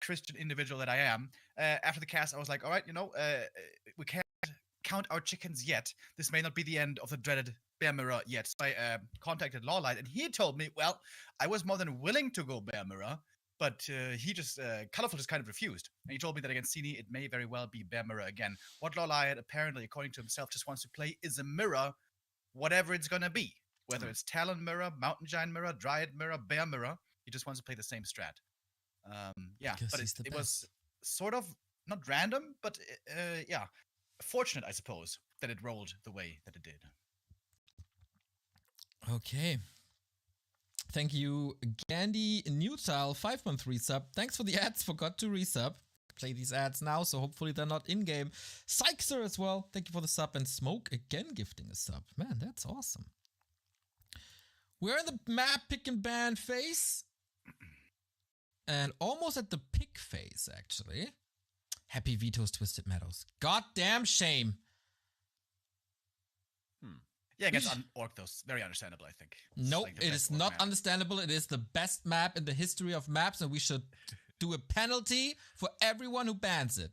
Christian individual that I am, after the cast, I was like, all right, we can't count our chickens yet. This may not be the end of the dreaded bear mirror yet. So I contacted Lawlight, and he told me, well, I was more than willing to go bear mirror, but Colorful just kind of refused. And he told me that against Cini, it may very well be bear mirror again. What Lawlight, apparently, according to himself, just wants to play is a mirror, whatever it's going to be. Whether it's Talon mirror, Mountain Giant mirror, Dryad mirror, Bear mirror, he just wants to play the same strat. But it was sort of not random, but fortunate, I suppose, that it rolled the way that it did. Okay. Thank you, Gandhi Newtile 513 sub. Thanks for the ads. Forgot to resub. Play these ads now, so hopefully they're not in game. Sykester as well. Thank you for the sub, and Smoke again gifting a sub. Man, that's awesome. We're in the map pick and ban phase. And almost at the pick phase, actually. Happy Veto's Twisted Meadows. Goddamn shame. Yeah, against Orc, though. Very understandable, I think. Nope, like it is not understandable. It is the best map in the history of maps, and we should do a penalty for everyone who bans it.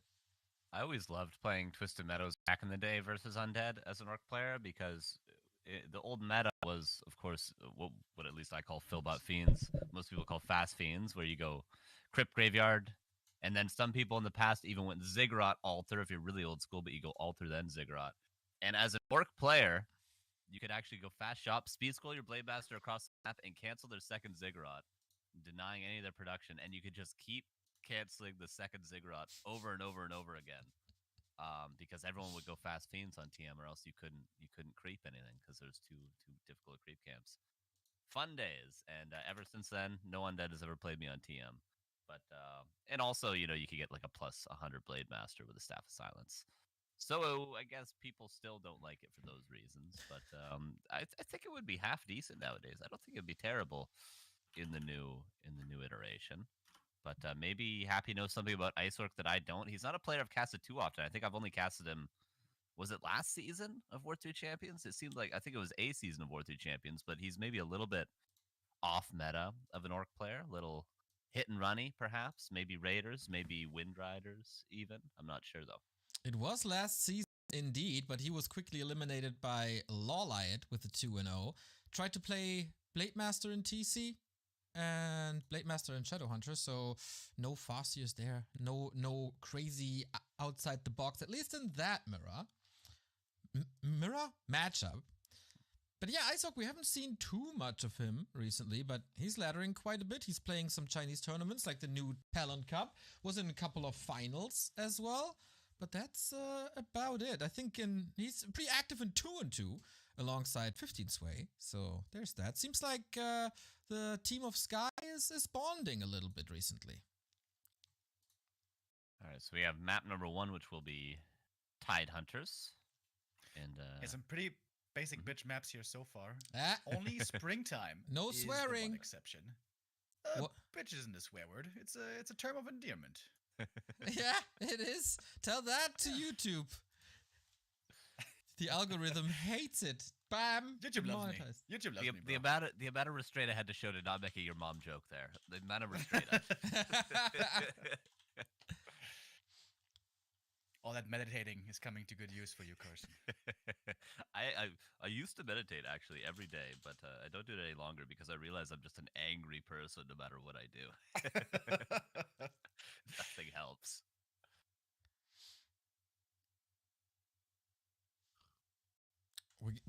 I always loved playing Twisted Meadows back in the day versus Undead as an Orc player, because the old meta was, of course, what at least I call Philbot Fiends. Most people call Fast Fiends, where you go Crypt Graveyard, and then some people in the past even went Ziggurat Altar if you're really old school, but you go Altar then Ziggurat. And as an Orc player, you could actually go fast shop, speed scroll your Blade Master across the map, and cancel their second Ziggurat, denying any of their production, and you could just keep canceling the second Ziggurat over and over and over again. Because everyone would go Fast Fiends on TM, or else you couldn't creep anything because there's too difficult creep camps. Fun days, and ever since then, no Undead has ever played me on TM. But and also, you could get like a plus 100 Blade Master with a Staff of Silence. So I guess people still don't like it for those reasons. But I think it would be half decent nowadays. I don't think it'd be terrible in the new iteration. But maybe Happy knows something about Ice Orc that I don't. He's not a player I've casted too often. I think I've only casted him, was it last season of War 3 Champions? It seemed like, I think it was a season of War 3 Champions, but he's maybe a little bit off meta of an Orc player. A little hit and runny, perhaps. Maybe Raiders, maybe Wind Riders even. I'm not sure, though. It was last season indeed, but he was quickly eliminated by Lawlight with a 2-0. Tried to play Blade Master in TC. And Blade Master and Shadowhunter, so no Farseers there, no crazy outside the box, at least in that mirror matchup. But yeah, Ice Orc, we haven't seen too much of him recently, but he's laddering quite a bit. He's playing some Chinese tournaments, like the new Talon Cup, was in a couple of finals as well. But that's about it. I think he's pretty active in 2-2 alongside 15 Sway. So there's that. Seems like the team of Sky is bonding a little bit recently. All right, so we have map number 1, which will be Tide Hunters. And some pretty basic bitch maps here so far. Only springtime. No is swearing. The one exception. Bitch isn't a swear word. It's a term of endearment. Yeah, it is. Tell that to YouTube. The algorithm hates it. Bam. YouTube loves me. YouTube loves me, bro. The amount of restraint I had to show to not make a your mom joke there. The amount of restraint. All that meditating is coming to good use for you, Carson. I used to meditate actually every day, but I don't do it any longer because I realize I'm just an angry person no matter what I do. Nothing helps.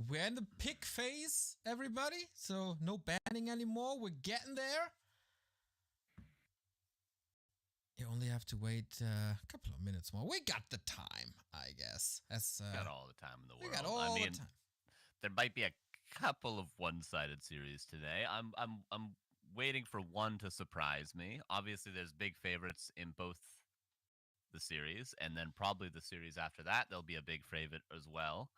We're in the pick phase, everybody. So no banning anymore. We're getting there. You only have to wait a couple of minutes more. We got the time, I guess. We got all the time in the world. We got all the time. There might be a couple of one-sided series today. I'm waiting for one to surprise me. Obviously, there's big favorites in both the series, and then probably the series after that, there'll be a big favorite as well.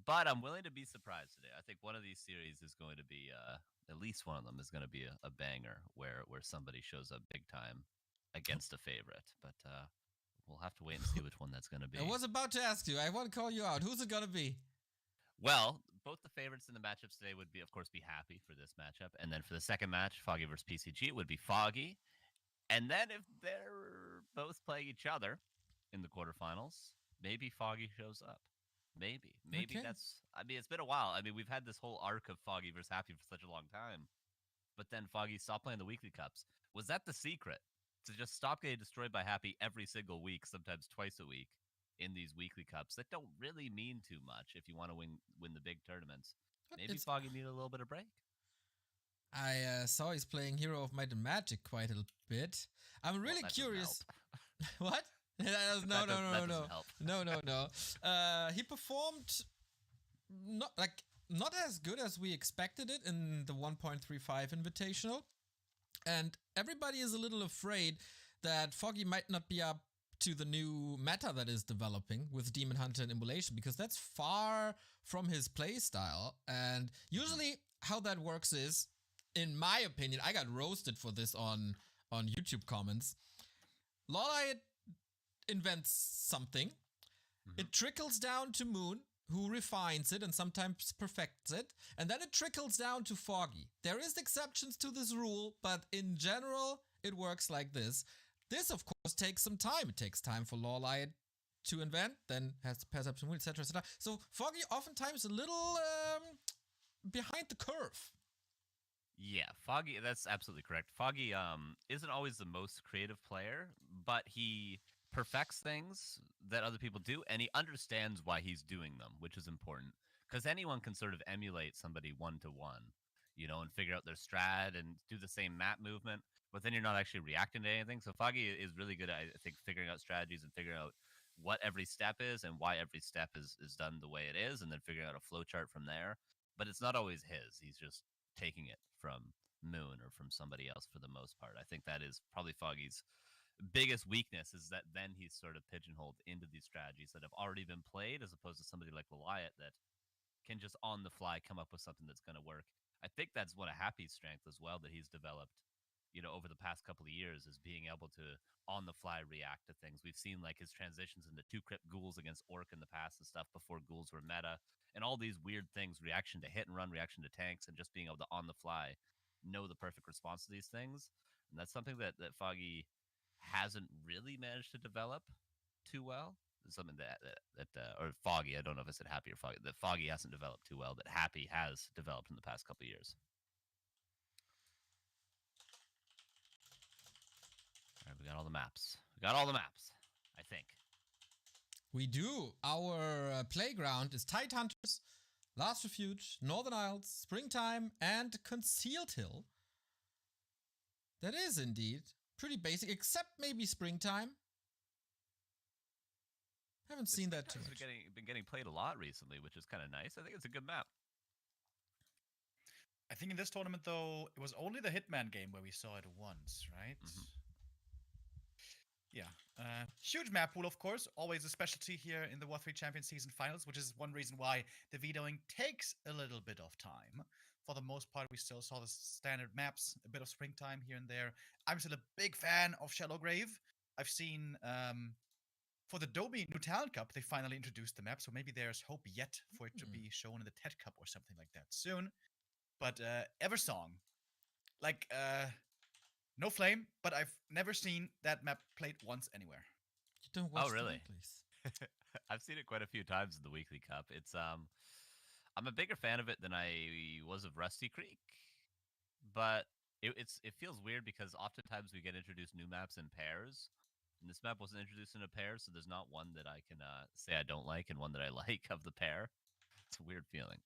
But I'm willing to be surprised today. I think one of these series is going to be, at least one of them is going to be a banger where somebody shows up big time against a favorite. But we'll have to wait and see which one that's going to be. I was about to ask you. I want to call you out. Who's it going to be? Well, both the favorites in the matchups today would be, of course, be Happy for this matchup. And then for the second match, Foggy versus PCG, it would be Foggy. And then if they're both playing each other in the quarterfinals, maybe Foggy shows up. Maybe Okay. that's. I mean, it's been a while. I mean, we've had this whole arc of Foggy versus Happy for such a long time, but then Foggy stopped playing the weekly cups. Was that the secret? To just stop getting destroyed by Happy every single week, sometimes twice a week, in these weekly cups that don't really mean too much if you want to win the big tournaments. Maybe It's Foggy needed a little bit of break. I saw he's playing Hero of Might and Magic quite a bit. I'm really curious. What? No. He performed not as good as we expected it in the 1.35 Invitational, and everybody is a little afraid that Foggy might not be up to the new meta that is developing with Demon Hunter and Immolation, because that's far from his playstyle. And usually how that works is, in my opinion, I got roasted for this on YouTube comments. Lawlight invents something. It trickles down to Moon, who refines it and sometimes perfects it, and then it trickles down to Foggy. There is exceptions to this rule, but in general, it works like this. This, of course, takes some time. It takes time for Lawlight to invent, then has to pass up to Moon, etc., etc. So Foggy oftentimes a little behind the curve. Yeah, Foggy, that's absolutely correct. Foggy isn't always the most creative player, but he perfects things that other people do, and he understands why he's doing them, which is important. Because anyone can sort of emulate somebody one-to-one, and figure out their strat and do the same map movement, but then you're not actually reacting to anything. So Foggy is really good at, I think, figuring out strategies and figuring out what every step is and why every step is done the way it is, and then figuring out a flowchart from there. But it's not always his. He's just taking it from Moon or from somebody else for the most part. I think that is probably Foggy's biggest weakness, is that then he's sort of pigeonholed into these strategies that have already been played, as opposed to somebody like Goliath that can just on the fly come up with something that's going to work. I think that's one of Happy's strength as well that he's developed, over the past couple of years, is being able to on the fly react to things. We've seen like his transitions into 2 crypt ghouls against Orc in the past and stuff before ghouls were meta, and all these weird things, reaction to hit and run, reaction to tanks, and just being able to on the fly know the perfect response to these things. And that's something that Foggy hasn't really managed to develop too well. It's something or Foggy, I don't know if I said Happy or Foggy, that Foggy hasn't developed too well, that Happy has developed in the past couple of years. All right, we got all the maps. I think. We do. Our playground is Tidehunters, Last Refuge, Northern Isles, Springtime, and Concealed Hill. That is indeed pretty basic, except maybe Springtime. Haven't seen that too much. Been getting played a lot recently, which is kind of nice. I think it's a good map. I think in this tournament, though, it was only the Hitman game where we saw it once, right? Yeah. Huge map pool, of course. Always a specialty here in the W3 Champions Season Finals, which is one reason why the vetoing takes a little bit of time. For the most part, we still saw the standard maps, a bit of Springtime here and there. I'm still a big fan of Shallow Grave. I've seen, for the Dobie New Talent Cup, they finally introduced the map, so maybe there's hope yet for it to be shown in the TED Cup or something like that soon. But Eversong, no flame, but I've never seen that map played once anywhere. You don't watch really? the replays. I've seen it quite a few times in the Weekly Cup. It's I'm a bigger fan of it than I was of Rusty Creek, but it feels weird because oftentimes we get introduced new maps in pairs, and this map wasn't introduced in a pair, so there's not one that I can say I don't like and one that I like of the pair. It's a weird feeling.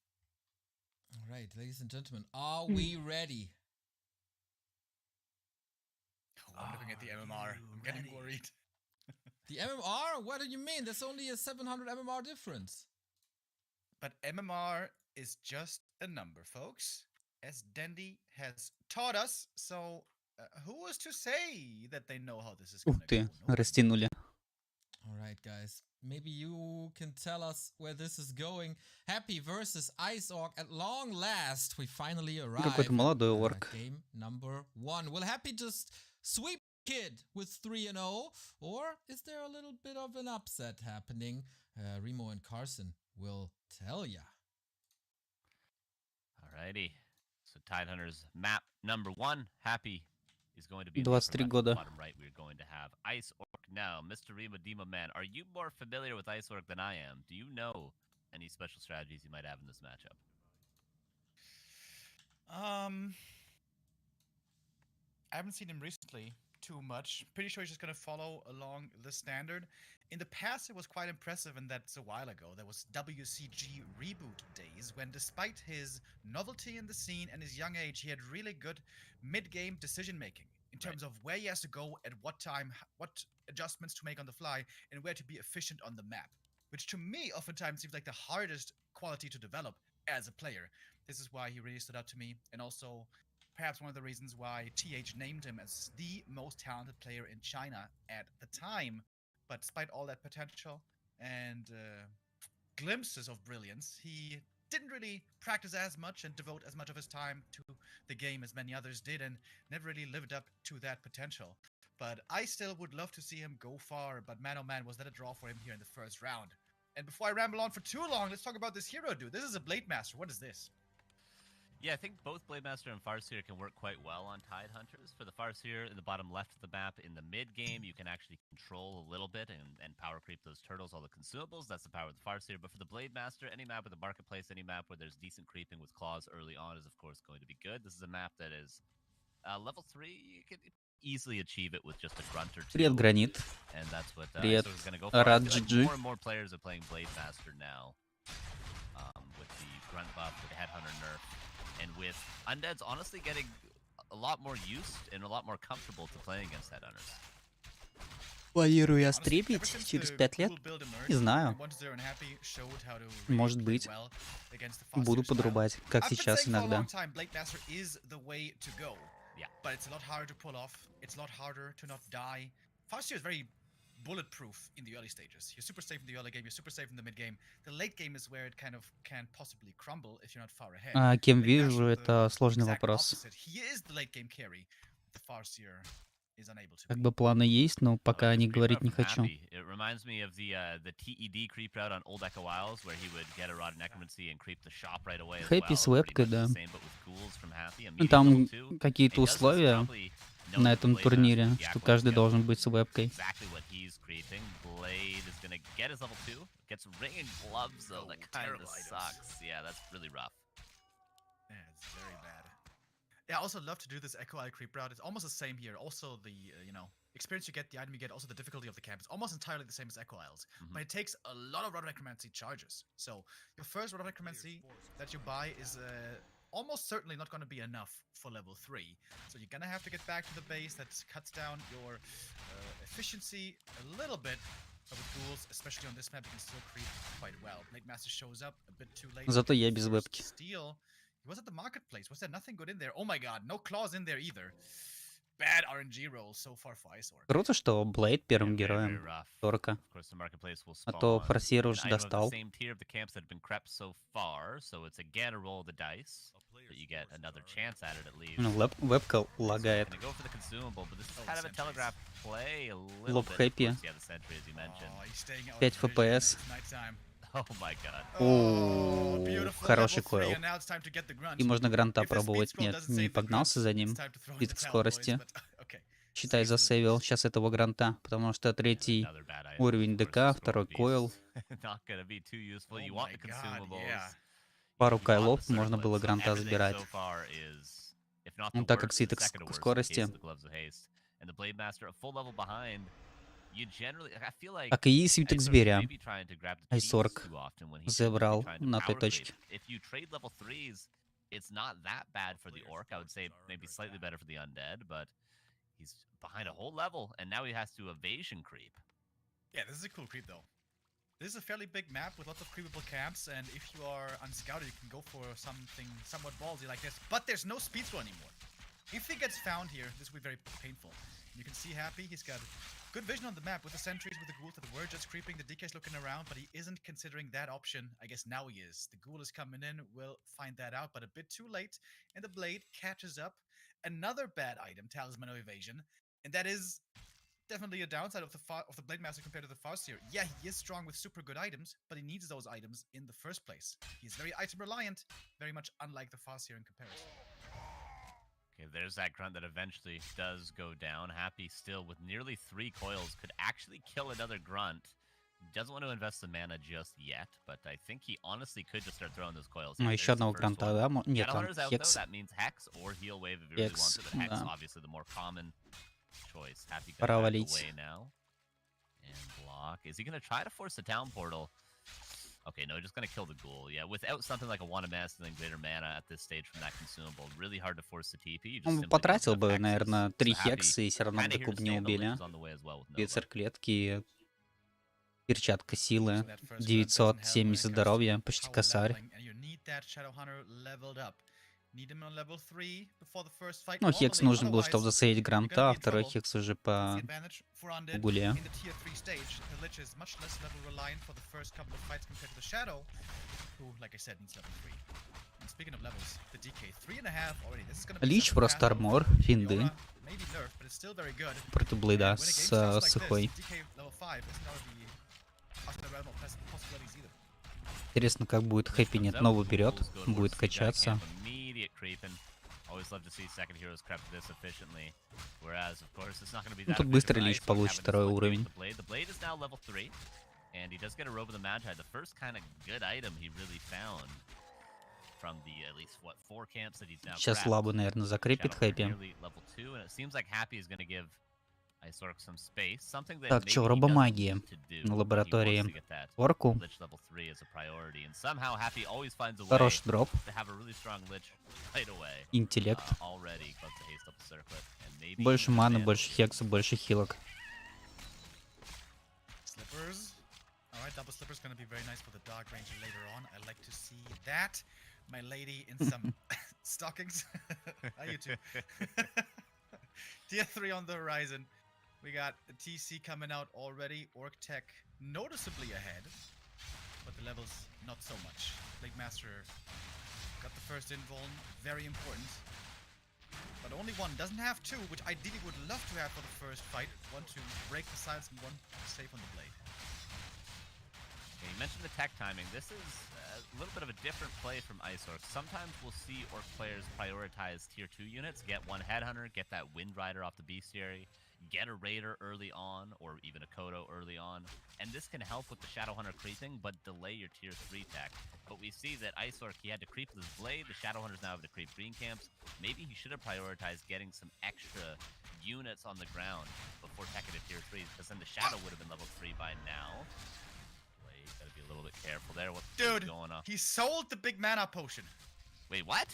All right, ladies and gentlemen, are we ready? I'm looking at the MMR. I'm getting worried. The MMR? What do you mean? There's only a 700 MMR difference. But MMR is just a number, folks, as Dandy has taught us. So who is to say that they know how this is going to go? Растянули. All right, guys. Maybe you can tell us where this is going. Happy versus Ice Orc. At long last, we finally arrived. Какой-то молодой орк. Game number 1. Will Happy just sweep Kid with 3-0? Or is there a little bit of an upset happening? Remo and Carson will tell ya. Alrighty. So Tidehunters map number 1. Happy is going to be in the upper 23 left, года. bottom right. We're going to have Ice Orc now. Mr. Rima Dima Man, are you more familiar with Ice Orc than I am? Do you know any special strategies you might have in this matchup? I haven't seen him recently too much. Pretty sure he's just gonna follow along the standard. In the past, it was quite impressive, and that's a while ago. There was WCG reboot days when, despite his novelty in the scene and his young age, he had really good mid-game decision making in terms of where he has to go, at what time, what adjustments to make on the fly, and where to be efficient on the map. Which to me, oftentimes seems like the hardest quality to develop as a player. This is why he really stood out to me, and also perhaps one of the reasons why TH named him as the most talented player in China at the time. But despite all that potential and glimpses of brilliance, he didn't really practice as much and devote as much of his time to the game as many others did, and never really lived up to that potential. But I still would love to see him go far, but man oh man, was that a draw for him here in the first round. And before I ramble on for too long, let's talk about this hero dude. This is a Blade Master. What is this? Yeah, I think both Blade Master and Farseer can work quite well on Tide Hunters. For the Farseer, in the bottom left of the map, in the mid-game, you can actually control a little bit and power creep those turtles, all the consumables. That's the power of the Farseer. But for the Blade Master, any map with a marketplace, any map where there's decent creeping with claws early on is, of course, going to be good. This is a map that is level 3. You can easily achieve it with just a grunt or two. Привет, Гранит. And that's what Привет, is going to go for. Рад I feel like GG. more and more players are playing Blade Master now with the grunt buff, with the Headhunter nerf. And with Undeads honestly getting a lot more used and a lot more comfortable to playing against Headhunters. Планирую я стримить через 5 лет? Не знаю. Может быть. Буду подрубать, как сейчас иногда. Bulletproof in the early stages. You're super safe in the early game, you're super safe in the mid game. The late game is where it kind of can possibly crumble if you're not far ahead. Кем вижу, это сложный вопрос. He is the late game carry. The Farseer is unable to. Как бы планы есть, но пока не говорить не хочу. It reminds me of the TED creep route on Old Echo Isles, where he would get a Rod of Necromancy and creep the shop right away as well. Хэппи с вебкой, да. Ну, там какие-то условия на этом турнире, что каждый должен быть с вебкой. Blade is gonna get his level 2. Gets ring and gloves though. That kind of sucks. Yeah, that's really rough. Yeah, it's very bad. Yeah, I also love to do this Echo Isle creep route. It's almost the same here. Also the experience you get, the item you get, also the difficulty of the camp. It's almost entirely the same as Echo Isles, but it takes a lot of Rod of Necromancy charges. So your first Rod of Necromancy that you buy is almost certainly not going to be enough for level 3. So you're going to have to get back to the base. That cuts down your efficiency a little bit. But with ghouls, especially on this map, you can still creep quite well. Blade Master shows up a bit too late. Зато я без вебки. Steel. He was at the marketplace. Was there nothing good in there? Oh my god, no claws in there either. Bad RNG rolls so far for Ice Orc. Круто, что Блейд первым героем Торка. А то Форсир уже достал. Ну, вебка лагает. Лоб хэппи. 5 FPS. О, хороший койл. И можно гранта пробовать. Нет, не погнался за ним. Спит к скорости. Считай, засейвил сейчас этого гранта, потому что 3-й уровень ДК, 2-й койл. Пару кайлов можно было гранта забирать. Ну, так как Ситок к скорости. А КИ свиток зверя. Айсорк забрал на той точке. It's not that bad for the orc. I would say maybe slightly better for the undead, but he's behind a whole level, and now he has to evasion creep. Yeah, this is a cool creep, though. This is a fairly big map with lots of creepable camps, and if you are unscouted, you can go for something somewhat ballsy like this. But there's no speed throw anymore. If he gets found here, this will be very painful. You can see Happy, he's got good vision on the map with the sentries, with the ghouls that were just creeping. The DK's looking around, but he isn't considering that option. I guess now he is. The ghoul is coming in, we'll find that out, but a bit too late, and the blade catches up. Another bad item, Talisman of Evasion, and that is definitely a downside of the Blade Master compared to the Farseer. Yeah, he is strong with super good items, but he needs those items in the first place. He's very item reliant, very much unlike the Farseer in comparison. Okay, there's that grunt that eventually does go down. Happy still with nearly 3 coils could actually kill another grunt. Doesn't want to invest the mana just yet, but I think he honestly could just start throwing those coils. Ну, Here. еще There's the одного first гранта, one. да? Нет, там Shadowhunter's out though. Хекс. That means Hex or Heal Wave if you really want Хекс, to. But Hex да. obviously the more common choice. Happy gonna Пора back валить. away now. And block. Is he gonna try to force the town portal? Okay, no, just gonna kill the ghoul. Yeah, without something like a Wand of Master and greater mana at this stage from that consumable, really hard to force the TP. You just Он simply don't потратил have бы, hexes. наверное, 3 So Happy хекса, и все равно бы kinda here такого to бы не stay, and the Lich убили. is on the way as well with Nova. Рыцарь клетки, перчатка силы, That first grunt doesn't have 970 when it comes to здоровья, почти power косарь. leveling, and you need that Shadowhunter leveled up. Need him on level 3 before the first fight. Ну, хекс Normally, нужен был, otherwise, чтобы засейдить you're гранта, gonna а be in второй trouble. хекс уже That's по the advantage for Undead. гуле. In the tier 3 stage, the Lich is much less level reliant for the first couple of fights compared to the Shadow, who, like I said, needs level 3. And speaking of levels, the DK 3.5 already. This is gonna be Лич something просто fast. армор, финды Fiora, maybe nerf, but it's still very good. против Блейда And when a game с starts like сухой. this, DK level 5 isn't out of the realm of possibilities either. Интересно, как будет Хэппи нет, новую берет, будет качаться. Ну, тут быстро Лич получит второй уровень. And he does get a Robe of the Magi, the first kind of good item he really found from the at least what 4 camps that he's now. Сейчас лабу, наверное, закрепит Хэппи. Так, чё, робомагия на лаборатории Орку. Хороший дроп. Интеллект. Больше маны, больше хекса, больше хилок. Slippers. Alright, double slippers gonna be very nice for the Dark Ranger later on. I like to see that. My lady in some stockings. How you two? Tier 3 on the horizon. We got the TC coming out already. Orc Tech noticeably ahead. But the levels not so much. Blade Master got the first invuln. Very important. But only one. Doesn't have two, which ideally would love to have for the first fight. One to break the silence and one to save on the blade. Okay, you mentioned the tech timing. This is a little bit of a different play from Ice Orc. Sometimes we'll see Orc players prioritize tier 2 units, get one Headhunter, get that Wind Rider off the Bestiary, get a Raider early on, or even a Kodo early on, and this can help with the Shadowhunter creeping, but delay your tier 3 tech. But we see that Ice Orc, he had to creep with his Blade, the Shadowhunters now have to creep green camps. Maybe he should have prioritized getting some extra units on the ground before teching to tier 3, because then the Shadow would have been level 3 by now. Blade, gotta be a little bit careful there. What's going on? He sold the big mana potion. Wait, what?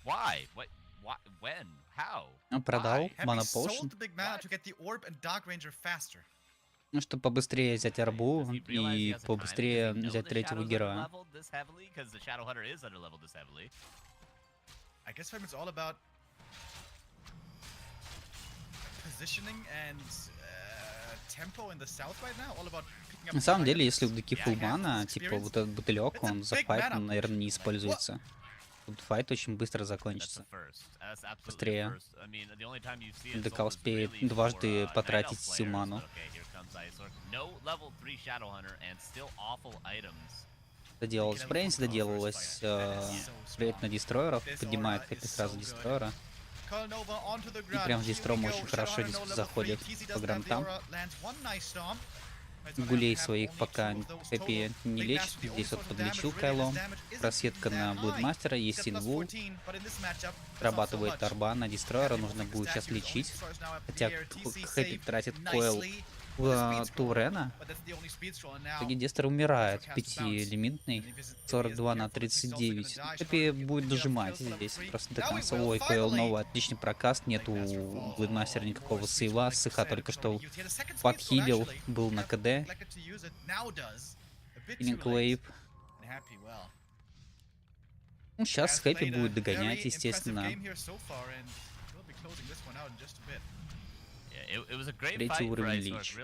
Why? What? Why? When? How? Он продал Happy Mana sold Potion, the big mana to get the orb and Dark Ranger faster. ну, чтобы побыстрее взять арбу и побыстрее взять третьего героя. I guess for him it's all about positioning and tempo in the south right now. All about picking up. На самом деле, если у Дуки фулл мана, типа вот этот бутылек, он за файтом, наверное, не используется. Тут файт очень быстро закончится. Быстрее. ДК успеет дважды потратить всю ману. Доделалась Брейнс, доделалась стрейт на дестройеров, поднимает Хэппи сразу дестройера. И прям дестром очень хорошо здесь заходит по грантам. Гулей своих пока Хэппи не лечит. Здесь вот подлечил Кайло. Просветка на Блудмастера, есть инвул. Срабатывает арба на дестройера, нужно будет сейчас лечить. Хотя Хэппи тратит койл в Турена. В итоге Дестер умирает. 5-лимитный. 42 на 39. Хэппи будет дожимать здесь. Просто до конца. Ой, койл новый. Отличный прокаст. Нету у Блудмастера никакого сейва. Сыха только что подхилил. Был на КД. Киллинг Вейв. Ну, сейчас Хэппи будет догонять, естественно. Третий уровень Лич.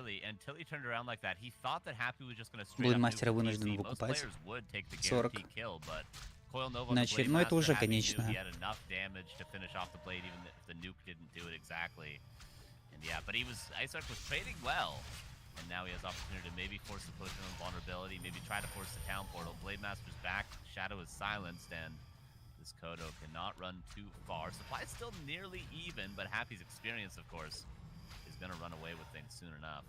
Блудмастера вынужден выкупать. 40. Иначе, ну это уже конечно. And now he has opportunity to maybe force the potion on vulnerability, maybe try to force the town portal. Blade Master's back, Shadow is silenced, and This Kodo cannot run too far. Supply is still nearly even, but Happy's experience, of course, is going to run away with things soon enough.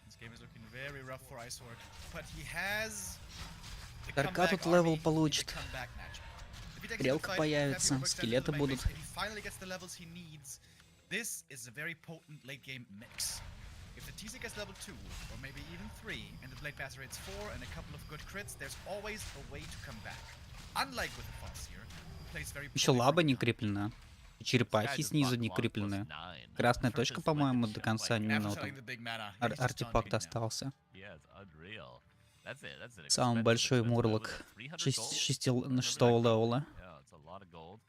This game is looking very rough for Icework, but he has the Дарка comeback тут левел army in the получит. comeback match. If he takes the Стрелка fight, появится, Happy works down to скелеты the lane будут. base, and he finally gets the levels he needs. This is a very potent late game mix. If the TC gets level 2, or maybe even 3, and the Blade Master hits 4 and a couple of good crits, there's always a way to come back. Unlike with the Foss here, who plays very Еще poorly лаба from не behind. креплена. И черепахи снизу не креплены. Красная точка, по-моему, до конца не After минуты. selling the big mana, he's just Артефакт taunting now. остался. Yeah, it's unreal. That's it. That's it. Самый Expensive, большой expensive. мурлок. Was it 300 gold? 6-го левела. Yeah, it's a lot of gold.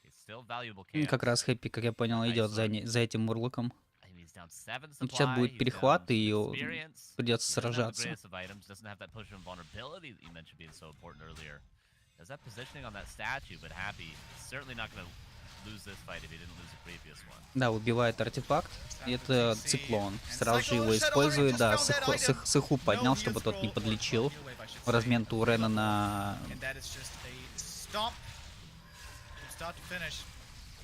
It's still valuable Как camps. раз Хэппи, как я понял, идет за этим мурлоком. I mean, he's down 7 Ну, сейчас supply, будет he's перехват, down и some experience. придется He doesn't have the сражаться. greatest of items, doesn't have that push of vulnerability that you mentioned being so important earlier. Does that positioning on that statue, but Happy certainly not going to lose this fight if he didn't lose the previous one. Да, убивает артефакт. И это циклон. Сразу же его использует, да, с иху поднял, чтобы тот не подлечил. В размен Турена на... And that is just a stomp from start to finish.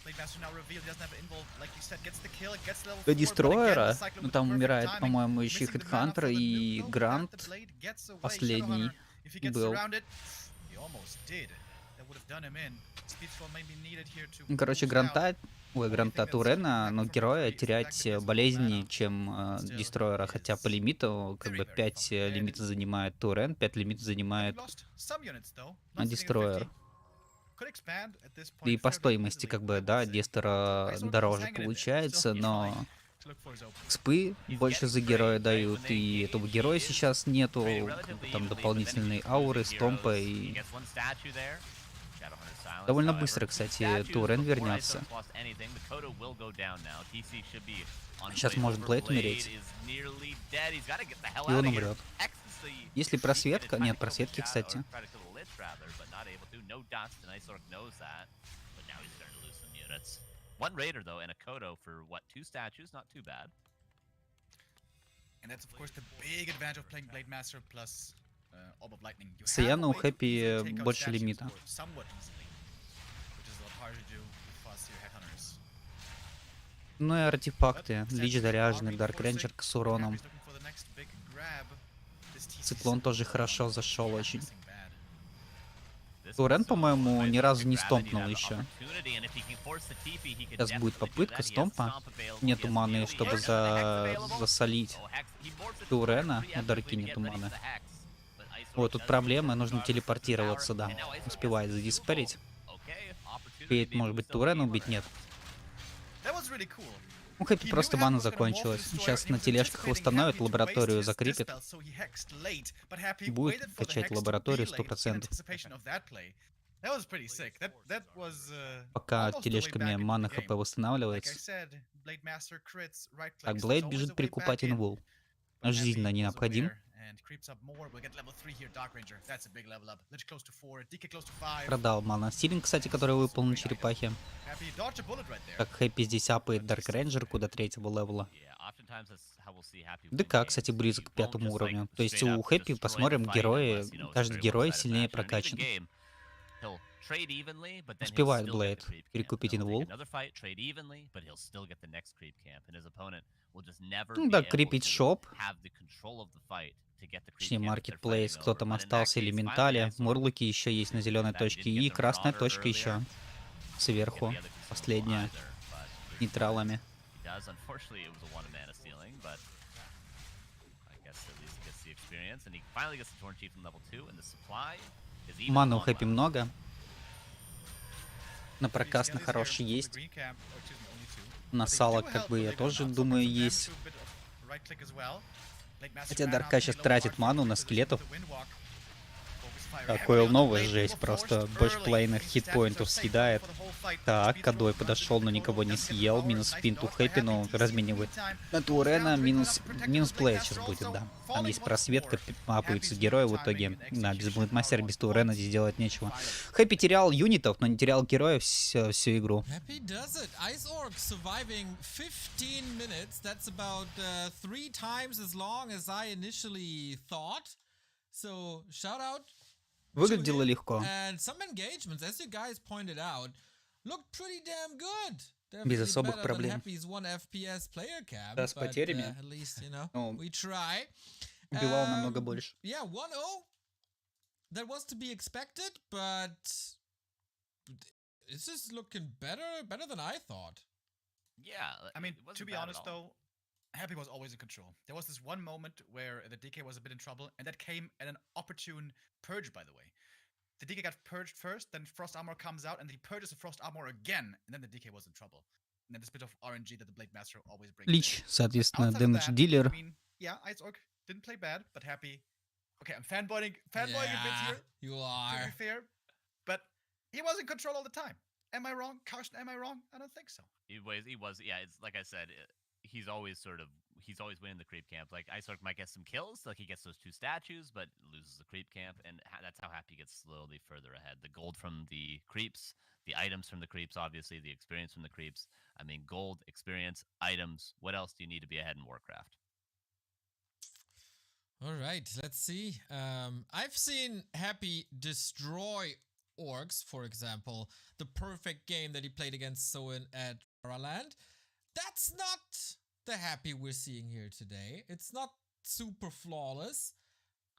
Blade Master now revealed he doesn't have invul, like you said, gets the kill, gets level 4, До but again, Дестройера, the cycle ну with там the perfect умирает, timing, по-моему, еще missing the mana Хитхантер for the и nuke, but Грант the blade gets away. последний Shadowhunter, if he gets был. surrounded, he almost did. That would have done him in. Speed scroll may be needed here to Короче, boost out. Гранта Турена, но героя терять болезненнее, чем Дестройера, хотя по лимиту, как бы 5 лимита занимает Турен, 5 лимита занимает Lost some units, though, not sitting at Дестройер. 50. Could expand at this Да и point по fairly стоимости, easily, как I бы, would да, say. Дестера Icework is дороже hanging in there, получается, still но trying to look for his opening. экспы больше за героя дают, и этого героя сейчас нету, как бы, там дополнительной ауры, стомпа, и довольно быстро, кстати, Турен вернется. Сейчас может Блейд умереть. И он умрет. Если просветка... Нет, просветки, кстати. One Raider though and a Kodo for what, 2 statues, not too bad. And that's of course the big advantage of playing Blade Master plus Orb of Lightning. You Постоянно у have a way to Хэппи easily take out больше statues лимита. or somewhat easily, which is a lot harder to do with fast tier headhunters. Ну и артефакты. Лич заряженный, Дарк Рейнджер с уроном. Циклон тоже хорошо зашел очень. Турен, по-моему, ни разу не стомпнул еще. Сейчас будет попытка стомпа. Нету маны, чтобы засолить Турена. У Дарки нету маны. Вот тут проблема, нужно телепортироваться, да. Успевает задиспелить. Успеет, может быть, Турена убить? Нет. У Хэппи просто мана закончилась. Сейчас на тележках восстановит, лабораторию закрепит. Будет качать лабораторию 100%. Пока тележками мана ХП восстанавливается. Так, Блейд бежит прикупать инвул. Жизненно необходим. Продал мана стилинг, кстати, который выпал на черепахе. Как Хэппи здесь апает Дарк Рейнджерку до 3-го левела. ДК, кстати, близок к 5-му уровню. То есть у Хэппи, посмотрим, герои, каждый герой сильнее прокачан. Успевает Блейд перекупить инвул. Ну да, крепить шоп. Точнее, маркетплейс, кто там остался, элементали. Мурлоки еще есть на зеленой точке. И красная точка еще сверху. Последняя. Нейтралами. Мана у Хэппи много. На проказ на хороший есть. На сало, как бы, я тоже думаю, есть. Хотя Дарка сейчас тратит ману на скелетов. Койл новая жесть, просто бэшплейных хитпоинтов съедает. Так, Кадой подошел, но никого не съел. Минус спинту Хэппи, но разменивает на Турена. Минус плейт сейчас будет, да. Там есть просветка, апаются герои в итоге. Да, без Блэдмастера, без Турена здесь делать нечего. Хэппи терял юнитов, но не терял героев всю игру. So shout out. Выглядело легко, And some engagements, as you guys pointed out, looked pretty damn good. без Definitely особых better than проблем. Happy's 1 FPS player cam. Да, с but, потерями. at least, you know, Ну, we try. убивал намного больше. Yeah, 1-0. That was to be expected, but this is looking better than I thought. Yeah, I mean, it wasn't to be bad at honest all. though, Happy was always in control. There was this one moment where the DK was a bit in trouble, and that came at an opportune purge, by the way. The DK got purged first, then Frost Armor comes out, and he purges the Frost Armor again, and then the DK was in trouble. And then this bit of RNG that the Blade Master always brings. Лич, соответственно, Outside of damage that, dealer. I mean, yeah, Ice Orc didn't play bad, but Happy. Okay, I'm fanboying a bit here. You To are. be fair, but he was in control all the time. Am I wrong, Karsten? Am I wrong? I don't think so. He was. Yeah, it's like I said. He's always winning the creep camp. Like Ice Orc might get some kills, like he gets those 2 statues, but loses the creep camp, and that's how Happy gets slowly further ahead. The gold from the creeps, the items from the creeps, obviously the experience from the creeps. I mean, gold, experience, items. What else do you need to be ahead in Warcraft? All right, let's see. I've seen Happy destroy orcs, for example, the perfect game that he played against Soin at Paraland. That's not the Happy we're seeing here today. It's not super flawless,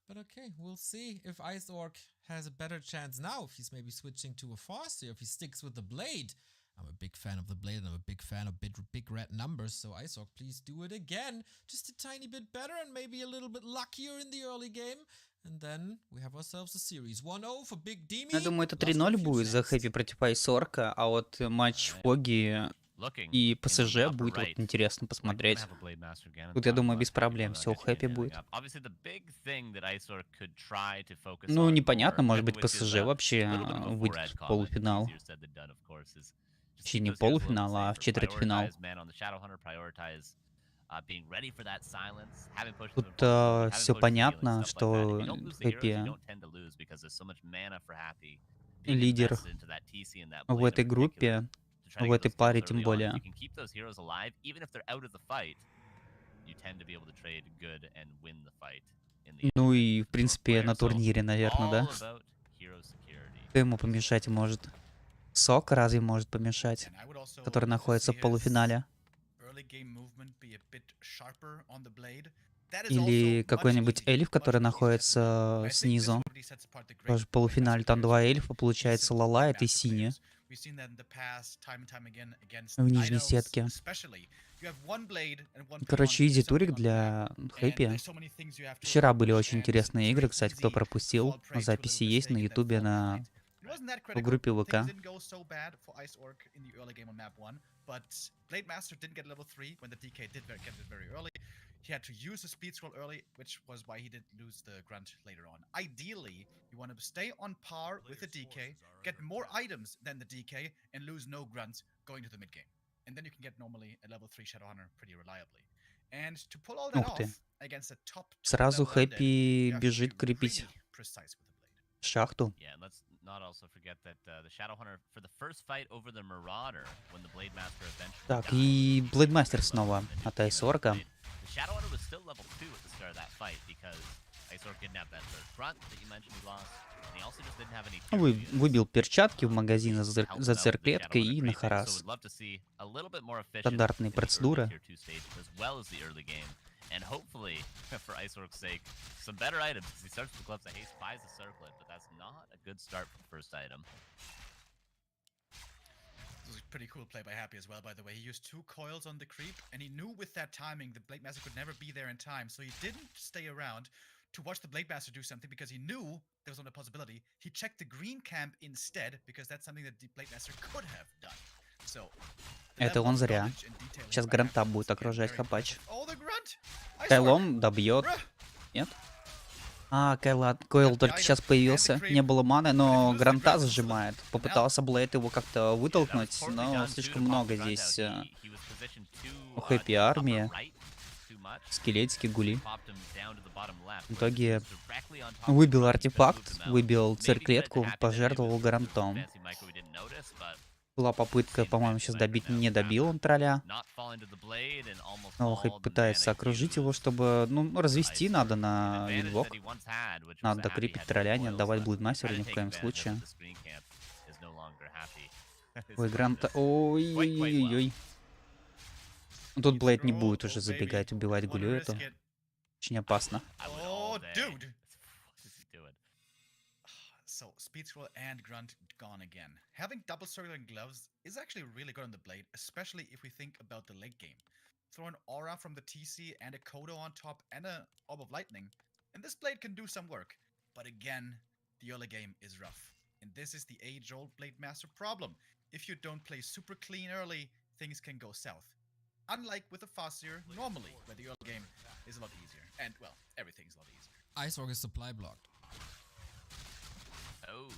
but okay, we'll see if Ice Orc has a better chance now, if he's maybe switching to a Faster, if he sticks with the Blade. I'm a big fan of the Blade, and I'm a big fan of big red numbers, so Ice Orc, please do it again. Just a tiny bit better and maybe a little bit luckier in the early game. And then we have ourselves a series. 1-0 for Big Demi. Я думаю, это 3-0 будет за Хэппи против Айсорка, а вот матч Фоги и ПСЖ будет вот интересно посмотреть. Тут, я думаю, без проблем все у Хэппи будет. Ну, непонятно, может быть, ПСЖ вообще выйдет в полуфинал. Точнее, не в полуфинал, а в четвертьфинал. Тут все понятно, что Хэппи лидер в этой группе, в этой паре тем более. Ну и, в принципе, на турнире, наверное, да? Кто ему помешать может? Сок разве может помешать, который находится в полуфинале? Или какой-нибудь эльф, который находится снизу. Тоже в полуфинале. Там 2 эльфа, получается, Лалайт и Синий. В нижней сетке. Короче, изи турик для Хэппи. Вчера были очень интересные игры, кстати, кто пропустил. Записи есть на ютубе, в группе ВК. But Blade Master didn't get level 3 when the DK did get it very early. He had to use the speed scroll early, which was why he did lose the grunt later on. Ideally, you want to stay on par with the DK, get more items than the DK, and lose no grunts going to the mid game. And then you can get normally a level 3 Shadowhunter pretty reliably. And to pull all that off against the top, сразу Хэппи бежит крепить шахту. Так, и Блейдмастер снова от Айсорка. Выбил перчатки в магазин за церклеткой и на Харас. Стандартные процедуры. And hopefully, for Ice Orc's sake, some better items. He starts with the gloves of haste, buys the circlet, but that's not a good start for the first item. This was a pretty cool play by Happy as well, by the way. He used 2 coils on the creep, and he knew with that timing the Blade Master could never be there in time, so he didn't stay around to watch the Blade Master do something because he knew there was not a possibility. He checked the green camp instead, because that's something that the Blade Master could have done. So, это он зря. Сейчас Гранта будет окружать Хапач. Кайлом добьет. Нет? А, Койл только сейчас появился. Не было маны, но Гранта зажимает. Попытался Блейд его как-то вытолкнуть, но слишком много здесь у Хэппи армии. Скелетики, гули. В итоге выбил артефакт, выбил церклетку, пожертвовал Грантом. Была попытка, по-моему, сейчас добить, не добил он тролля. Но Хэппи пытается окружить его, чтобы, ну, развести надо на винвок. Надо докрепить тролля, не отдавать блудмастеру ни в коем случае. Ой, Гранта... Ой-ой-ой-ой. Тут Блейд не будет уже забегать, убивать Гулю эту. Очень опасно. Oh, dude. So, Speed Scroll and Grunt gone again. Having double circling gloves is actually really good on the blade, especially if we think about the late game. Throw an aura from the TC and a Kodo on top and a Orb of Lightning, and this blade can do some work. But again, the early game is rough. And this is the age-old Blade Master problem. If you don't play super clean early, things can go south. Unlike with a Fastier, normally, where the early game is a lot easier. And, well, everything's a lot easier. Ice Rock is supply blocked. Oh.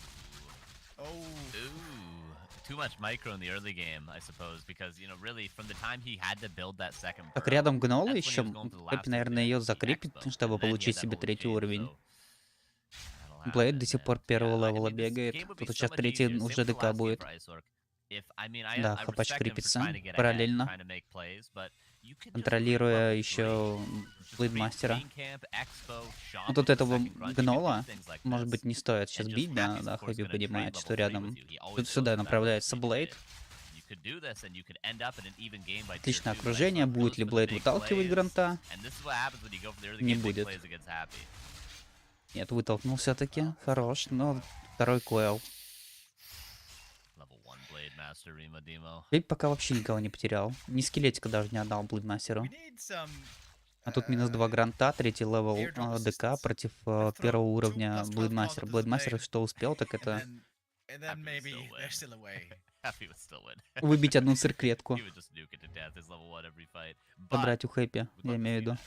Too much micro in the early game, I suppose, because, you know, really, from the time he had to build that second Так, рядом Гнола еще. Хэппи, наверное, ее закрепит, чтобы получить себе 3-й уровень. Блейд до сих пор первого левела бегает. Тут сейчас 3-й уже ДК будет. Да, хапач крепится параллельно, контролируя еще Блейдмастера. Ну, тут этого Гнола, может быть, не стоит сейчас бить, да, Хэппи понимает, что рядом. Тут сюда направляется Блейд. Отличное окружение. Будет ли Блейд выталкивать Гранта? Не будет. Нет, вытолкнул все-таки. Хорош, но второй койл. Хэппи пока вообще никого не потерял. Ни скелетика даже не отдал Блейдмастеру. А тут минус 2 Гранта, 3-й левел ДК против первого уровня Блейдмастера. Блейдмастер что успел, так это... Выбить одну цирклетку. Забрать у Хэппи, я имею в виду.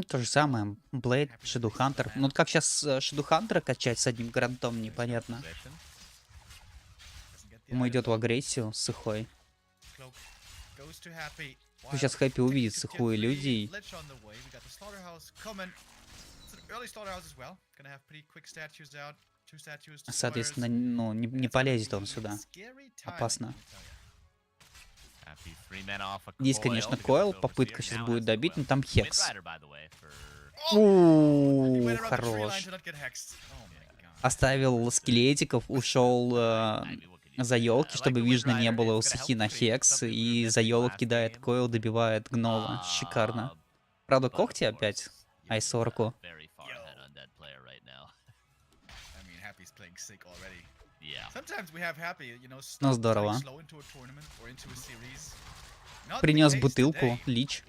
То же самое. Блейд, Shadow Hunter. Ну, как сейчас Shadow Hunter качать с одним Грантом, непонятно. Ему идет в агрессию с Сыхой. Сейчас Хэппи увидит Сыху иллюзий. Соответственно, ну, не полезет он сюда. Опасно. Здесь, конечно, койл, попытка сейчас будет добить, но там хекс. Хорош. Оставил скелетиков, ушел за елки, чтобы вижно не было у Сахи на хекс, и за елок кидает койл, добивает гнола. Шикарно. Правда, когти опять Айсорку. Ну, здорово. Принес бутылку, Лич.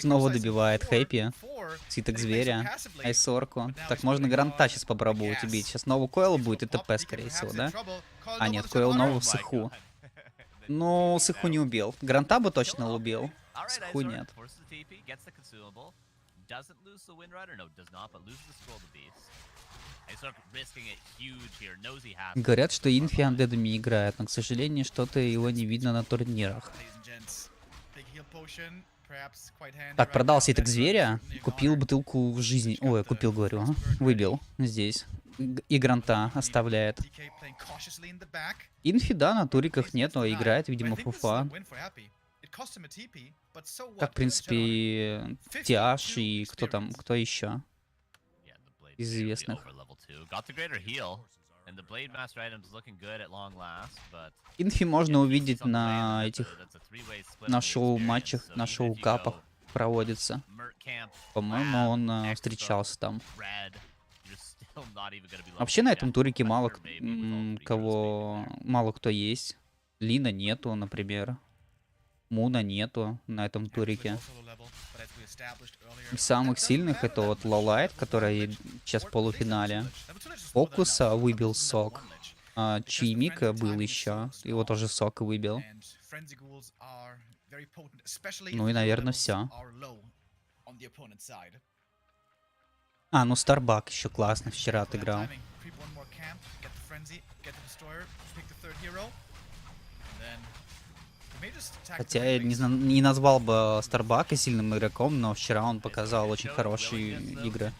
Снова добивает Хэппи. Свиток зверя. Айсорку. Так, можно Гранта сейчас попробовать убить. Сейчас новый койл будет и ТП, скорее всего, да? А, нет, койл новую Сыху. Ну, Сыху не убил. Гранта бы точно убил. Сыху нет. Говорят, что Инфи андедами играет, но, к сожалению, что-то его не видно на турнирах. Так, продал свиток зверя, купил бутылку в жизни. Ой, купил, говорю, выбил здесь. И Гранта оставляет. Инфи, да, на туриках нет, но играет, видимо, фуфа. Как, в принципе, Тиаш и кто там, кто еще из известных. Инфи можно увидеть на этих, на шоу-матчах, на шоу-капах проводится. По-моему, он встречался там. Вообще на этом турике мало кто есть. Лина нету, например. Муна нету на этом турике. Из самых сильных это вот Лолайт, который сейчас в полуфинале. Фокуса выбил Сок. Чимика был еще. Его тоже Сок выбил. Ну и, наверное, все. А, ну Старбак еще классно вчера отыграл. Хотя я не назвал бы Старбака сильным игроком, но вчера он показал очень хорошие игры.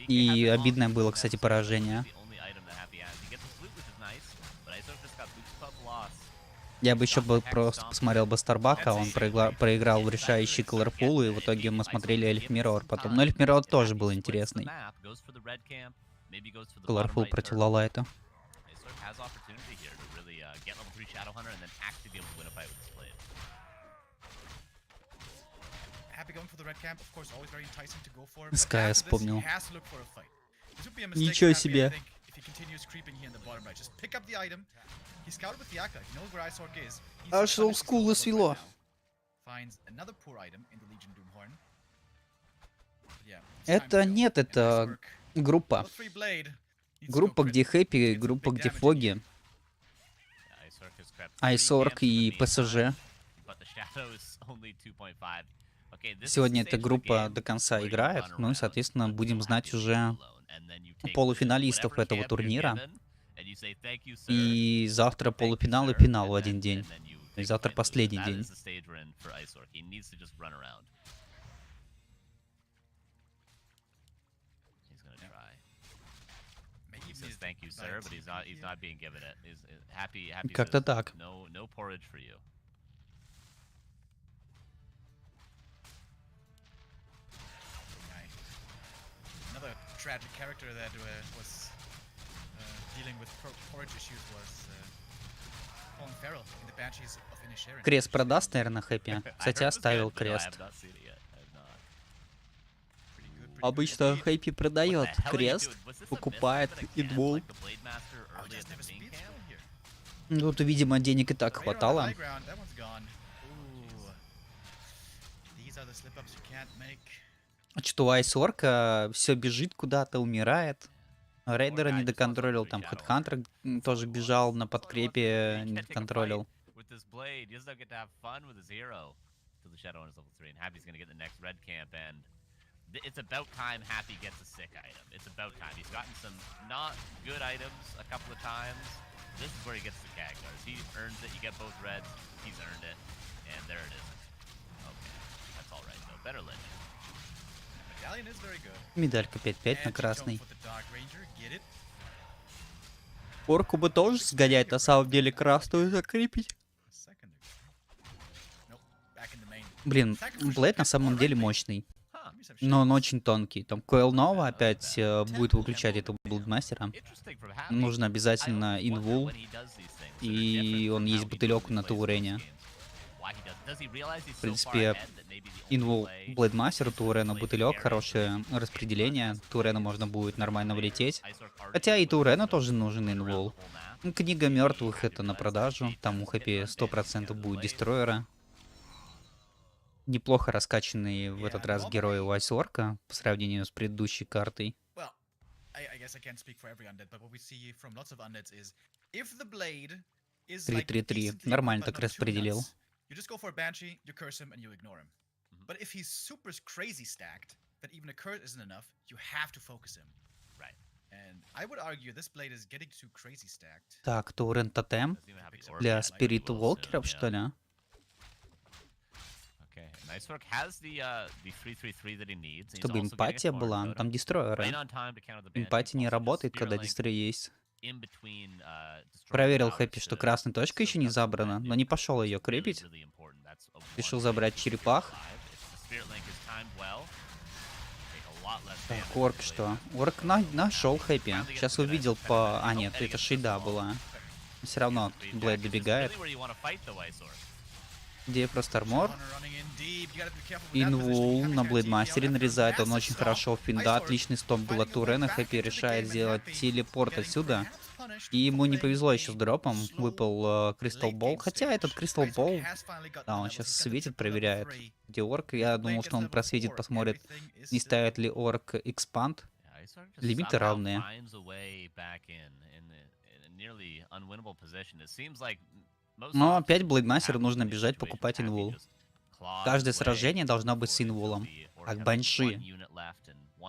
И обидное было, кстати, поражение. Я бы еще просто посмотрел бы Старбака, он проиграл в решающий колорфул, и в итоге мы смотрели Эльф Миррор потом. Но Эльф Миррор тоже был интересный. Колорфул против Лалайта. Скай вспомнил. Ничего себе. Аж олдскулы свело. Это нет, это группа. Группа, где Хэппи, группа, где Фоги. Айсорк и ПСЖ. Сегодня эта группа до конца играет, ну и, соответственно, будем знать уже полуфиналистов этого турнира. И завтра полуфинал и финал в один день. И завтра последний день. Как-то так. Крест продаст, наверное, Хэппи. Кстати, оставил крест. Обычно Хэппи продает крест, покупает идвол. Тут, видимо, денег и так хватало. Что у Айсорка все бежит куда-то, умирает. Рейдера не доконтролил, там Хэдхантер тоже бежал на подкрепе, не доконтролил. It's about time Happy gets a sick item. It's about time. He's gotten some not good items a couple of times. This is where he gets the Cagnars. He earns it. You get both reds. He's earned it. And there it is. Okay. That's alright though. Better legend. Medallion is very good. Медалька 5-5 на красный. Орку бы тоже сгонять, на самом деле красную закрепить. Блин, Блэд на самом деле мощный. Но он очень тонкий. Там Койл Нова опять будет выключать этого Блудмастера. Нужно обязательно инвул. И он есть бутылек на Турене. В принципе, инвул Блэдмастер, Турена бутылек, хорошее распределение. Турена можно будет нормально влететь. Хотя и Турена тоже нужен инвул. Книга мертвых это на продажу. Там у Хэппи 100% будет дестройера. Неплохо раскачанные в этот раз герои у Айсорка по сравнению с предыдущей картой. 3-3-3. Нормально так распределил. Так, Турен тотем для Спирит Волкеров, что ли? Чтобы эмпатия была, там дестройеры. Эмпатия не работает, когда дестрой есть. Проверил Хэппи, что красная точка еще не забрана, но не пошел ее крепить. Решил забрать черепах. Так, Орк что? Орк нашел Хэппи. Сейчас увидел по... А, нет, это шейда была. Все равно Блэд добегает. Где просто армор. Инвул на Блэдмастере нарезает. Он очень хорошо финда. Отличный стоп был от Турена. Хэппи решает сделать телепорт отсюда. И ему не повезло еще с дропом. Выпал Кристал Болл. Хотя этот Кристал Болл... Да, он сейчас светит, проверяет, где Орк. Я думал, что он просветит, посмотрит, не ставит ли Орк экспанд. Лимиты равные. Но опять Блэдмастеру нужно бежать покупать инвул. Каждое сражение должно быть с инвулом. Как Банши.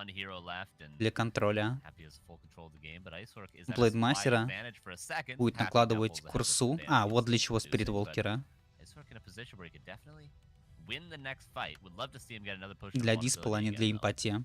one hero left, and для контроля. Happy has full control of the game, but Icework is at a Блейдмастера supply advantage for a second. будет Happy now накладывать pulls ahead with курсу. the А, advantage вот для he's чего producing, Спирит but Волкера. Icework in a position where he could definitely win the next fight. Would love to see him get another push. Для диспела, а не для эмпатии.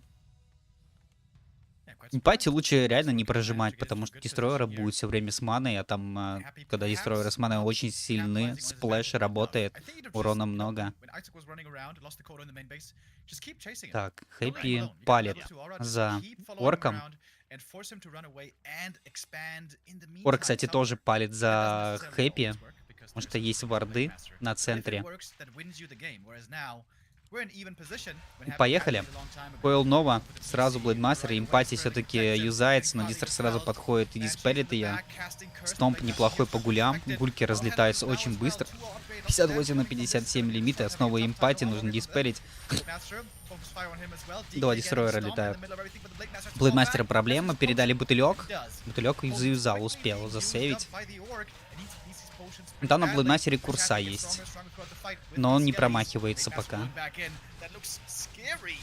Yeah, quite Эмпатии surprised. лучше реально не Icework managed to прожимать, get потому into a что good дестройеры position here. будут все время с маной, а там, Happy когда дестройеры perhaps с маной not очень сильны, capitalizing on his сплэш advantage enough. работает, I think he just, урона you know, много. when Isaac was running around, lost the quota in the main base, just keep chasing him. Так, Don't leave him Хэппи alone. You got палит level 2 aura, just за keep following him орком. around and force him to run away and expand in the Ор, meantime кстати, somewhere. тоже палит That doesn't за necessarily Хэппи, always work, because потому что there's есть a варды Blade Master. на But if it центре. works, that wins you the game, whereas now we're in even position when Happy Поехали. had it a long time ago. Койл Нова, With the сразу WC Блейдмастер, right away, эмпатия spreading все-таки defensive, юзается, но getting Дистер Foggy сразу dispelled, подходит и and диспелит chasing the ее. back, casting curse. Стомп The Blade неплохой Master по gets гулям, affected. гульки Well, разлетаются Heather now очень as well, быстро. 2 upgrade on 58 на the back, 57 coming from лимита, this, снова having a tough эмпатия, time all нужно the way from диспелить. this. Master, focus fire on him as well. Два DK дестройера getting stomped in летают. the middle of everything, but the Blade Master Блейдмастера back. проблема, Master's передали potion. бутылек. He does. Бутылек и Potion заюзал, quickly успел being used засейвить. up by the orc, and he needs his potions Там на badly. Блейдмастере Which курса Happy gets есть, stronger and stronger throughout the fight with но он these не skellies. промахивается Blade Master пока. going back in. That looks scary.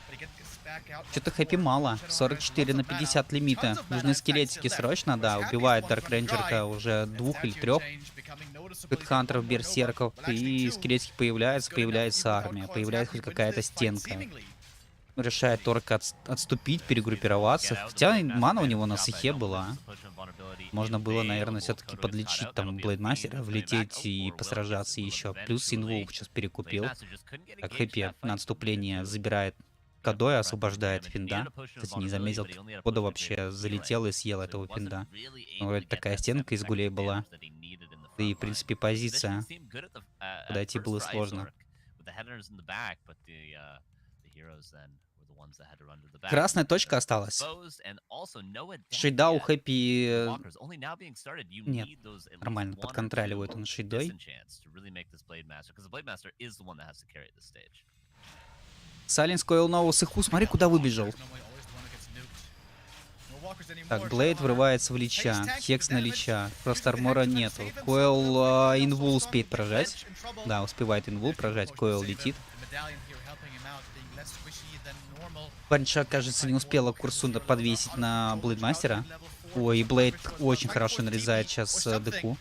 But he gets back out. Что-то Хэппи мало, 44 на 50 лимита. Нужны скелетики срочно, да, убивает Дарк Рейнджерка уже 2 или 3 Хитхантеров, берсерков, и скелетики появляется армия, появляется хоть какая-то стенка. Решает Торка отступить, перегруппироваться, хотя мана у него на сихе была. Можно было, наверное, все-таки подлечить там Блейдмастера, влететь и посражаться еще. Плюс Инвул сейчас перекупил. Так, Хэппи на отступление забирает Кадоя, освобождает Финда. Кстати, не заметил, куда вообще залетел и съел этого Финда. Ну, вроде такая стенка из гулей была. Да и, в принципе, позиция. Подойти было сложно. Красная точка осталась. Шейда у Хэппи... Нет, нормально, подконтроливает он Шейдой. Сайленс Койл Ноус и Ху, смотри, куда выбежал. Так, Блейд врывается в Лича. Хекс на Лича. Просто армора нету. Койл Инвул успеет прожать. Да, успевает Инвул прожать. Койл летит. Банша, кажется, не успела курсу подвесить на Блейдмастера. Ой, и Блейд очень хорошо нарезает сейчас ДК.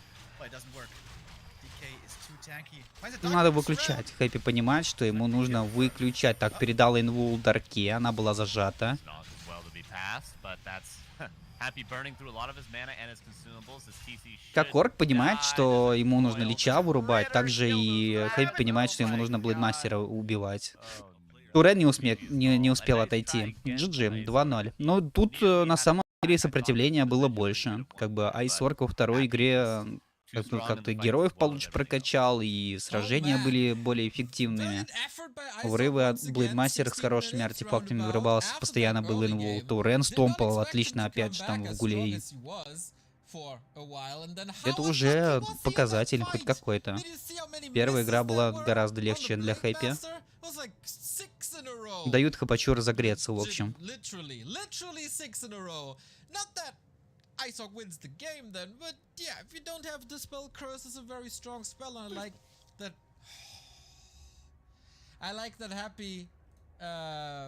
Надо выключать. Хэппи понимает, что ему нужно выключать. Так, передал Инвул Дарке, она была зажата. Как Орк понимает, что ему нужно Лича вырубать, также и Хэппи понимает, что ему нужно Блейдмастера убивать. Турен не успел отойти. GG, 2-0. Но тут на самом деле сопротивления было больше. Как бы Айсорк во второй игре как-то героев получше прокачал, и сражения были более эффективными. Врывы от Блейдмастера с хорошими артефактами вырывался, постоянно был инвул. Турен стомпал отлично, опять же, там в гуле. Это уже показатель хоть какой-то. Первая игра была гораздо легче для Хэппи. Дают Хапачу разогреться, в общем. Iceork wins the game then, but yeah, if you don't have Dispel Curse, is a very strong spell, and I like that. I like that Happy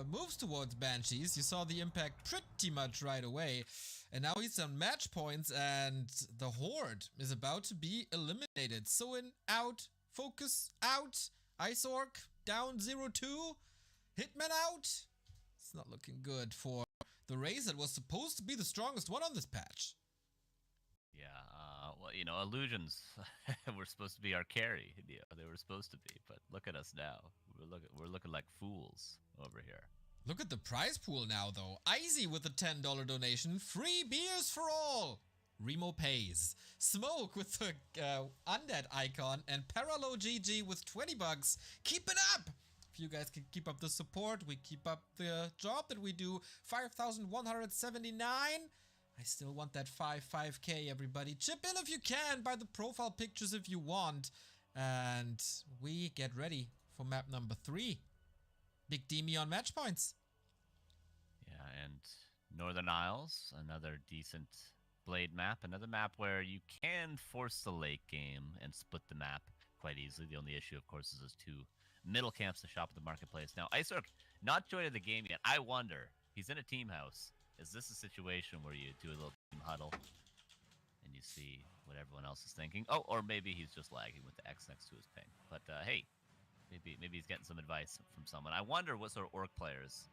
moves towards Banshees. You saw the impact pretty much right away, and now he's on match points, and the Horde is about to be eliminated. So in, out, focus, out, Iceork down 0-2, Hitman out. It's not looking good for the Raze that was supposed to be the strongest one on this patch. Yeah, well, you know, illusions were supposed to be our carry. Yeah, they were supposed to be, but look at us now. We're looking like fools over here. Look at the prize pool now, though. Izzy with a $10 donation. Free beers for all. Remo pays. Smoke with the undead icon, and Paralo GG with 20 bucks. Keep it up! If you guys can keep up the support, we keep up the job that we do. 5,179. I still want that 5k, everybody. Chip in if you can, buy the profile pictures if you want. And we get ready for map number 3. Big Demi on match points. Yeah, and Northern Isles, another decent Blade map. Another map where you can force the late game and split the map quite easily. The only issue, of course, is those two middle camps to shop at the marketplace. Now, Iceork not joining the game yet. I wonder He's in a team house. Is this a situation where you do a little team huddle and you see what everyone else is thinking? Oh, or maybe he's just lagging with the X next to his ping. But hey, maybe he's getting some advice from someone. I wonder what sort of orc players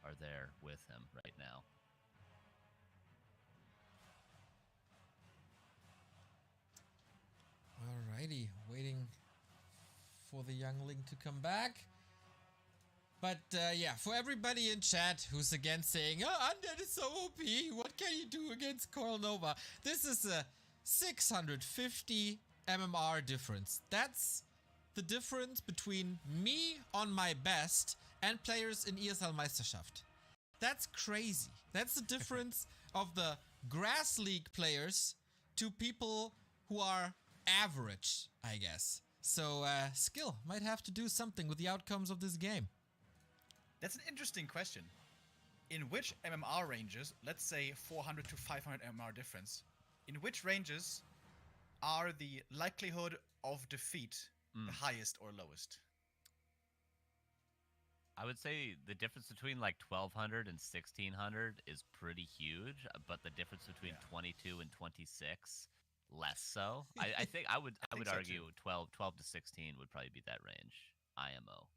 are there with him right now. Alrighty, waiting for the youngling to come back. But yeah, for everybody in chat who's again saying, oh, Undead is so OP, what can you do against Coil Nova? This is a 650 MMR difference. That's the difference between me on my best and players in ESL Meisterschaft. That's crazy. That's the difference of the Grass League players to people who are average, I guess. So skill might have to do something with the outcomes of this game. That's an interesting question. In which MMR ranges, let's say 400 to 500 MMR difference, in which ranges are the likelihood of defeat the highest or lowest? I would say the difference between like 1200 and 1600 is pretty huge, but the difference between 22 and 26 less so. I think I would argue 12 to 16 would probably be that range. IMO.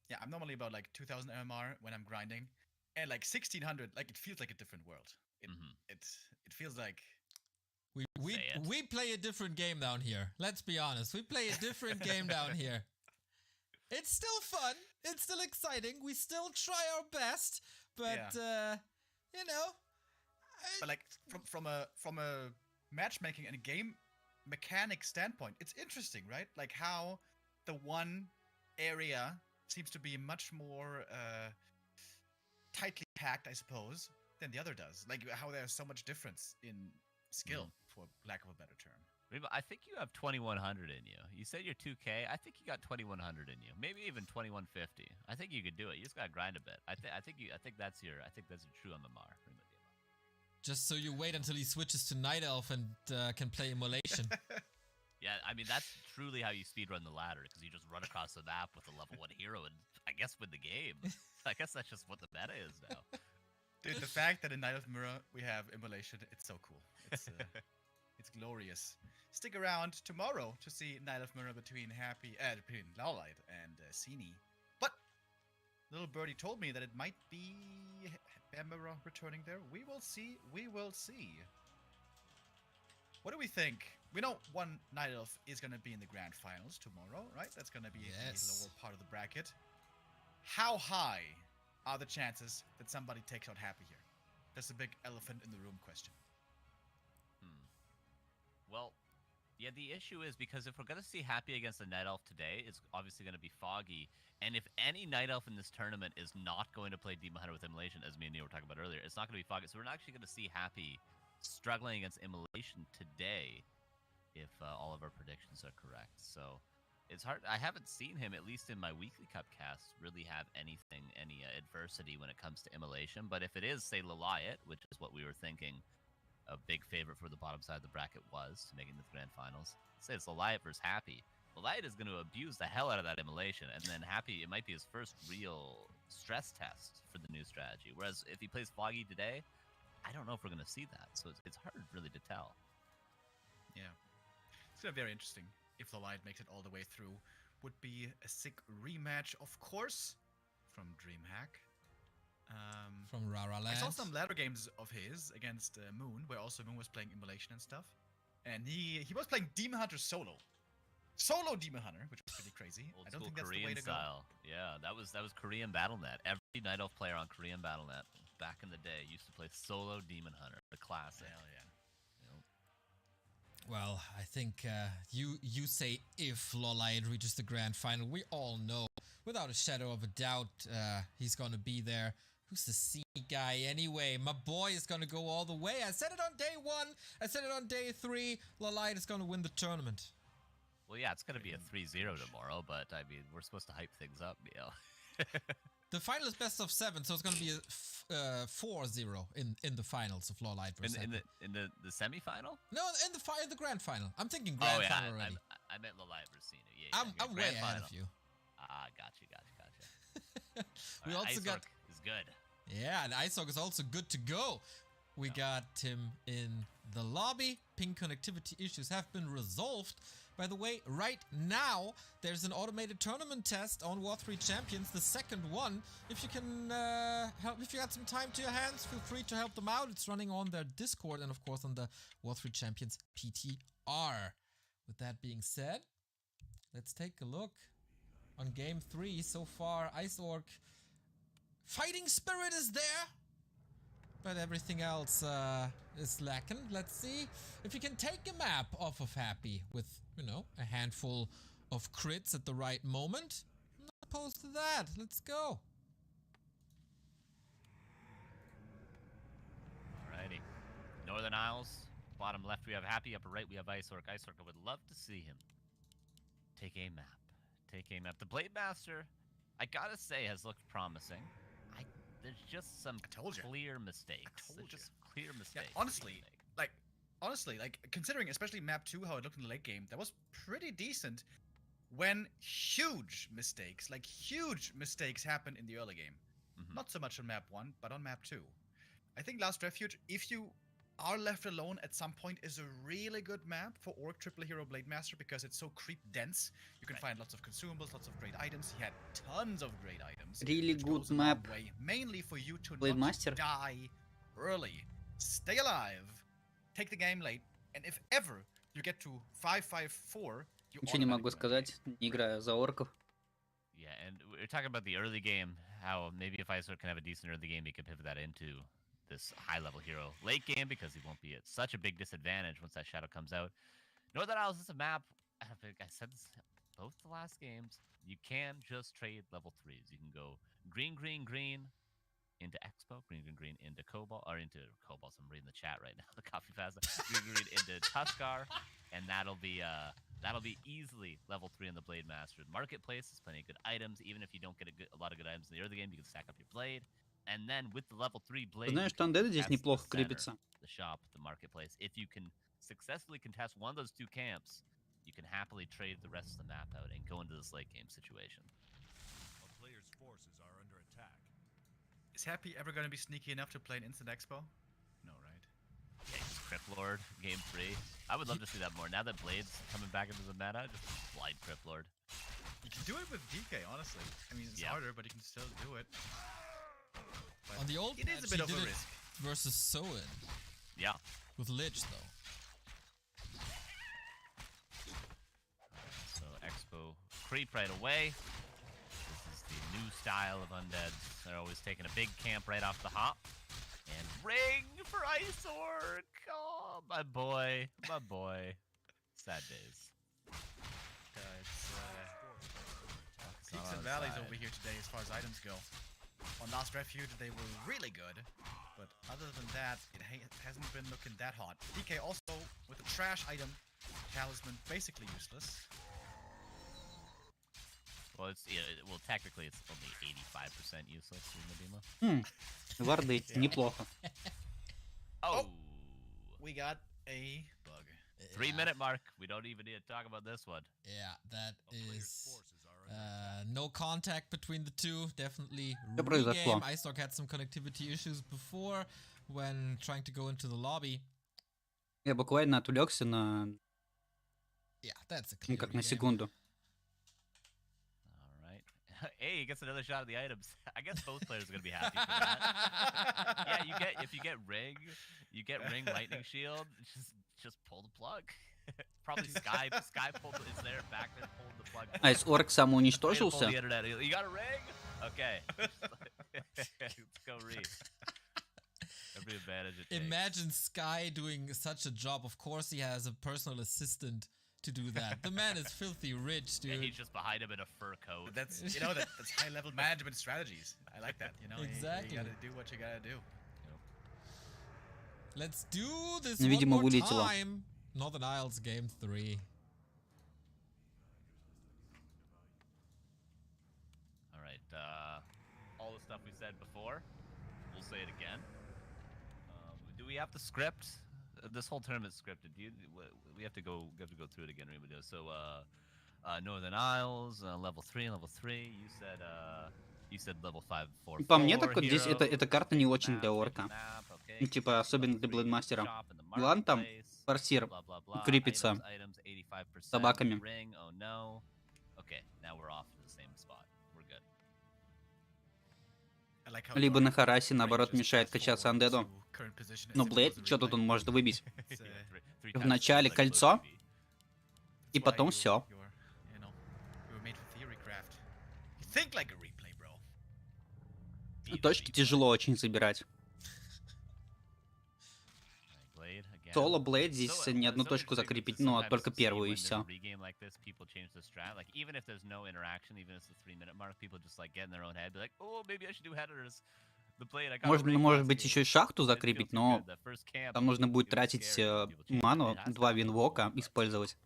Yeah, I'm normally about like 2000 MMR when I'm grinding, and like 1600, like it feels like a different world. It feels like we play a different game down here. Let's be honest, we play a different game down here. It's still fun. It's still exciting. We still try our best, but you know. But like from a matchmaking and a game mechanic standpoint, it's interesting, right? Like how the one area seems to be much more tightly packed, I suppose, than the other does. Like how there's so much difference in skill, for lack of a better term. I think you have 2100 in you. You said you're 2K. I think you got 2100 in you. Maybe even 2150. I think you could do it. You just gotta grind a bit. I think that's your true MMR. Just so you wait until he switches to Night Elf and can play Immolation. Yeah, I mean, that's truly how you speedrun the ladder, because you just run across the map with a level 1 hero and, I guess, win the game. I guess that's just what the meta is now. Dude, the fact that in Night of Mirror we have Immolation, it's so cool. It's it's glorious. Stick around tomorrow to see Night of Mirror between Lawlight and Sini. But little birdie told me that it might be Mirror returning there. We will see. We will see. What do we think? We know one Night Elf is going to be in the grand finals tomorrow, right? That's going to be the lower part of the bracket. How high are the chances that somebody takes out Happy here? That's a big elephant in the room question. Well, yeah, the issue is because if we're going to see Happy against a Night Elf today, it's obviously going to be Foggy. And if any Night Elf in this tournament is not going to play Demon Hunter with Immolation, as me and Neil were talking about earlier, it's not going to be Foggy. So we're not actually going to see Happy struggling against Immolation today if all of our predictions are correct. So it's hard. I haven't seen him, at least in my weekly cup casts, really have any adversity when it comes to Immolation. But if it is, say, Laliat, which is what we were thinking a big favorite for the bottom side of the bracket was, making the grand finals, say it's Laliat versus Happy. Laliat is going to abuse the hell out of that Immolation, and then Happy, it might be his first real stress test for the new strategy. Whereas if he plays Foggy today, I don't know if we're going to see that. So it's hard really to tell. Yeah. It's going to be very interesting if Laliat makes it all the way through. Would be a sick rematch, of course, from DreamHack. From Rara Land. I saw some ladder games of his against Moon, where also Moon was playing Immolation and stuff. And he was playing Demon Hunter solo. Solo Demon Hunter, which was pretty crazy. Old I don't school think that's Korean the way to style. go. Yeah, that was Korean Battle.net. Every Night Elf player on Korean Battle.net back in the day used to play solo Demon Hunter, the classic. Hell yeah. Well, I think you say if Lawlight reaches the grand final. We all know, without a shadow of a doubt, he's going to be there. Who's the C guy anyway? My boy is going to go all the way. I said it on day 1. I said it on day 3. Lawlight is going to win the tournament. Well, yeah, it's going to be a 3-0 tomorrow, but, I mean, we're supposed to hype things up, you know. The final is best of 7, so it's going to be a 4-0 in the finals of Lawlight versus in the semifinal? No, in the grand final. I'm thinking grand final already. I meant Laliat versus Cena. Yeah, I'm way ahead of you. Ah, gotcha. We also got is good. Yeah, and Iceorg is also good to go. We got him in the lobby. Ping connectivity issues have been resolved. By the way, right now, there's an automated tournament test on W3 Champions, the second one. If you can help, if you got some time to your hands, feel free to help them out. It's running on their Discord and, of course, on the W3 Champions PTR. With that being said, let's take a look on Game 3. So far, Iceorg fighting spirit is there, but everything else is lacking. Let's see if you can take a map off of Happy with, you know, a handful of crits at the right moment. I'm not opposed to that. Let's go. Alrighty. Northern Isles. Bottom left we have Happy. Upper right we have Iceorg. Iceorg, I would love to see him take a map. Take a map. The Blade Master, I gotta say, has looked promising. There's just some clear mistakes. There's just clear mistakes. Yeah, honestly, like considering especially map 2, how it looked in the late game, that was pretty decent when huge mistakes happened in the early game. Not so much on map 1, but on map 2. I think Last Refuge, if you are left alone at some point, is a really good map for Orc Triple Hero Blade Master because it's so creep dense. You can find lots of consumables, lots of great items. He had tons of great items. Really good map. Mainly for you to Blade not Master. die early. Stay alive. Take the game late. And if ever you get to 5-5-4, you Ничего не могу сказать, не играю за орков. Yeah, and we're talking about the early game, how maybe if Iceorg can have a decent early game, he can pivot that into this high-level hero late game because he won't be at such a big disadvantage once that shadow comes out. Northern Isles is a map, I think I said this both the last games, you can just trade level 3s. You can go green, green, green into Expo, green, green, green into Cobalt, or into Cobalt, I'm reading the chat right now, the coffee fast, green, green into Tuskar, and that'll be easily level 3 in the Blade Master. Marketplace has plenty of good items, even if you don't get a lot of good items in the early game, you can stack up your blade. And then with the level 3 blade, Знаешь, что Undead здесь that's неплохо the center, крепится. the shop, the marketplace. If you can successfully contest one of those 2 camps, you can happily trade the rest of the map out and go into this late game situation. A player's forces are under attack. Is Happy ever going to be sneaky enough to play an Instant Expo? No, right? Yeah, just Crypt Lord, game 3. I would love to see that more. Now that Blade's coming back into the meta, just blind Crypt Lord. You can do it with DK, honestly. I mean, it's harder, but you can still do it. But On the old it is a patch, bit he of a did it risk. versus Soin Yeah. with Lich though. So Expo creep right away. This is the new style of undeads. They're always taking a big camp right off the hop. And ring for Iceorg. Oh, my boy. My boy. Sad days. It's It's peaks not on and the valleys side. over here today as far as items go. On Last Refuge, they were really good. But other than that, it hasn't been looking that hot. DK also, with a trash item, Talisman, basically useless. Well, well, technically, it's only 85% useless in Medina. Варды, неплохо. Oh! We got a bug. 3-minute mark. We don't even need to talk about this one. Yeah, that A player's is forces are under no contact between the two. Definitely Что произошло? regame. Iceorg had some connectivity issues before when trying to go into the lobby. Я буквально отвлекся на, Yeah, that's a ну, clear как на regame. секунду. All right. Hey, he gets another shot of the items. I guess both players are gonna be happy for that. Yeah, if you get ring lightning shield. Just pull the plug. Probably Sky is there back there pulling the plug. Iceorg Pull самоуничтожился. the internet. You got a ring? Okay. Let's go read. Every advantage it takes. Imagine Sky doing such a job. Of course, he has a personal assistant to do that. The man is filthy rich, Yeah, dude. he's just behind him in a fur coat. That's that's high level management strategies. I like that. Exactly. You gotta do what you gotta do. Let's do this Ну, видимо, one more вылетело. time. Northern Isles game 3. All right. All the stuff we said before, we'll say it again. Do we have the script? This whole tournament's scripted. We have to go through it again. So, Northern Isles, level 3, level 3. You said You said level 5, 4, По мне, так вот здесь эта карта не очень для орка. Ну, типа, особенно для блэдмастера. Ладно, там форсир крепится собаками. Либо на Харасе, наоборот, мешает качаться андеду. Но Блейд, что тут он может выбить? В начале кольцо, и потом все. Точки тяжело очень забирать. Соло Блейд здесь ни одну точку закрепить, ну, а только первую и все. Можно, может быть, еще и шахту закрепить, но там нужно будет тратить ману, 2 винвока использовать.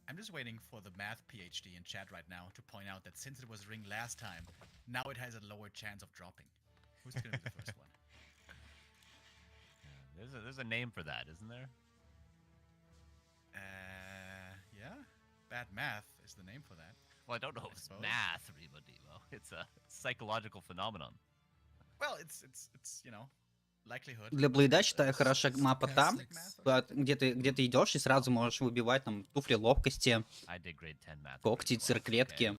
I'm just waiting for the math PhD in chat right now to point out that since it was ring last time, now it has a lower chance of dropping. Who's gonna be the first one? There's a name for that, isn't there? Yeah. Bad math is the name for that. Well, I don't know if it's math, Remo. It's a psychological phenomenon. Well, it's you know, likelihood. Для Блейда, считаю, хороша мапа там, где ты идешь и сразу можешь выбивать там туфли ловкости, когти, цирклетки.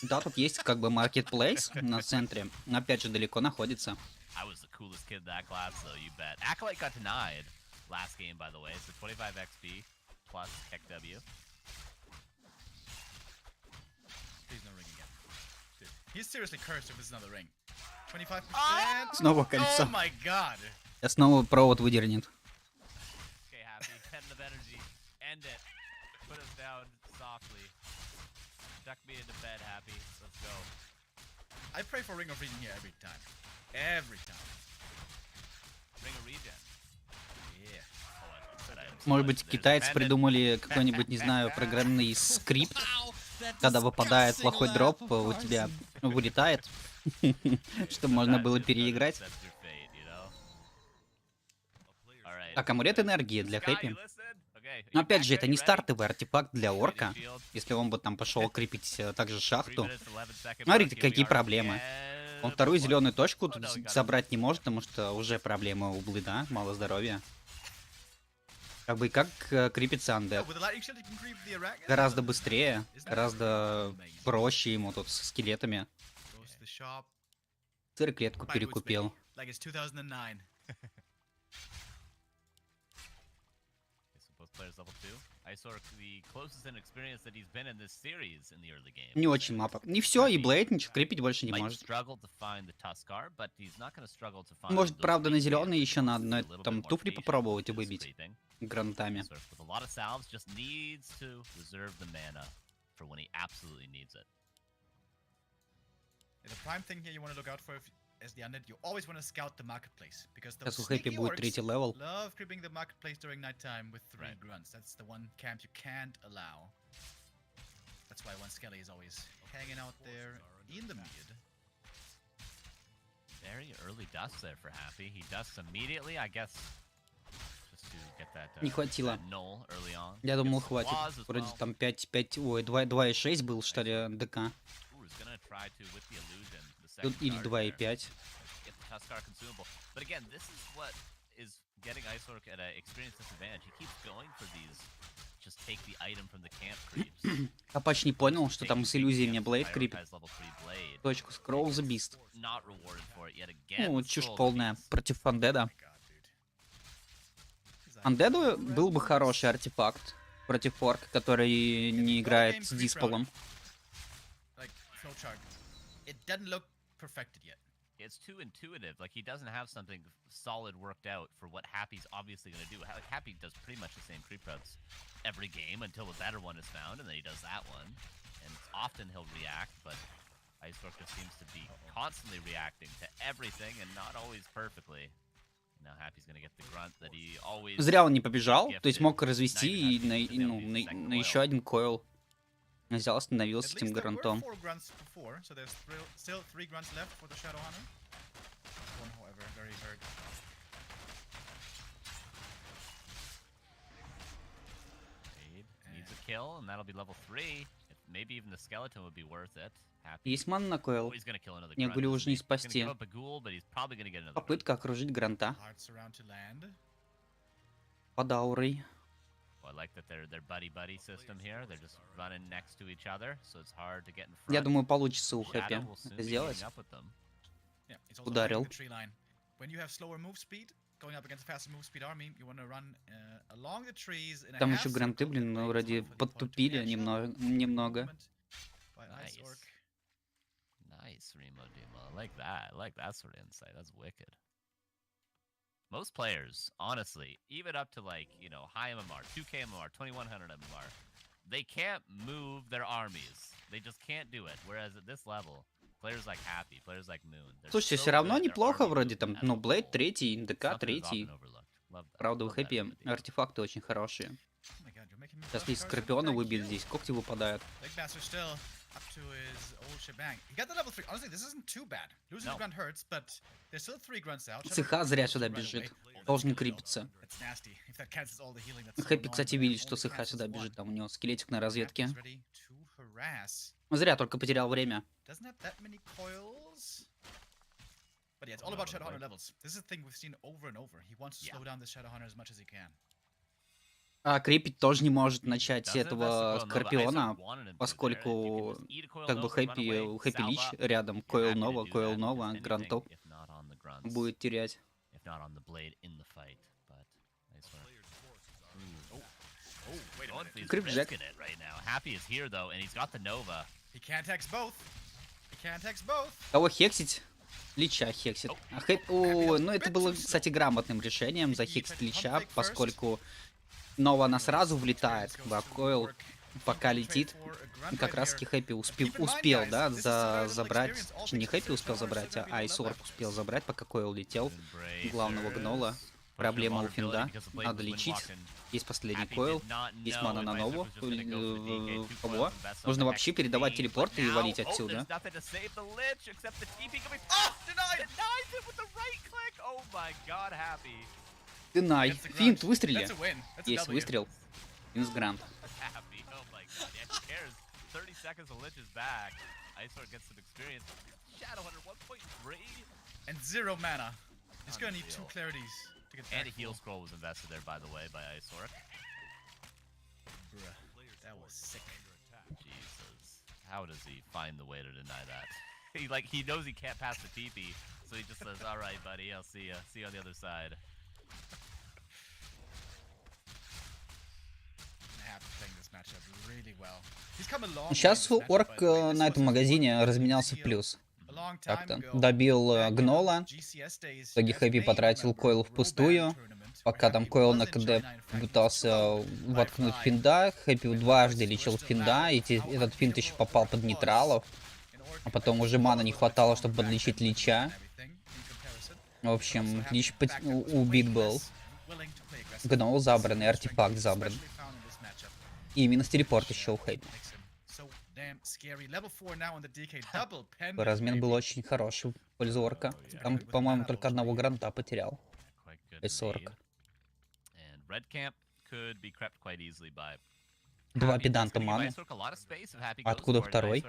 Да, тут есть как бы маркетплейс на центре, но опять же далеко находится. I was the coolest kid in that class, though, you bet. Acolyte got denied last game, by the way. It's a 25 XP plus Keck W. Please no ring again. Dude, he's seriously cursed if it's another ring. 25%. Снова кольцо. Oh my god. Я снова провод выдернет. Okay, Happy. 10 of energy. End it. Put us down softly. Duck me into bed, Happy. Let's go. I pray for Ring of Regen here every time. Every time. Ring of Regen. Yeah. Может быть, китайцы придумали какой-нибудь, не знаю, программный скрипт, когда выпадает плохой дроп, у тебя вылетает, чтобы можно было переиграть. Так, амулет энергии для Хэппи. Но опять же, это не стартовый артефакт для орка. Если он бы там пошел крепить также шахту. Смотрите, какие проблемы. Он вторую зеленую точку тут собрать не может, потому что уже проблема у Блэда, мало здоровья. Как бы как крепится андед. Гораздо быстрее, гораздо проще ему тут с скелетами. Цирклетку перекупил. Не очень мапа. Не все, и Блейд ничего крепить больше не может. Может, правда, на зеленый еще надо там туфли попробовать и выбить гранатами. As the undead, you always want to scout the marketplace because the Сейчас у Хэппи будет третий левел. love creeping the marketplace during nighttime with 3 grunts. That's the one camp you can't allow. That's why one Skelly is always hanging out there in the mid. Very early dust there for Happy. He dusts immediately, I guess, just to get that Не хватило. null early on. Я думал, хватит. Вроде там 5, ой, 2,6 был, что ли, ДК. Тут или 2,5. Капач не понял, что там с иллюзиями Блейд крипит. Точку скролл за бист. Ну, чушь полная. Против Андеда. Андеду был бы хороший артефакт против орка, который не играет с дисполом. Perfected yet. It's too intuitive. Like, he doesn't have something solid worked out for what Happy's obviously going to do. Happy does pretty much the same creep routes every game until a better one is found, and then he does that one. And often he'll react, but Icework just seems to be constantly reacting to everything and not always perfectly. Now Happy's going to get the grunt that he always... Зря он не побежал, то есть мог развести и на еще один койл. Взял, остановился с этим грантом. kill, and that'll be level 3. Maybe even the skeleton would be worth it. Happy. Есть мана на койл. Oh, he's gonna kill another Не, grunt, Гулю isn't уже не he? He's gonna спасти. give up a ghoul, but he's probably gonna get another grunt. Попытка окружить Гранта Hearts around to land. под аурой. Well, I like that they're buddy system here. They're just running next to each other, so it's hard to get in front. Я думаю, получится у Shadow Хэппи will soon это be сделать. meeting up with them. Yeah, it's also Ударил. the tree line. When you have slower move speed, going up against a faster move speed army, you want to run along the trees in a Там half еще Гранты, circle, блин, that way it's вроде fine for the opponent to подтупили catch up. немного. By Nice. Ice Orc. Nice, Remo Demo. I like that. I like that sort of insight. That's wicked. Most players, honestly, even up to like, you know, high MMR, 2k MMR, 2100 MMR, they can't move their armies. They just can't do it. Whereas at this level, players like Happy, players like Moon, they're Слушайте, so все равно good at their неплохо army вроде там, movement ну, as a Блейд whole. 3, НДК Something is 3. often overlooked. Love that. Правда, у Love that Хэппи ability. артефакты очень хорошие. Oh my god, you're making me Сейчас blush, есть Carson. Скорпиона Thank выбит you. здесь, когти выпадают. Big Bastard still up to his old shebang. He got the level 3. Honestly, this isn't too bad. Losing No. the grunt hurts, but there's still 3 grunts out. ЦХ зря сюда бежит. Должен крепиться. That's nasty. If that cancels all the healing, that's so Хэппи, annoying, кстати, but видит, that что only ЦХ сюда cancels бежит. one. Там у него скелетик на Happy разведке. is ready to harass. Зря только потерял время. Doesn't have that many coils. But yeah, it's all about Shadowhunter levels. This is a thing we've seen over and over. He wants to slow down the Shadowhunter as much as he can. А крепить тоже не может начать Doesn't этого invest the coil, no, but Скорпиона, Iceberg wanted him to there. поскольку You can just eat a coil как бы nova, run Хэппи, away, у Хэппи salve Лич up. рядом, You're койл happy to нова, do койл that, нова, if anything, грантов if not on the grunts, будет терять. if not on the blade in the fight. But Iceberg. Oh, wait a minute. He's Крip Джек. risking it right now. Happy is here though, and he's got the Nova. He can't hex both. He can't hex both. Кого хексить? Лича хексит. А О, ну это было, кстати, грамотным решением захексить Лича, поскольку Нова она сразу влетает, как бы, а койл пока летит. И как раз таки Хэппи успел, да, забрать. Точнее, не Хэппи успел забрать, а Айсорк успел забрать, пока койл летел. Главного гнола. Проблема у Финда. Надо лечить. Есть последний койл. Есть мана на Нову. Кого? Нужно вообще передавать телепорты и валить отсюда. Динай. Финт, выстрели. Есть выстрел. Минус грант. 30 seconds of Lich is back. Iceberg gets some experience. Shadowhunter 1.3. And 0 mana. He's gonna need 2 clarities to get And back a heal full. scroll was invested there, by the way, by Iceberg. Bruh, that was sick. Jesus. How does he find the way to deny that? He knows he can't pass the TP, so he just says, alright, buddy, I'll see ya. See you on the other side. Сейчас Орк на этом магазине разменялся в плюс. Как-то добил Гнола. В итоге Хэппи потратил койл впустую. Пока там койл на КД пытался воткнуть финда, Хэппи дважды лечил финда, и этот финт еще попал под нейтралов. А потом уже мана не хватало, чтобы подлечить Лича. В общем, Лич убит был. Гнол забран, и артефакт забран. И минус телепорт еще у Хэппи. Размен был очень хороший в пользу Орка. Там, по-моему, только одного гранта потерял. С-40. Два педанта маны. Откуда второй?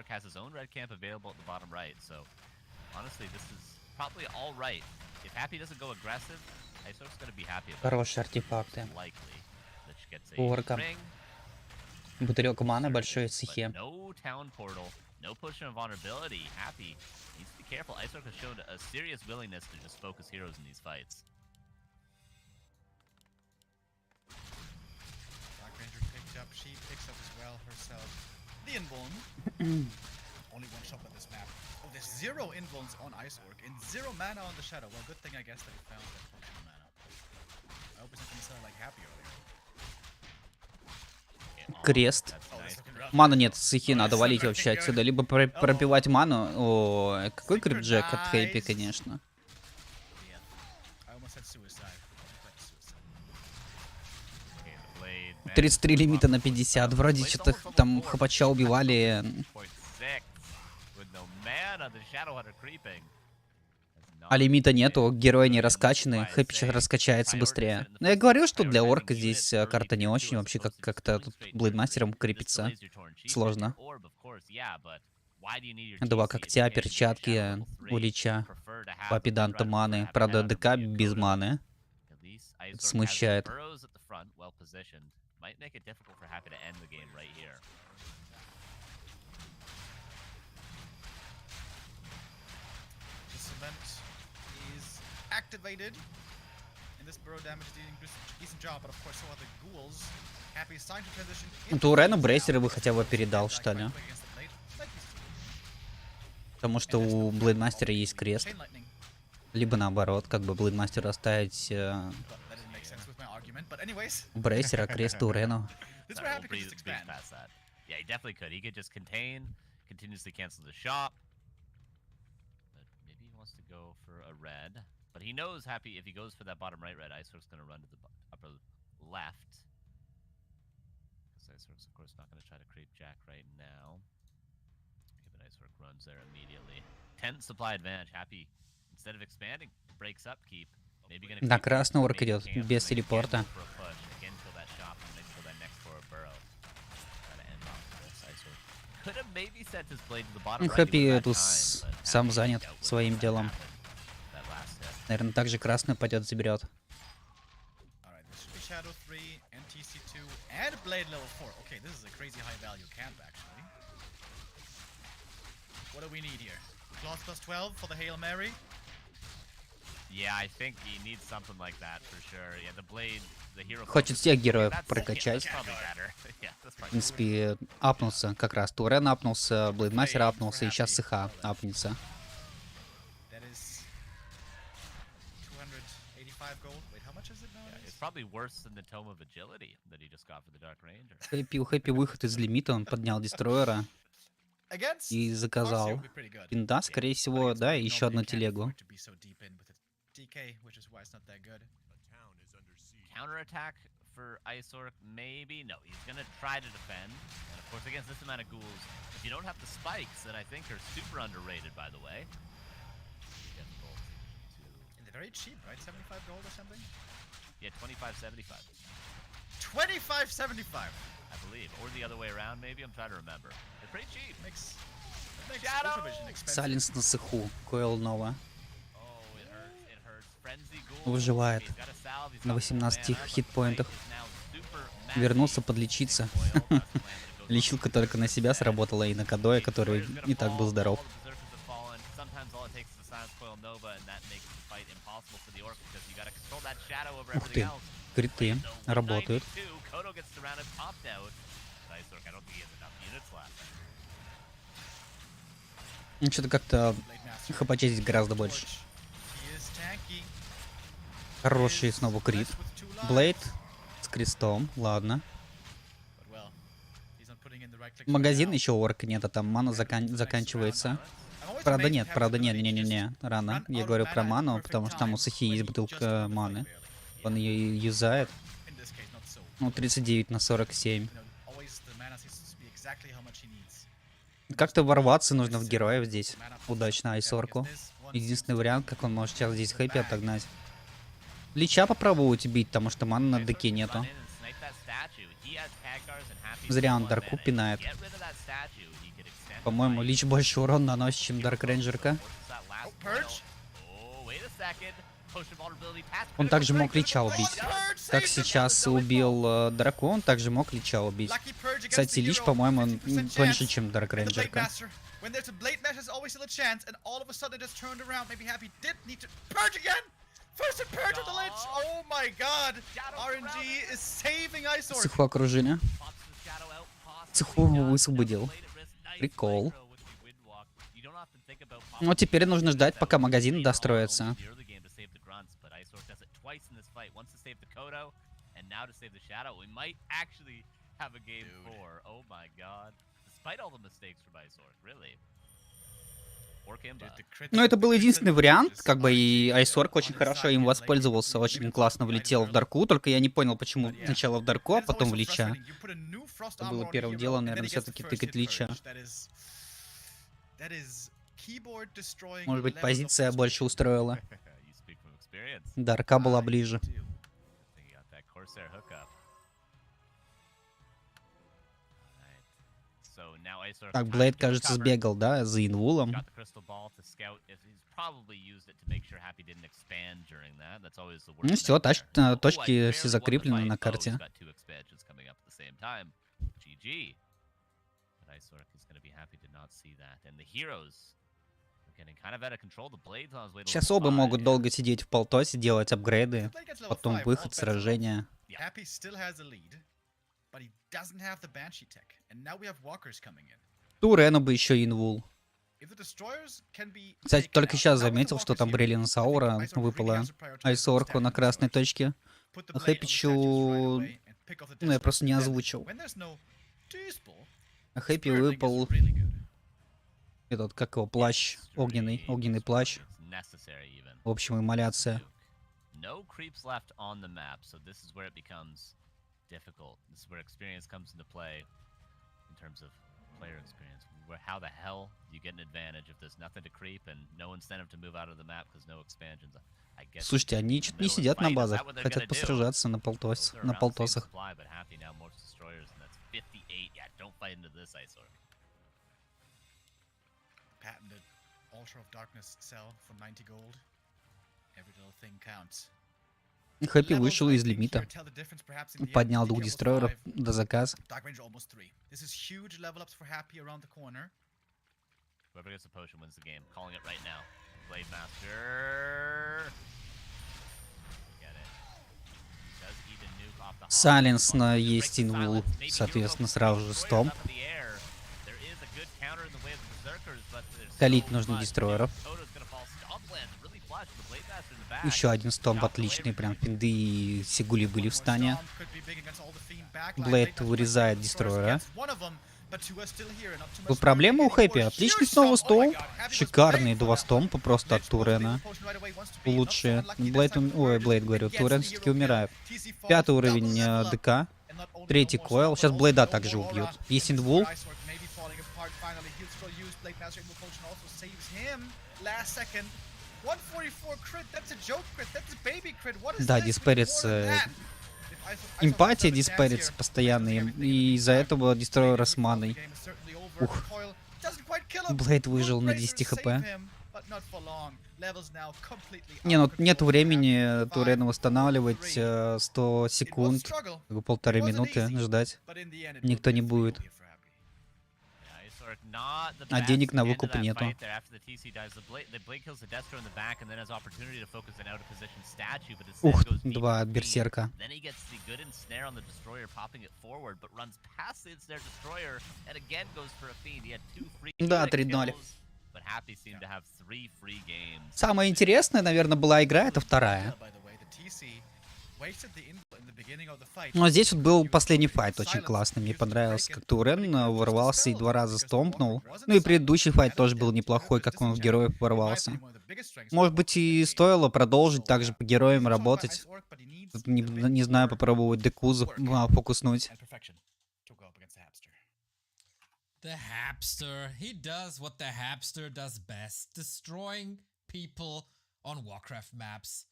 Хорошие артефакты. У Орка. Бутылек маны, большой сихе. No pushing of vulnerability. Happy needs to be careful. Iceberg has shown a serious willingness to just focus heroes in these fights. Dark Ranger picked up. She picks up as well herself. The invuln. Only one shot on this map. Oh, there's 0 invulns on Iceork and 0 mana on the Shadow. Well, good thing I guess that he found that functional mana. I hope it's not gonna sound like Happy earlier. Крест. Мана нет, сихи, надо валить вообще отсюда. Либо пропивать ману. О, какой крипджек от Хэппи, конечно. 33 лимита на 50. Вроде что-то там хапача убивали. А лимита нету, герои не раскачаны, Хэппи сейчас раскачается быстрее. Но я говорил, что для орка здесь карта не очень, вообще как-то тут блейдмастером крепится. Сложно. Два когтя, перчатки у Лича, два педанта маны. Правда, ДК без маны. Это смущает. Activated. And this burrow damage is doing a decent job, but of course so are the ghouls. Happy is time to transition. Турену брейсеры бы хотя бы передал, что ли. Потому что у Блейдмастера есть крест. Либо наоборот, как бы Блейдмастер оставить брейсера, крест Турену. But he knows Happy if he goes for that bottom right red, Icework's gonna run to the upper left. Because Icework's of course not gonna try to creep Jack right now. Okay, but Icework runs there immediately. 10 supply advantage. Happy instead of expanding, breaks up keep. Maybe gonna На красный орк идет, без телепорта. Хэппи тут сам занят своим делом. Наверное, также красный пойдет, заберет. Хочет всех героев прокачать. В принципе, апнулся как раз. Турен апнулся, Блейдмастер апнулся, и сейчас СХ апнется. У Хэппи выход из лимита, он поднял дестройера и заказал пинда, скорее всего, да, и еще одну телегу. For Iceorc, maybe? No, he's gonna try to defend. And of course, against this amount of ghouls, if you don't have the spikes that I think are super underrated, by the way. Difficult to... And they're very cheap, right? 75 gold or something? Yeah, 25.75. 25.75! I believe. Or the other way around, maybe? I'm trying to remember. They're pretty cheap. Makes Shadow! Саленс на сыху, Койл Нова. Oh, it hurts. Frenzy Ghoul. Выживает. He's got a salve, he's На got 18 mana, хитпоинтах. but he's now super Вернулся massive. подлечиться. Coil, that's the land that goes on. Лечилка только на себя сработала и на Кадоя, который не так был здоров. Ух ты, криты работают. Ну, что-то как-то ХПЧ здесь гораздо больше. Хороший снова крит. Блейд с крестом, ладно. Магазин еще у орка нет, а там мана заканчивается. Правда нет, не-не-не, рано. Я говорю про ману, потому что там у Сахи есть бутылка маны. Он ее юзает. Ну, 39 на 47. Как-то ворваться нужно в героев здесь. Удачно Айсорку. Единственный вариант, как он может сейчас здесь Хэппи отогнать. Лича попробовать убить, потому что маны на деке нету. Зря он Дарку пинает. По-моему, Лич больше урон наносит, чем Дарк Рейнджерка. Он также мог Лича убить. Как сейчас убил Дарку, он также мог Лича убить. Кстати, Лич, по-моему, тоньше, чем Дарк Рейнджерка. Цеху окружили. Цеху высвободил. Прикол. Ну, теперь нужно ждать, пока магазин достроится. Ну, это был единственный вариант, как бы, и Айсорк очень хорошо им воспользовался, очень классно влетел в Дарку, только я не понял, почему сначала в Дарку, а потом в Лича. Это было первым делом, наверное, все-таки тыкать Лича. keyboard destroying Может быть, levels of позиция больше frustration. устроила. You speak from experience. Да, рука была ближе. You do. I think you got that Corsair hookup. Alright. So now Acer Так, time Блейд, to кажется, recover. сбегал, да, за инвулом. Got the crystal ball to scout. If he's probably used it to make sure Happy didn't expand during that. That's always the worst. Ну все, nightmare. точки I все barely won the закреплены fight. на Oh, карте. he's got 2 expansions coming up at the same time. GG. But Isork is going to be happy to not see that. And the heroes are getting kind of out of control. The Blades on his way to Сейчас level оба 5. могут долго сидеть в полтосе, делать апгрейды, If Blade gets level потом 5, выход, all bets are off. сражение. Yeah. Happy still has the lead, but he doesn't have the Banshee tech. And now we have walkers coming in. Турену бы еще инвул. If the destroyers can be Кстати, taken только out, сейчас now with the заметил, что walkers там here, Brilliance I think Аура Isork really выпала has to prioritize Айсорку на stacking красной destroyers. точке. Put the А blade on the statues Хэпичу... right away and pick off the Ну, я destroyers. просто не Then, озвучил. when there's no Dispel, А Хэппи Spirit Link is выпал really good. этот, как его, плащ, огненный плащ. Necessary even. В общем, эмоляция. No creeps left on the map, so this is where it becomes difficult. This is where experience comes into play in terms of player experience. Where how the hell do you get an advantage if there's nothing to creep and no incentive to move out of the map because no expansions? I guess. Слушайте, они что-то не сидят на базах, хотят посражаться на полтосах. But Happy now more destroyers, and that's 58. Yeah, don't fight into this, Isork. Patented Altar of Darkness cell for 90 gold. Every little thing counts. Хэппи Levels, вышел I из think, лимита. here tell the difference perhaps in the end. Поднял DK двух almost дестройеров 5, до заказ. Dark Ranger almost 3. This is huge level ups for Happy around the corner. Whoever gets the potion wins the game. Calling it right now. Blade Master. Get it. Does eat a nuke off the Сайленс hop. на Breaks есть the инвул, silence. Maybe соответственно, Hero сразу же destroyers стомп. up in the air. There is a good counter in the way of the Berserkers, but there's Калить so нужно much. дестройеров. Toto's gonna fall. Stomp lands really flash the Blade Master in the back. Еще один стомп отличный, прям пинды и Сигули были в стане. Блейд вырезает дестройера. Тут проблема у Хэппи. Отличный снова стомп. Шикарные два стомпа просто от Турена. Лучшие. Блейд, Блейд говорю, Турен все-таки умирает. 5-й уровень ДК. 3-й койл. Сейчас Блейда также убьют. Есть инвул. Да, диспарец. Эмпатия диспарится постоянно. И из-за этого дестройер с маной. Ух. Блейд выжил на 10 хп. Не, ну нет времени Турена восстанавливать 100 секунд, полторы минуты ждать. Никто не будет. А денег на выкуп нету. Ух, два берсерка. Да, 3-0. Самая интересная, наверное, была игра, это вторая. Но здесь вот был последний файт очень классный. Мне понравился, как Турен ворвался и 2 раза стомпнул. Ну и предыдущий файт тоже был неплохой, как он в героев ворвался. Может быть, и стоило продолжить также по героям работать. Тут не знаю, попробовать деку фокуснуть. The Hapster. He does what the Hapster does best, destroying people on Warcraft maps.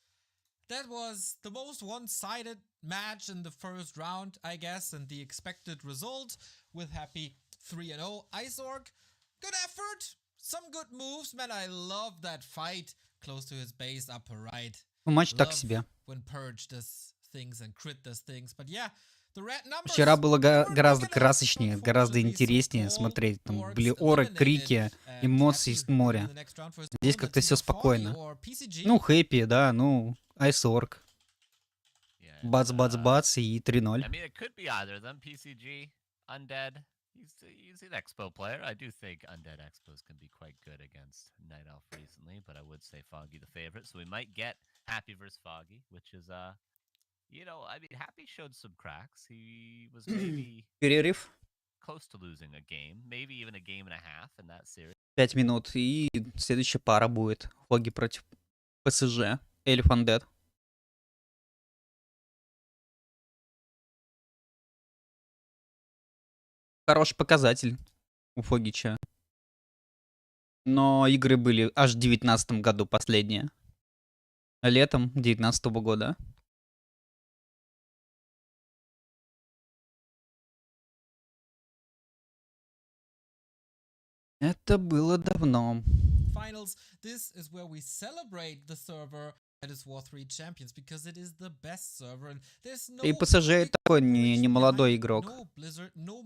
That was the most one-sided match in the first round, I guess, and the expected result with Happy 3-0. Isork, good effort, some good moves, man. I love that fight close to his base upper right. Матч так себе. When Purge does things and Crit does things, but yeah. Вчера было гораздо красочнее, гораздо интереснее смотреть. Там были оры, крики, эмоции с моря. Здесь как-то все спокойно. Ну, Хэппи, да, ну, Айсорк. Бац-бац-бац и 3-0. He's an Expo player. I do think Undead Expos can be quite good against Night Elf recently, but I would say Foggy the favorite. So we might get Happy versus Foggy, which is you know, I mean, Happy showed some cracks. He was maybe Перерыв. close to losing a game, maybe even a game and a half in that series. 5 минут, и следующая пара будет Foggy против ПСЖ. Эльф Undead. Хороший показатель у Фогича. Но игры были аж в 19 году последние. Летом 19 года. Это было давно. Finals, this is where we celebrate the server that is War 3 Champions because it is the best server and there's no И ПСЖ big такой не corporation молодой behind it, игрок, no Blizzard, no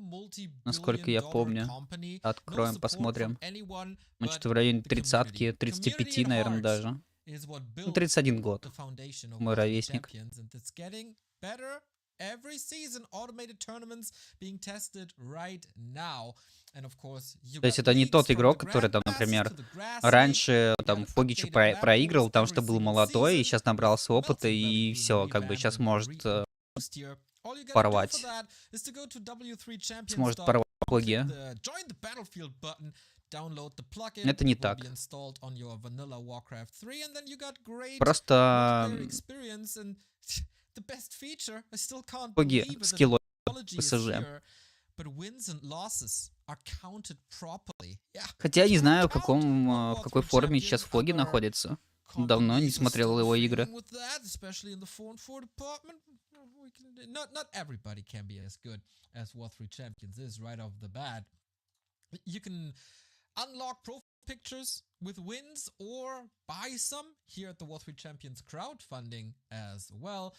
насколько я multi-billion-dollar помню. company, no Откроем, support from посмотрим. anyone Значит, but в районе the community. 30-ки, 35, Community at наверное, heart даже. is what Ну, built 31 год. the foundation of Мой War 3 ровесник. Champions and it's getting better every season. Automated tournaments being tested right now. And of course, you То есть got это не leagues тот from игрок, the который там, Grandmasters например, to the Grass League. раньше You там got Foggy updated map проигрывал, pools потому every что был single молодой, и season, сейчас with набрался опыта, multi-map и being все, как бы revamped сейчас and может reboost here. All you gotta do for порвать. that is to go to Сможет W3Champions.com, порвать click Foggy. the Join the Battlefield button, download the plugin. Это не It will так. be installed on your vanilla Warcraft 3, and then you got great Просто multiplayer experience and the best feature. I still can't Foggy believe it. The скилло technology is ПСЖ. here, but wins and losses are counted properly. Yeah, Хотя я не can знаю, в count on какой War 3 форме сейчас champions. Foggy Other находится. Давно не companies are смотрел still его игры. failing with that, especially in the 4-4 department. Not everybody can be as good as War 3 Champions is right off the bat. You can unlock profile pictures with wins or buy some here at the War 3 Champions crowdfunding as well.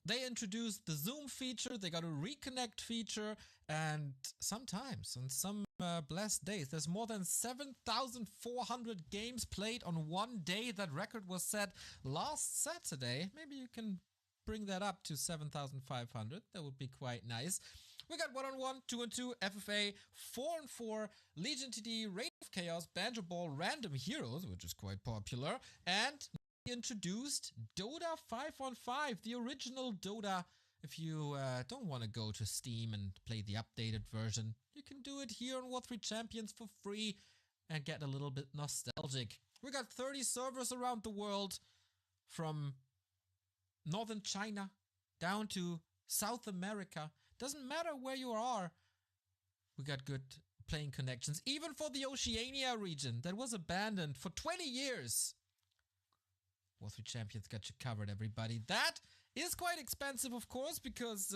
They introduced the Zoom feature, they got a reconnect feature, and sometimes on some blessed days, there's more than 7,400 games played on one day. That record was set last Saturday. Maybe you can bring that up to 7,500. That would be quite nice. We got 1-on-1, 2-on-2, FFA, 4-on-4, Legion TD, Reign of Chaos, Banjo Ball, Random Heroes, which is quite popular, and introduced Dota 5-on-5, the original Dota. If you don't want to go to Steam and play the updated version, you can do it here on War 3 Champions for free and get a little bit nostalgic. We got 30 servers around the world, from northern China down to South America. Doesn't matter where you are. We got good playing connections, even for the Oceania region that was abandoned for 20 years. War 3 Champions got you covered, everybody. That is quite expensive, of course, because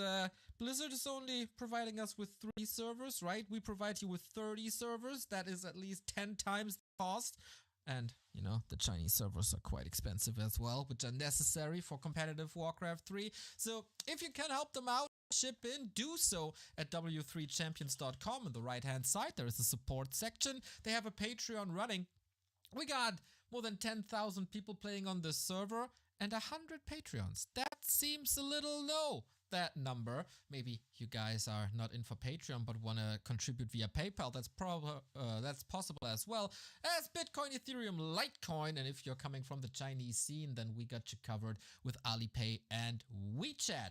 Blizzard is only providing us with 3 servers, right? We provide you with 30 servers. That is at least 10 times the cost. And, you know, the Chinese servers are quite expensive as well, which are necessary for competitive Warcraft 3. So if you can help them out, chip in, do so at W3Champions.com. On the right-hand side, there is a support section. They have a Patreon running. We got more than 10,000 people playing on this server and 100 Patreons. That seems a little low, that number. Maybe you guys are not in for Patreon but want to contribute via PayPal. That's possible as well as Bitcoin, Ethereum, Litecoin. And if you're coming from the Chinese scene, then we got you covered with Alipay and WeChat.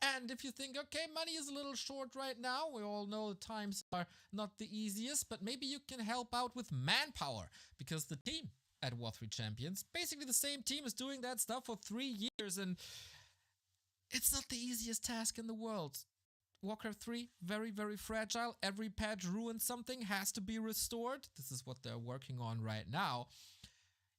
And if you think, okay, money is a little short right now, we all know the times are not the easiest, but maybe you can help out with manpower, because the team at War 3 Champions, basically the same team, is doing that stuff for 3 years, and it's not the easiest task in the world. Warcraft 3, very, very fragile. Every patch ruins something, has to be restored. This is what they're working on right now.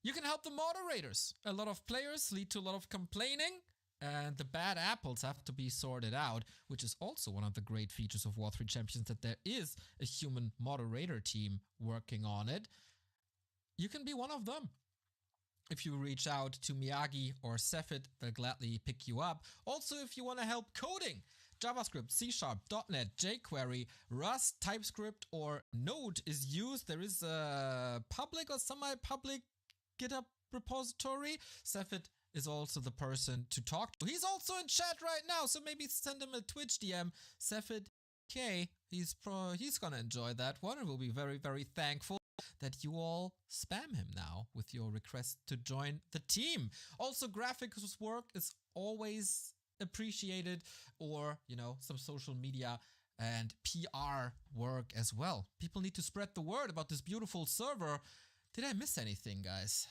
You can help the moderators. A lot of players lead to a lot of complaining, and the bad apples have to be sorted out, which is also one of the great features of War 3 Champions, that there is a human moderator team working on it. You can be one of them. If you reach out to Miyagi or Cephid, they'll gladly pick you up. Also, if you want to help coding, JavaScript, C#, .NET, jQuery, Rust, TypeScript, or Node is used. There is a public or semi-public GitHub repository. Cephid is also the person to talk to. He's also in chat right now, so maybe send him a Twitch DM. Cephid K, he's gonna enjoy that one, and will be very, very thankful that you all spam him now with your request to join the team. Also, graphics work is always appreciated, or, you know, some social media and PR work as well. People need to spread the word about this beautiful server. Did I miss anything, guys?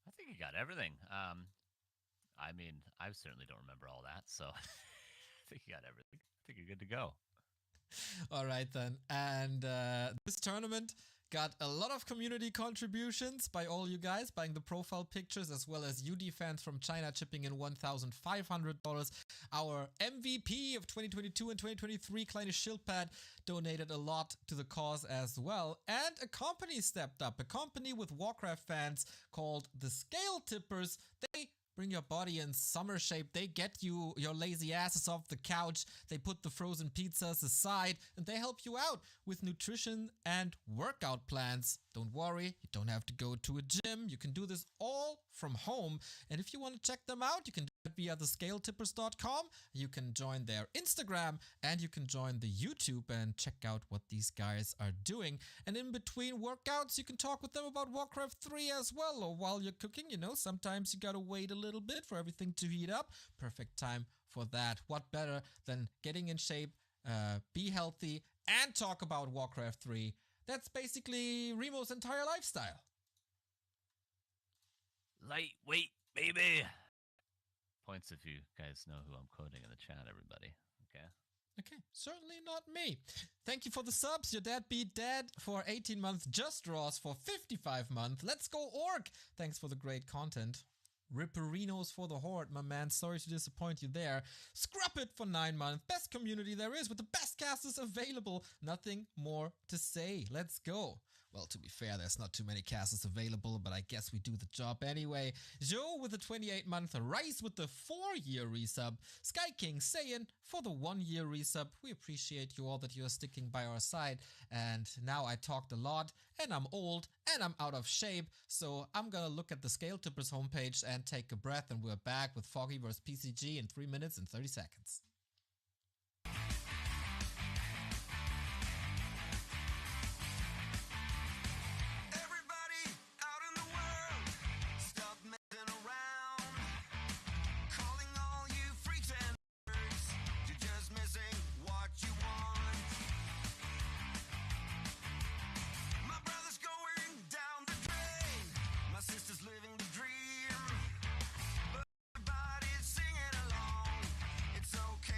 I think you got everything. I mean, I certainly don't remember all that, so I think you got everything. I think you're good to go. All right, then. And this tournament got a lot of community contributions by all you guys buying the profile pictures, as well as UD fans from China chipping in $1,500. Our MVP of 2022 and 2023, Kleine Schildpad, donated a lot to the cause as well. And a company stepped up, a company with Warcraft fans called the Scale Tippers. They bring your body in summer shape. They get you your lazy asses off the couch. They put the frozen pizzas aside and they help you out with nutrition and workout plans. Don't worry, you don't have to go to a gym. You can do this all from home. And if you want to check them out, you can do it via thescaletippers.com. You can join their Instagram and you can join the YouTube and check out what these guys are doing. And in between workouts, you can talk with them about Warcraft 3 as well. Or while you're cooking, you know, sometimes you gotta wait a little bit for everything to heat up. Perfect time for that. What better than getting in shape, be healthy, and talk about Warcraft 3? That's basically Remo's entire lifestyle. Lightweight, baby. Points if you guys know who I'm quoting in the chat, everybody. Okay. Okay, certainly not me. Thank you for the subs. Your dad beat dad for 18 months. Just Ross for 55 months. Let's go Orc. Thanks for the great content. Ripperinos for the Horde, my man. Sorry to disappoint you there. Scrap it for 9 months. Best community there is with the best casters available. Nothing more to say. Let's go. Well, to be fair, there's not too many casters available, but I guess we do the job anyway. Joe with the 28-month, Rice with the 4-year resub, Sky King Saiyan for the 1-year resub. We appreciate you all that you are sticking by our side. And now I talked a lot, and I'm old, and I'm out of shape, so I'm gonna look at the Scale Tippers homepage and take a breath, and we're back with Foggy vs PCG in 3 minutes and 30 seconds. Living the dream, but everybody's singing along. It's okay.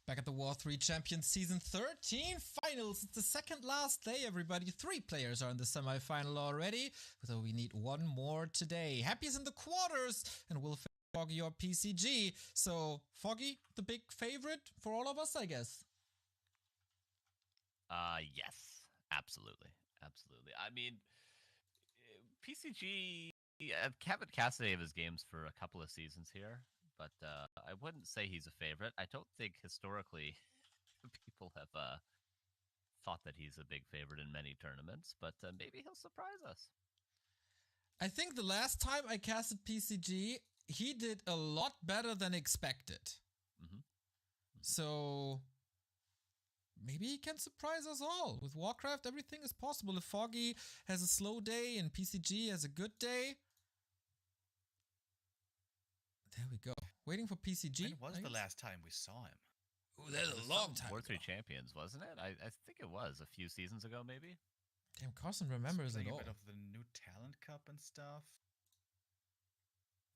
Back at the War 3 Champions Season 13 Finals. It's the second last day, everybody. 3 players are in the semi-final already, so we need one more today. Happy is in the quarters, and we'll face Foggy or PCG. So, Foggy, the big favorite for all of us, I guess. Yes, absolutely. Absolutely. I mean, PCG, Kevin Cassidy of his games for a couple of seasons here, but I wouldn't say he's a favorite. I don't think historically people have thought that he's a big favorite in many tournaments, but maybe he'll surprise us. I think the last time I casted PCG, he did a lot better than expected. Mm-hmm. So maybe he can surprise us all. With Warcraft, everything is possible. If Foggy has a slow day and PCG has a good day. There we go. Waiting for PCG. When was the last time we saw him? Ooh, that's a long time War ago. 3 Champions, wasn't it? I think it was a few seasons ago, maybe. Damn, Carson remembers it Playing all. a bit of the new talent cup and stuff.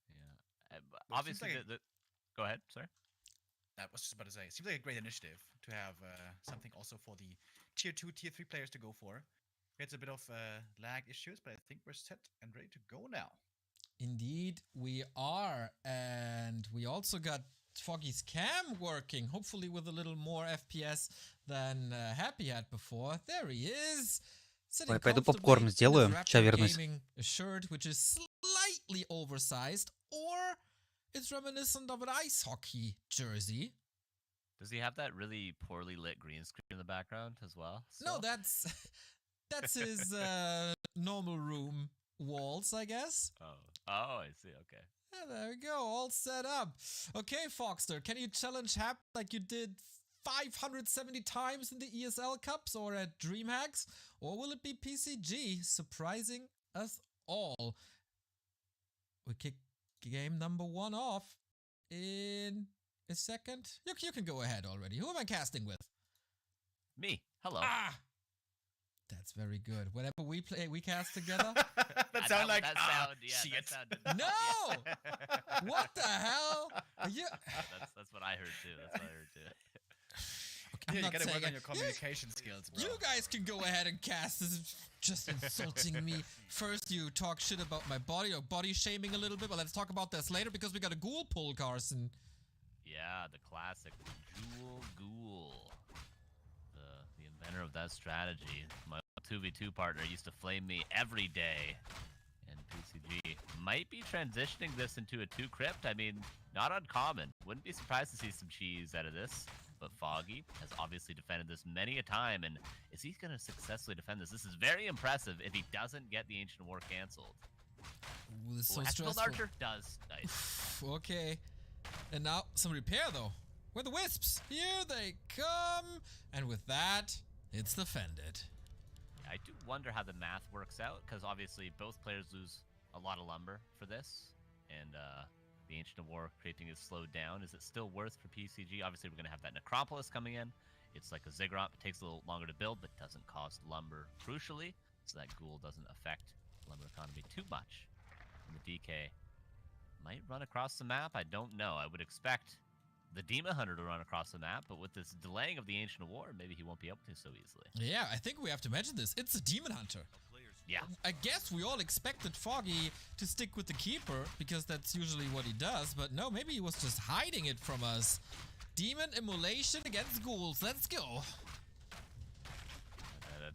Yeah. Well, it Obviously, seems like go ahead. Sorry. I was just about to say, it seems like a great initiative to have something also for the tier 2, tier 3 players to go for. It's a bit of lag issues, but I think we're set and ready to go now. Indeed, we are. And we also got Foggy's cam working, hopefully with a little more FPS than Happy had before. There he is. Sitting Ой, пойду comfortably попкорн in his сделаю, Raptor ща вернусь. Gaming shirt, which is slightly oversized, or it's reminiscent of an ice hockey jersey. Does he have that really poorly lit green screen in the background as well? No, still? that's his normal room walls, I guess. Oh, I see. Okay. Yeah, there we go, all set up. Okay, Foxter, can you challenge Hap like you did 570 times in the ESL Cups or at DreamHacks? Or will it be PCG surprising us all? We kick game number 1 off in a second. You can go ahead already. Who am I casting with? Me. Hello. Ah! That's very good. Whenever we play, we cast together. that sounded like, that shit. sounded. No! What the hell? Are you... That's what I heard too. That's what I heard too. I'm Yeah, you not gotta saying work on it. your communication skills, bro. You guys can go ahead and cast. This is just insulting me. First, you talk shit about my body or body shaming a little bit, but let's talk about this later because we got a ghoul pull, Carson. Yeah, the classic Jewel Ghoul. The inventor of that strategy. My 2v2 partner used to flame me every day. And PCG might be transitioning this into a 2 crypt. I mean, not uncommon. Wouldn't be surprised to see some cheese out of this. But Foggy has obviously defended this many a time, and is he going to successfully defend this? This is very impressive if he doesn't get the Ancient War canceled. Ooh, this is so Escalade stressful. Archer does. Nice. Okay. And now some repair though. Where are the wisps? Here they come. And with that, it's defended. I do wonder how the math works out, because obviously both players lose a lot of lumber for this, and the Ancient War creating is slowed down. Is it still worth for PCG? Obviously, we're going to have that Necropolis coming in. It's like a Ziggurat. It takes a little longer to build, but doesn't cost lumber crucially, so that Ghoul doesn't affect lumber economy too much. And the DK might run across the map. I don't know. I would expect the Demon Hunter to run across the map, but with this delaying of the Ancient War, maybe he won't be able to so easily. Yeah, I think we have to mention this. It's a Demon Hunter. Yeah. I guess we all expected Foggy to stick with the Keeper, because that's usually what he does, but no, maybe he was just hiding it from us. Demon Immolation against Ghouls. Let's go.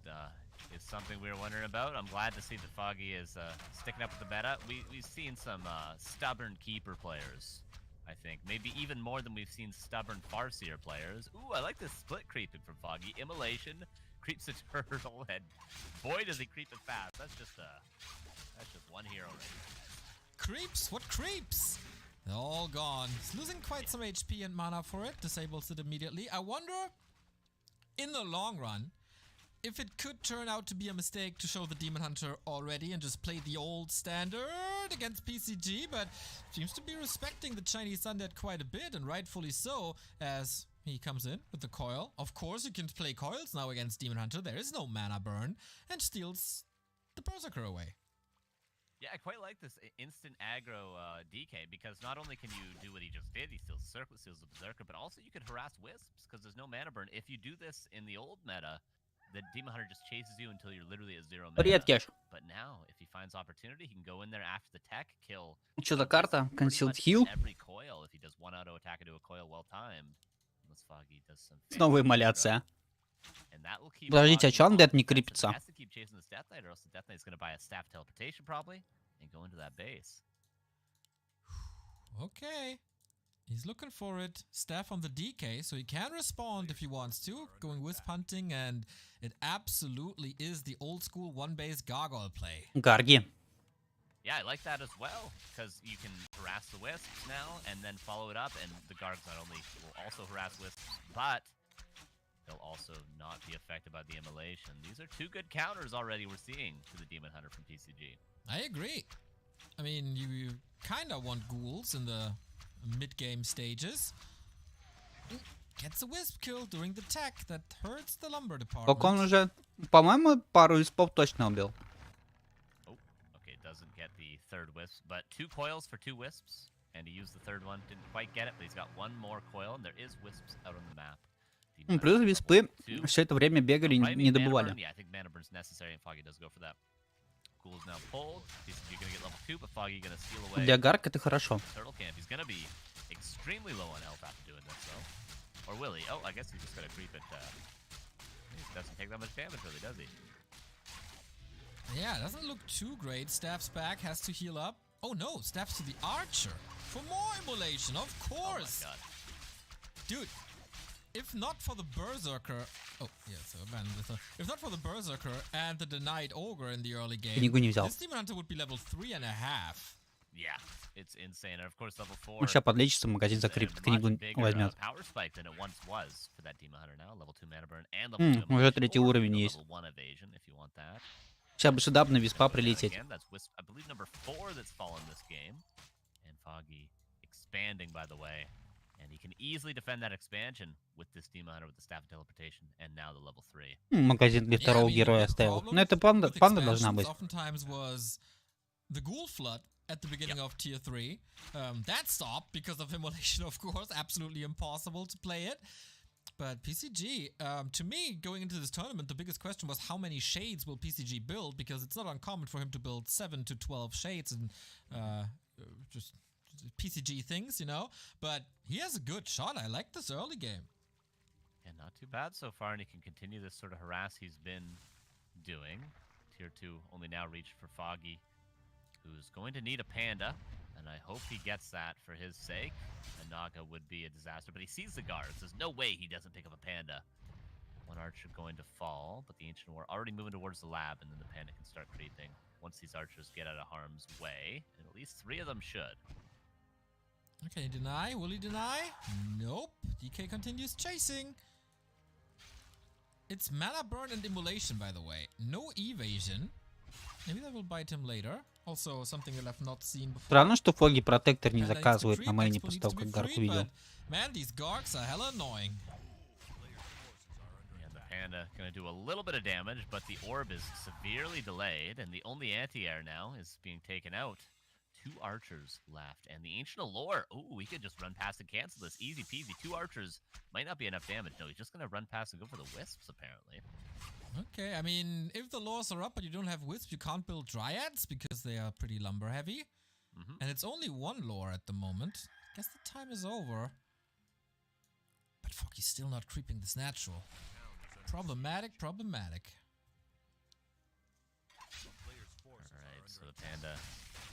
That is something we were wondering about. I'm glad to see that Foggy is sticking up with the meta. We've seen some stubborn Keeper players, I think. Maybe even more than we've seen stubborn Farseer players. Ooh, I like this split creeping from Foggy. Immolation creeps a turtle, and boy does he creep it fast. That's just one hero right there. Creeps? What creeps? They're all gone. He's losing quite some HP and mana for it. Disables it immediately. I wonder, in the long run, if it could turn out to be a mistake to show the Demon Hunter already and just play the old standard against PCG, but seems to be respecting the Chinese Undead quite a bit, and rightfully so, as he comes in with the coil. Of course, you can play coils now against Demon Hunter. There is no mana burn, and steals the Berserker away. Yeah, I quite like this instant aggro DK because not only can you do what he just did, he steals the circlet, steals the berserker, but also you can harass wisps because there's no mana burn. If you do this in the old meta, the Demon Hunter just chases you until you're literally at 0 mana. Привет, Кеш. But now, if he finds opportunity, he can go in there after the tech, kill. Что за wisp карта? pretty Concealed much Heal. Every coil, if he does one auto attack into a coil well timed, unless Foggy does some. Снова fancy эмоляция. and that will keep Подождите, а Foggy чё Undead не on defensive. He крепится? has to keep chasing this Death Knight, or else the Death Knight's gonna buy a staff teleportation probably and go into that base. Okay. He's looking for it. Staff on the DK, so he can respond if he wants to. Going wisp hunting, and it absolutely is the old school one-base gargoyle play. Гарги. Yeah, I like that as well, because you can harass the wisps now and then follow it up, and the Gargs not only will also harass wisps, but they'll also not be affected by the immolation. These are two good counters already we're seeing to the Demon Hunter from PCG. I agree. I mean, you kind of want ghouls in the mid-game stages. Gets a wisp kill during the tech. That hurts the lumber department. Сколько он уже? По-моему, пару испов точно убил. Oh, okay, doesn't get the third wisp, but 2 coils for 2 wisps, and he used the third one. Didn't quite get it, but he's got 1 more coil, and there is wisps out on the map. Плюс виспы все это время бегали, не добывали. Yeah, I think mana burn's necessary, and Foggy does go for that. Ghoul is now pulled. He's gonna get level 2, but Foggy gonna steal away. Для Гарк это хорошо. Turtle camp. He's gonna be extremely low on health after doing this, though. Or will he? Oh, I guess he's just gonna creep it. He doesn't take that much damage, really, does he? Yeah, doesn't look too great. Staff's back, has to heal up. Oh no, Staff's to the archer. For more immolation, of course. Oh my god. Dude, if not for the berserker... Oh, yeah, so abandon this. If not for the berserker and the denied ogre in the early game, Книгу не взял. this Demon Hunter would be level 3.5. Yeah, it's insane. And of course, level 4. Он сейчас подлечится, магазин закрепит, книгу возьмет. Power spike than it once was for that Demon Hunter now. Level 2 mana burn and level 2 Уже immolation, третий or уровень есть. level 1 evasion if you want that. Сейчас бы сюда бы на виспа прилететь. Again, that's wisp, I believe number 4 that's fallen this game. And Foggy expanding, by the way. And he can easily defend that expansion with this Demon Hunter with the Staff of Teleportation and now the level 3. Магазин для второго героя оставил. Но это панда должна быть. Oftentimes was the ghoul flood at the beginning of tier 3. That stopped because of immolation, of course. Absolutely impossible to play it. But PCG, to me, going into this tournament, the biggest question was how many shades will PCG build? Because it's not uncommon for him to build 7 to 12 shades and just PCG things, you know? But he has a good shot. I like this early game. Yeah, not too bad so far, and he can continue this sort of harass he's been doing. Tier 2 only now reached for Foggy, who's going to need a panda, and I hope he gets that for his sake. A Naga would be a disaster, but he sees the guards. There's no way he doesn't pick up a panda. 1 archer going to fall, but the Ancient War already moving towards the lab, and then the panda can start creeping once these archers get out of harm's way, and at least 3 of them should. Okay, deny. Will he deny? Nope. DK continues chasing. It's mana burn and immolation, by the way. No evasion. Maybe that will bite him later. Also, something we'll have not seen before. Странно, что Foggy протектор не Panda needs to заказывает creep, на мейне Expo после needs того, to be как Гарк free, увидел. but, man, these Garks are hella annoying. Yeah, the panda gonna do a little bit of damage, but the orb is severely delayed, and the only anti-air now is being taken out. 2 archers left, and the Ancient Allure. Ooh, we could just run past and cancel this. Easy peasy. 2 archers might not be enough damage. No, he's just gonna run past and go for the wisps, apparently. Okay, I mean, if the laws are up but you don't have wisps, you can't build dryads because they are pretty lumber heavy. And it's only 1 lore at the moment. Guess the time is over. But Foggy's still not creeping this natural. Problematic. Alright, so the panda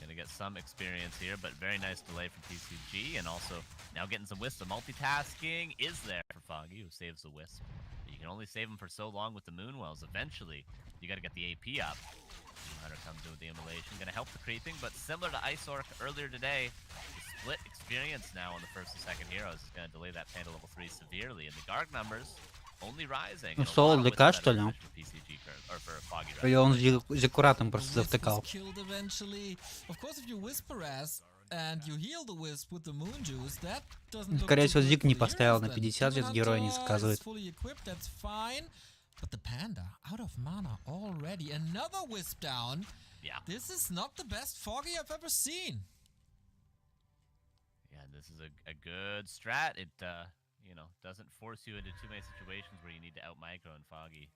gonna get some experience here, but very nice delay from PCG, and also now getting some wisps. The multitasking is there for Foggy, who saves the wisp. But you can only save him for so long with the Moonwells. Eventually, you gotta get the AP up. Hunter comes in with the immolation, gonna help the creeping, but similar to Ice Orc earlier today, the split experience now on the first and second heroes is gonna delay that panda level 3 severely, and the Garg numbers only rising. Ну, соло ДК, что ли? Или он зекуратом просто завтыкал? Скорее всего, Зик не поставил на 50, сейчас героя не заказывает. But the Panda, out of mana already. Another Wisp down. Yeah. This is not the best Foggy I've ever seen. Yeah, this is a good strat. It, doesn't force you into too many situations where you need to out-micro and Foggy.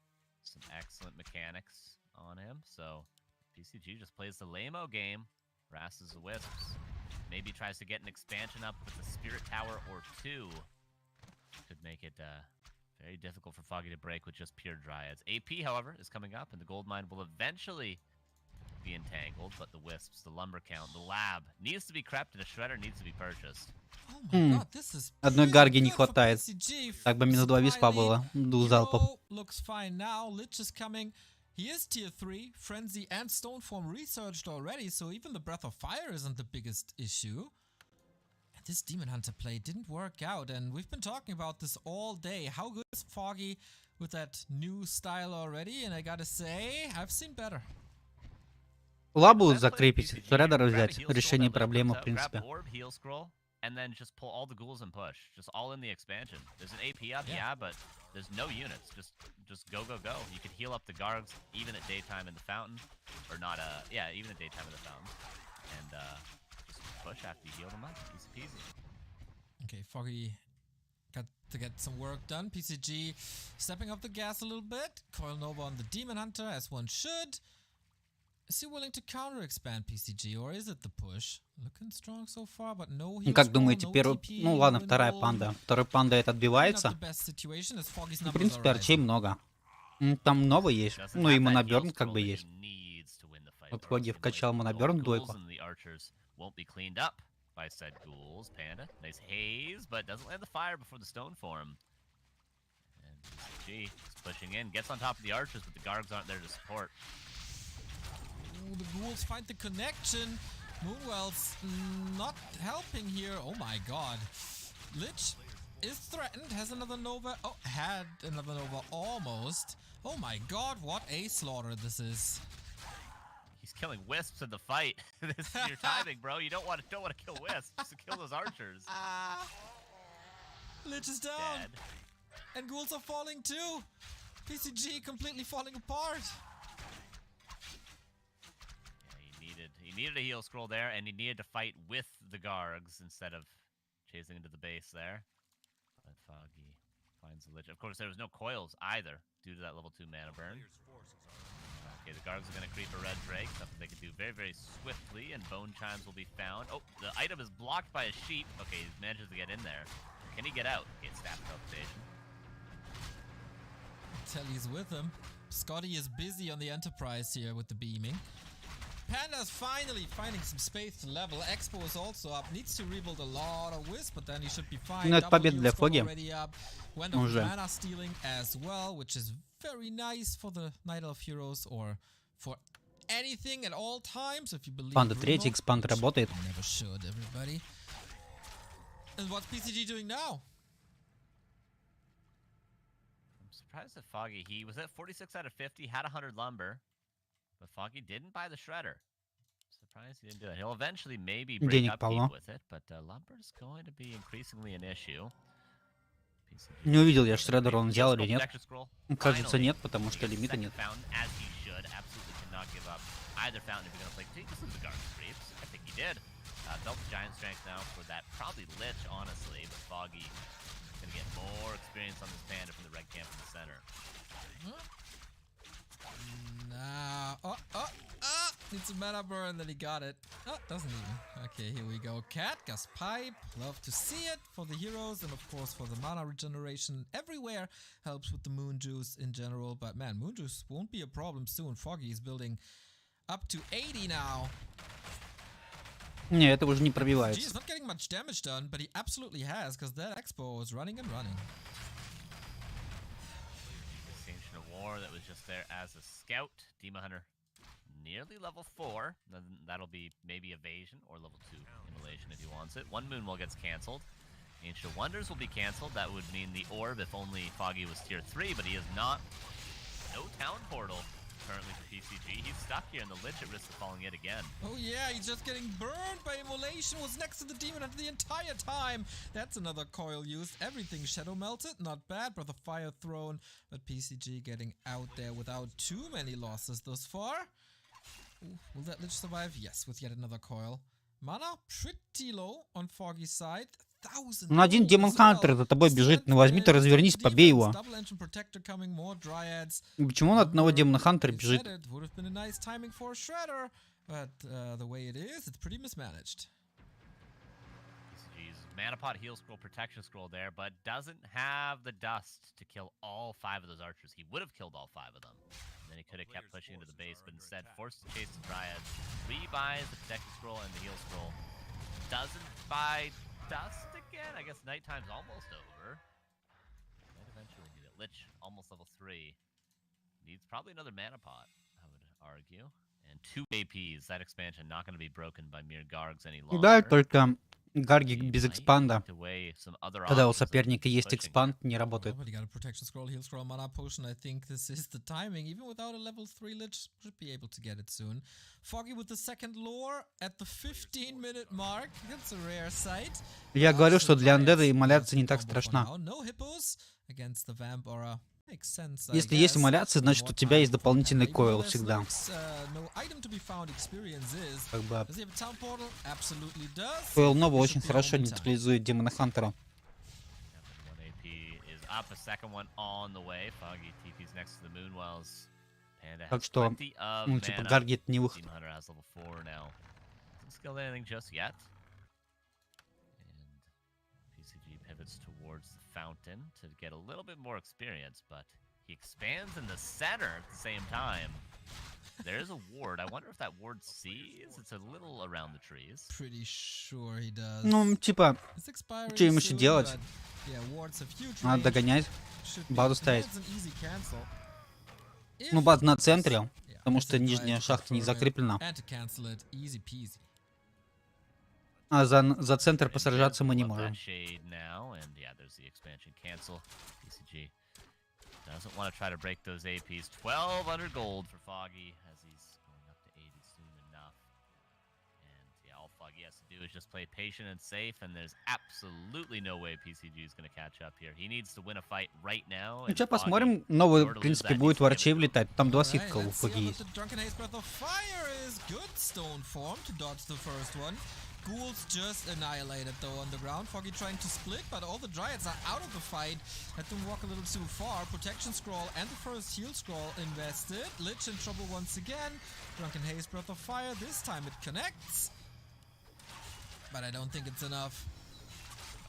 Some excellent mechanics on him. So PCG just plays the lame-o game, harasses the Wisps. Maybe tries to get an expansion up with a Spirit Tower or two. Could make it very difficult for Foggy to break with just pure Dryads. AP, however, is coming up, and the gold mine will eventually be entangled, but the Wisps, the lumber count, the lab needs to be crept, and a Shredder needs to be purchased. Oh my god, this is Одной really гарги не good for хватает. PCG. Так бы минус 2 виспа Smiley, было. Двух залпов. Hero looks fine now. Lich is coming. He is tier 3. Frenzy and Stoneform researched already, so even the Breath of Fire isn't the biggest issue. And this Demon Hunter play didn't work out, and we've been talking about this all day. How good is Foggy with that new style already? And I gotta say, I've seen better. Лабу закрепить, Шреддера взять. Решение проблемы, в принципе. And then just pull all the ghouls and push. Just all in the expansion. There's an AP up, yeah, but there's no units. Just go, go, go. You can heal up the Gargs even at daytime in the fountain. Or not, even at daytime in the fountain. And just push after you heal them up. Easy peasy. Okay, Foggy got to get some work done. PCG stepping up the gas a little bit. Coil Nova on the Demon Hunter, as one should. Is he willing to counter-expand PCG, or is it the push? Looking strong so far, but no heal Как scroll, думаете, no первый... TP, Ну ладно, no вторая involve. панда. Второй панда это отбивается. Not the best situation as Foggy's В numbers принципе, are арчей rising. много. Там новый есть. Doesn't Ну и have that heal моноберн как scroll бы that есть. he needs to win the fight, Вот or Foggy else he вкачал might- моноберн all the двойку. ghouls and the archers won't be cleaned up by said ghouls. Panda, nice haze, but doesn't land the fire before the stone form. And PCG is pushing in, gets on top of the archers, but the Gargs aren't there to support. Ooh, the ghouls find the connection. Moonwell's not helping here. Oh my god. Lich is threatened. Has another Nova. Oh, had another Nova almost. Oh my god, what a slaughter this is. He's killing wisps in the fight. This is your timing, bro. You don't want to kill wisps. Just to kill those archers. Lich is down. Dead. And ghouls are falling too. PCG completely falling apart. Yeah, he needed a heal scroll there, and he needed to fight with the Gargs instead of chasing into the base there. But Foggy finds the Lich. Of course, there was no coils either due to that level 2 mana burn. Okay, the Gargs are going to creep a red Drake, something they can do very, very swiftly, and Bone Chimes will be found. Oh, the item is blocked by a sheep. Okay, he manages to get in there. Can he get out? Get stabbed up station. Telly's with him. Scotty is busy on the Enterprise here with the beaming. Panda's finally finding some space to level. Expo is also up. Needs to rebuild a lot of Wisp, but then he should be fine. Ну, это победа для Foggy. Already up. Went up Уже. mana stealing as well, which is very nice for the Night Elf Heroes or for anything at all times. If you believe Панда Bruno, третий, экспанд which работает. you never should, everybody. And what's PCG doing now? I'm surprised at Foggy. He was at 46 out of 50, had 100 lumber, but Foggy didn't buy the shredder. Surprised he didn't do that. He'll eventually maybe break Денег up полно. with it, but lumber's going to be increasingly an issue. PCG Не увидел я Шреддер, он взял или нет. Protection scroll. Кажется, Finally, нет, потому что gets the лимита second нет. Fountain, as he should. Absolutely cannot give up either fountain if you're going to play. Did he just lose the Garden Creeps? I think he did. Felt giant strength now for that. Probably Lich, honestly, but Foggy going to get more experience on this Panda from the red camp in the center. Nah. Needs a mana burn, then he got it. Oh, doesn't even. Okay, here we go. Cat, Gas Pipe. Love to see it for the heroes and, of course, for the mana regeneration everywhere. Helps with the Moon Juice in general. But, man, Moon Juice won't be a problem soon. Foggy is building up to 80 now. Не, это уже не He's пробивается. not getting much damage done, but he absolutely has, because that Expo is running and running. Extinction of War that was just there as a scout. Demon Hunter nearly level 4. Then that'll be maybe Evasion or level 2 Immolation if he wants it. One Moon Wall gets cancelled. Ancient Wonders will be cancelled. That would mean the Orb if only Foggy was tier 3, but he is not. No Town Portal. currently for PCG. He's stuck here, and the Lich at risk of falling yet again. Oh yeah, he's just getting burned by Immolation. Was next to the Demon Hunter the entire time. That's another coil used. Everything Shadow Melted. Not bad. Breath of Fire thrown. But PCG getting out there without too many losses thus far. Ooh, will that Lich survive? Yes, with yet another coil. Mana pretty low on Foggy's side. Ну, один Демон Хантер за тобой бежит. Ну, возьми ты, развернись, побей его. Почему он от одного Демона Хантера бежит? Mana pot, heal scroll, protection scroll there, but doesn't have the dust to kill all 5 of those archers. He would have killed all 5 of them. And then he could have kept pushing into the base, but instead forced to chase the Dryad. Rebuys the protection scroll and the heal scroll. Doesn't buy dust again? I guess nighttime's almost over. Might eventually need it. Lich, almost level 3. Needs probably another mana pot, I would argue. And 2 APs. That expansion not going to be broken by mere Gargs any longer. Да, только Гарги без экспанда. Когда у соперника есть экспанд, не работает. Protection scroll, heal scroll, mana potion. I think this is the timing. Even without a level 3 Lich, should be able to get it soon. Foggy with the second lore at the 15-minute mark. That's a rare sight. Я говорю, что для Undead иммоляция не так страшна. No hippos against the vamp aura. Если есть иммоляция, значит у тебя есть дополнительный койл всегда. Как бы койл Нова очень хорошо нейтрализует Демона Хантера. Так что, ну типа Гарги это не выход. Pivots towards the fountain to get a little bit more experience, but he expands in the center at the same time. There is a ward. I wonder if that ward sees. It's a little around the trees. Pretty sure he does. Ну, типа, что им еще делать? Надо догонять, базу ставить. Ну, база на центре, потому что нижняя шахта не закреплена. А за центр посражаться мы не можем. Doesn't want to try to break those APs. 1200 gold for Foggy as he's going up to 80 soon enough. And yeah, all Foggy has to do is just play patient and safe, and there's absolutely no way PCG is going to catch up here. He needs to win a fight right now. Ну, сейчас посмотрим. Новый, в принципе, будет Варчей влетать. Там 2 ситка у Foggy есть. Ghouls just annihilated though on the ground. Foggy trying to split, but all the Dryads are out of the fight. Had to walk a little too far. Protection scroll and the first heal scroll invested. Lich in trouble once again. Drunken Haze, Breath of Fire. This time it connects. But I don't think it's enough.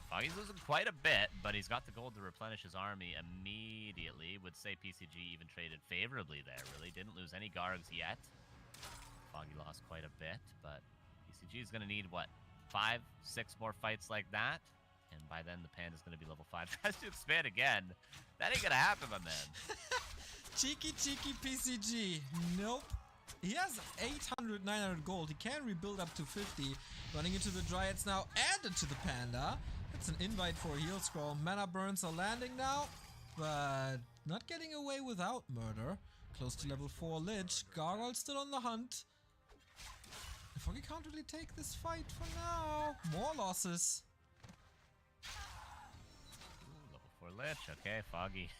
Foggy's losing quite a bit, but he's got the gold to replenish his army immediately. Would say PCG even traded favorably there, really. Didn't lose any Gargs yet. Foggy lost quite a bit, but PCG is going to need, what, 5, 6 more fights like that? And by then, the Panda's going to be level 5. Tries to expand again. That ain't going to happen, my man. Cheeky PCG. Nope. He has 800, 900 gold. He can rebuild up to 50. Running into the Dryads now and into the Panda. That's an invite for a heal scroll. Mana burns are landing now, but not getting away without murder. Close to level 4 Lich. Gargoyle still on the hunt. Foggy can't really take this fight for now. More losses. Ooh, level 4 Lich. Okay, Foggy.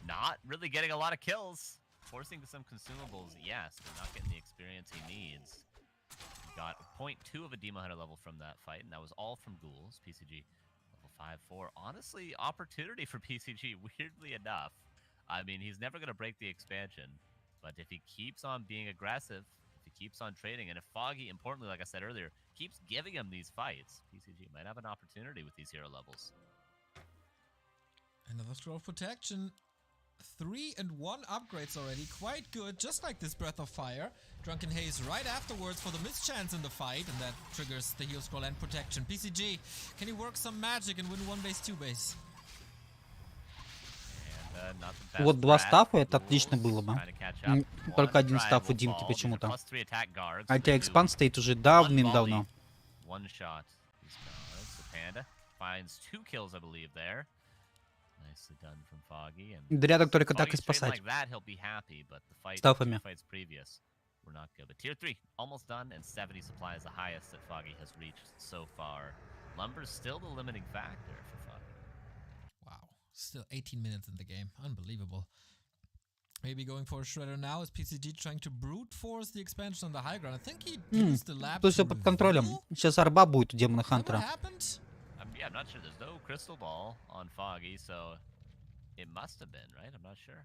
Not really getting a lot of kills. Forcing some consumables, yes, but not getting the experience he needs. He got 0.2 of a Demon Hunter level from that fight, and that was all from Ghouls. PCG level 5-4. Honestly, opportunity for PCG, weirdly enough. I mean, he's never going to break the expansion, but if he keeps on being aggressive, if he keeps on trading, and if Foggy, importantly, like I said earlier, keeps giving him these fights, PCG might have an opportunity with these hero levels. Another scroll of protection. 3 and 1 upgrades already, quite good, just like this Breath of Fire. Drunken Haze right afterwards for the mischance in the fight, and that triggers the heal scroll and protection. PCG, can he work some magic and win 1 base, 2 base? Вот 2 стафа, это отлично было бы. Только 1 стаф у Димки почему-то. Хотя экспанд стоит уже давным-давно. Nicely done from Foggy. And Дрядок только так и Foggy's trading спасать. like that, he'll be happy, but the fight, Стафами. two fights previous were not good. But tier 3, almost done, and 70 supply is the highest that Foggy has reached so far. Lumber's still the limiting factor for Foggy. Wow. Still 18 minutes in the game. Unbelievable. Maybe going for a shredder now. Is PCG trying to brute force the expansion on the high ground? I think he used the lab Тут все to под контролем. reveal. Сейчас арба будет у Демона Is that what Хантера. happened? Yeah, I'm not sure. There's no crystal ball on Foggy, so it must have been, right? I'm not sure.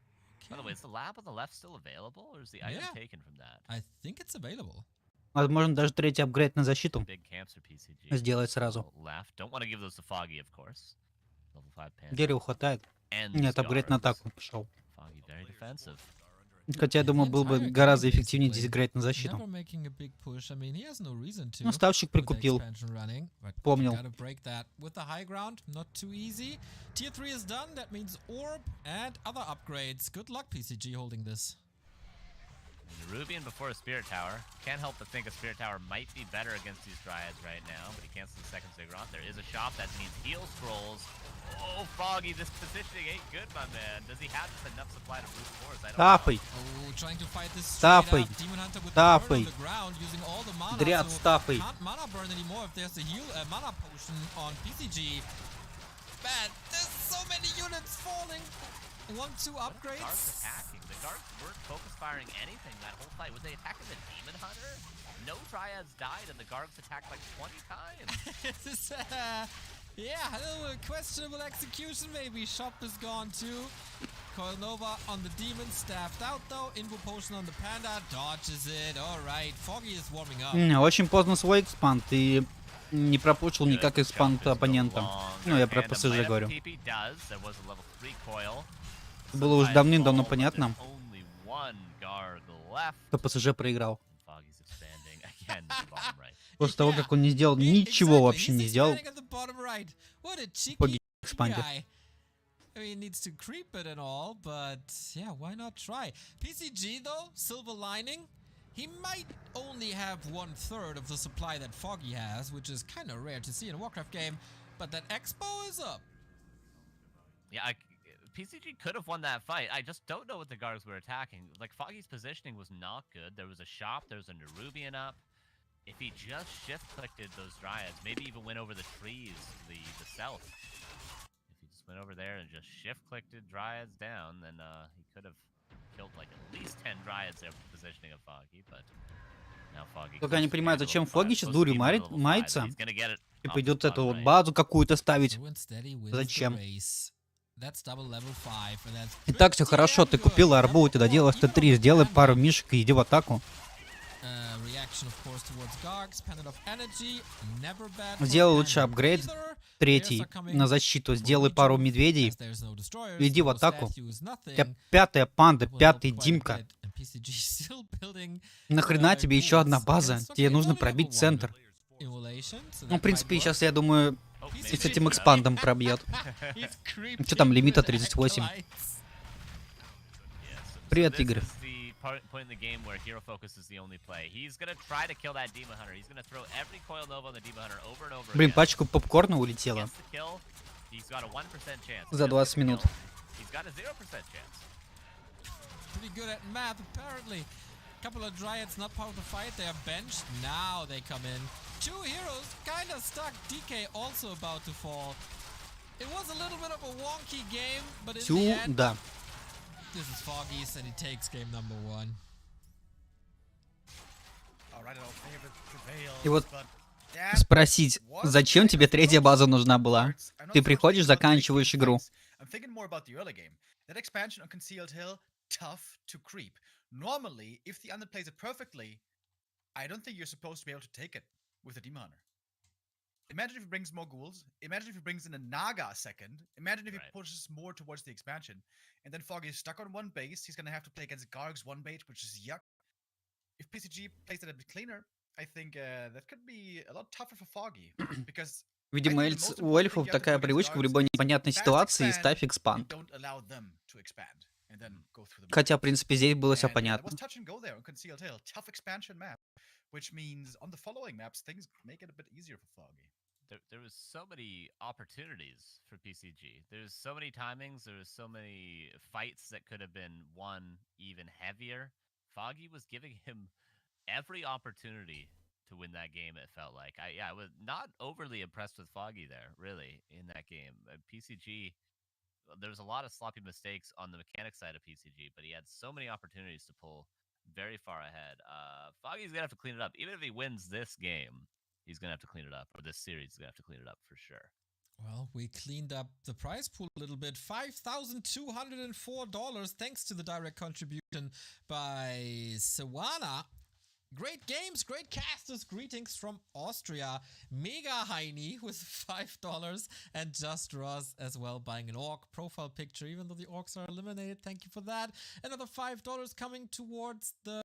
By the way, is the lab on the left still available, or is the item Yeah. taken from that? I think it's available. Возможно, даже третий апгрейд на защиту Big camps for PCG. сделать сразу. Still left. Don't want to give those to Foggy, of course. Level 5 Panther. Дерева хватает. And Нет, апгрейд на Guards. атаку пошел. Foggy very defensive. Хотя я думаю, было бы гораздо эффективнее здесь играть на защиту. Never making a big push. I mean, he has no reason to. Ну, ставщик with the прикупил. expansion running, but Помнил. gotta break that with the high ground. Not too easy. Tier 3 is done. That means orb and other upgrades. Good luck, PCG, holding this. Nerubian before a Spirit Tower. Can't help but think a Spirit Tower might be better against these Dryads right now, but he cancels the second Ziggurat. There is a shop. That means heal scrolls. Oh, Foggy, this positioning ain't good, my man. Does he have enough supply to brute force? I don't Стафай. Oh, trying to fight this straight Стафай. up. Demon Hunter with the burn Стафай. on the ground, using all the mana. Дряд, so стафай. can't mana burn anymore if there's a heal mana potion on PCG. Man, there's so many units falling. 1-2 Guards upgrades. attacking. The Guards weren't focus firing anything that whole fight. Was they attacking the Demon Hunter? No Dryads died, and the Guards attacked like 20 times. This is, yeah, a little questionable execution maybe. Shop is gone too. Coil Nova on the Demon, staffed out though. Invo Potion on the Panda, dodges it. Alright, Foggy is warming up. Очень поздно свой экспанд и не пропушил никак экспанд оппонента. Ну, я про ПСЖ говорю. Было уже давным-давно понятно, что ПСЖ проиграл. После того, как он не сделал ничего вообще не сделал. Foggy в экспанде. I mean, needs to creep it and all, but yeah, why not try? PCG though, silver lining. He might only have 1/3 of the supply that Foggy has, which is kind of rare to see in a Warcraft game, but that Expo is up. Yeah, PCG could have won that fight. I just don't know what the Guards were attacking. Like, Foggy's positioning was not good. There was a shop, there was a Nerubian up. If he just shift-clicked those Dryads, maybe even went over the trees to the south. If he just went over there and just shift-clicked Dryads down, then he could have killed like at least 10 Dryads there with the positioning of Foggy, but now Foggy... Только я не понимаю, зачем Foggy сейчас дурью мается и пойдет эту вот базу какую-то ставить. Зачем? И так все хорошо, ты купил арбу, у тебя дело Т3, сделай пару мишек и иди в атаку. Сделай лучше апгрейд, третий, на защиту, сделай пару медведей, иди в атаку. У тебя пятая панда, пятый Димка. Нахрена тебе еще одна база? Тебе нужно пробить центр. Ну, в принципе, сейчас, я думаю, и с этим экспандом пробьет. Что там, лимита 38. Привет, Игорь. Point in the game where hero focus is the only play. He's gonna try to kill that Demon Hunter. He's gonna throw every coil nova on the Demon Hunter over and over Блин, again. пачку попкорна улетела He's got a 1% chance. за 20 минут. He's got a 0% chance. Pretty good at math, apparently. Couple of Dryads not part of the fight. They are benched. Now they come in. Two heroes kind of stuck. DK also about to fall. It was a little bit of a wonky game, but in the end, Сюда. this is Foggy's and he takes game number 1. И вот спросить, зачем тебе третья база нужна была? Ты приходишь, заканчиваешь игру. Normally, if the Undead plays it perfectly, I don't think you're supposed to be able to take it with a Demon Hunter. Imagine if he brings more ghouls. Imagine if he brings in a Naga a second. Imagine if he pushes more towards the expansion. And then Foggy is stuck on one base. He's going to have to play against Garg's one base, which is yuck. If PCG plays it a bit cleaner, I think that could be a lot tougher for Foggy. Because видимо, у эльфов такая привычка в любой непонятной ситуации ставь экспанд. Хотя, в принципе, здесь было все понятно. there was so many opportunities for PCG. There's so many timings. There was so many fights that could have been won even heavier. Foggy was giving him every opportunity to win that game. It felt like I was not overly impressed with Foggy there, really, in that game. PCG, there was a lot of sloppy mistakes on the mechanic side of PCG, but he had so many opportunities to pull very far ahead. Foggy's gonna have to clean it up. Even if he wins this game, he's gonna have to clean it up, or this series is gonna have to clean it up for sure. Well, we cleaned up the prize pool a little bit. $5,204 thanks to the direct contribution by Sewana. Great games, great casters. Greetings from Austria. Mega Heini with $5 and Just Ross as well buying an orc profile picture, even though the orcs are eliminated. Thank you for that. Another $5 coming towards the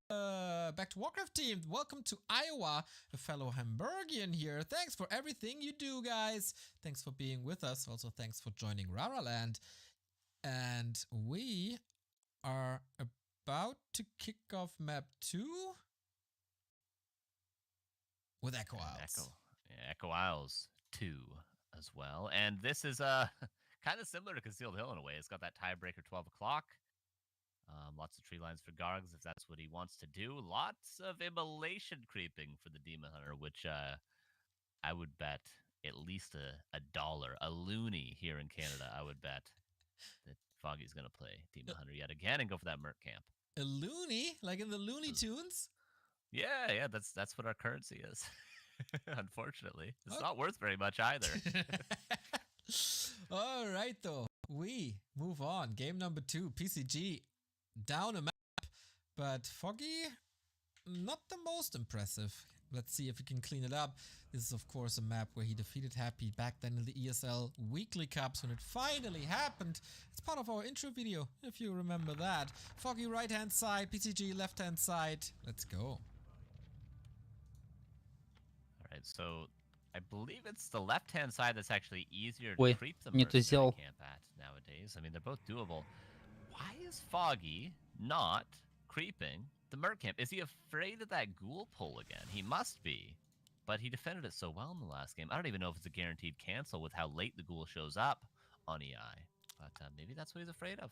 Back to Warcraft team. Welcome to Iowa, a fellow Hamburgian here. Thanks for everything you do, guys. Thanks for being with us. Also, thanks for joining Raraland. And we are about to kick off map 2. With Echo Isles. Echo Isles 2 as well. And this is kind of similar to Concealed Hill in a way. It's got that tiebreaker 12 o'clock. Lots of tree lines for Gargs if that's what he wants to do. Lots of immolation creeping for the Demon Hunter, which I would bet at least a dollar, a loony here in Canada. I would bet that Foggy's going to play Demon Hunter yet again and go for that Merc camp. A loony? Like in the Looney Tunes? Yeah, that's what our currency is. Unfortunately, it's not worth very much either. All right, though. We move on. Game number 2, PCG down a map, but Foggy not the most impressive. Let's see if he can clean it up. This is, of course, a map where he defeated Happy back then in the ESL Weekly Cups when it finally happened. It's part of our intro video, if you remember that. Foggy right-hand side, PCG left-hand side. Let's go. Alright, so I believe it's the left-hand side that's actually easier to Ой, creep the не то mercenary сделал. camp at nowadays. I mean, they're both doable. Why is Foggy not creeping the Merc camp? Is he afraid of that ghoul pull again? He must be. But he defended it so well in the last game. I don't even know if it's a guaranteed cancel with how late the ghoul shows up on EI. But maybe that's what he's afraid of.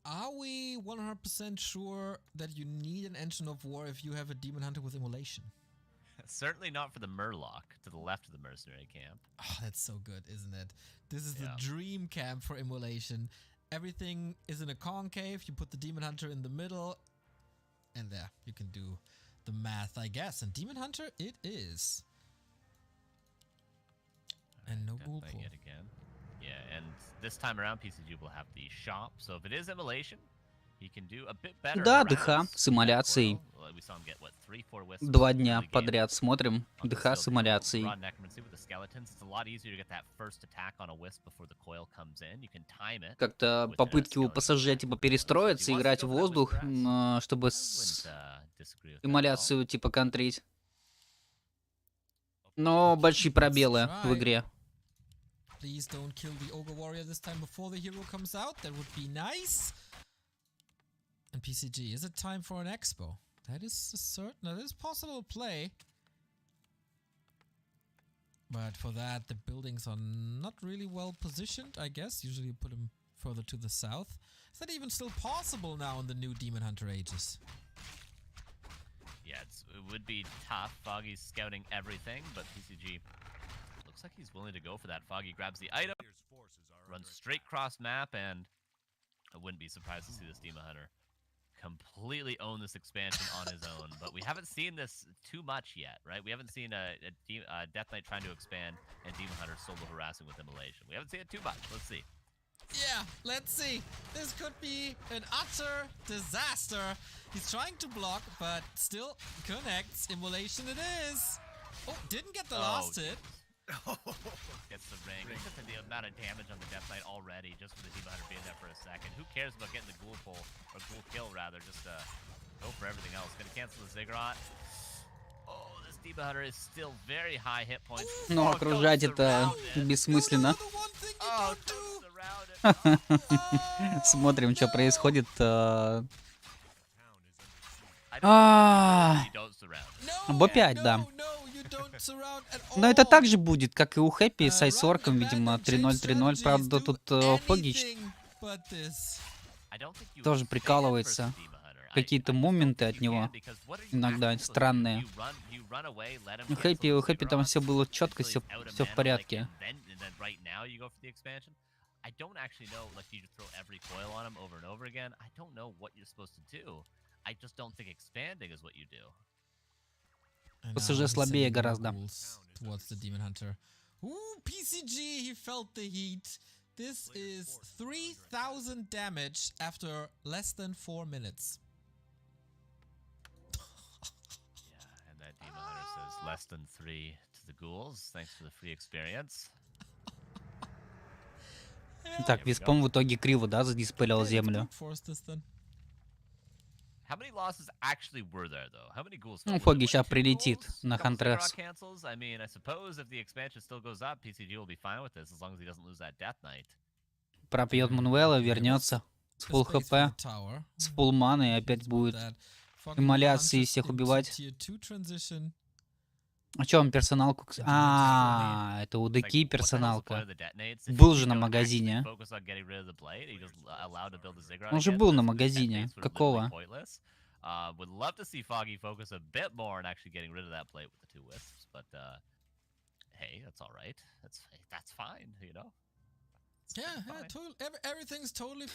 Are we 100% sure that you need an Engine of War if you have a Demon Hunter with Immolation? Certainly not for the Murloc to the left of the mercenary camp. Oh, that's so good, isn't it? This is the dream camp for Immolation. Everything is in a concave. You put the Demon Hunter in the middle. And there, you can do the math, I guess. And Demon Hunter, it is. And no ghoul pull. Yet again. Yeah, and this time around, PCG will have the shop. So if it is Immolation, he can do a bit better. Да, ДХ с эмоляцией. 2 дня подряд смотрим. ДХ с эмоляцией. Как-то попытки у ПСЖ типа перестроиться, играть в воздух, чтобы эмоляцию типа контрить. Но большие пробелы в игре. Please don't kill the Ogre Warrior this time before the hero comes out. That would be nice. And PCG, is it time for an expo? That is a certain, that is possible play. But for that, the buildings are not really well positioned, I guess. Usually you put them further to the south. Is that even still possible now in the new Demon Hunter ages? Yeah, it would be tough. Foggy's scouting everything, but PCG looks like he's willing to go for that. Foggy grabs the item, runs straight cross map, and I wouldn't be surprised to see this Demon Hunter completely own this expansion on his own. But we haven't seen this too much yet, right? We haven't seen a Death Knight trying to expand and Demon Hunter solo harassing with Immolation. We haven't seen it too much. Let's see. Yeah, let's see. This could be an utter disaster. He's trying to block, but still connects. Immolation it is. Oh, didn't get the last hit. Gets the ring. Look at the amount of damage on the Death Knight already, just for the Demon Hunter being there for a second. Who cares about getting the ghoul pull, or ghoul kill rather, just go for everything else. Gonna cancel the Ziggurat. Oh, this Demon Hunter is still very high hit points. Но окружать это бессмысленно. Смотрим, что происходит. Б5, да. Но это так же будет, как и у Хэппи с Айсорком, видимо, 3-0, 3-0. Правда, тут Foggy тоже прикалывается. Какие-то моменты от него иногда странные. У Хэппи там все было четко, все в порядке. I don't actually know, like, you just throw every coil on him over and over again. I don't know what you're supposed to do. I just don't think expanding is what you do. ПСЖ слабее гораздо. Towards the Demon Hunter. Ooh, PCG, he felt the heat. This is 3,000 damage after less than 4 minutes. Yeah, and that Demon Hunter says less than 3 to the ghouls. Thanks for the free experience. Так, Виспом в итоге криво, да, задиспелил землю. Ну, Foggy сейчас прилетит на Хантрес. Пропьет Мануэла, вернется с фулл хп, с фулл маной, и опять будет эмоляции всех убивать. А чё он персоналку... это у ДК персоналка. Был же на магазине. Он же был на магазине. Какого? Would love to see Foggy focus a bit more on actually getting rid of that plate with the 2 wisps, but hey, that's all right. That's fine, you know.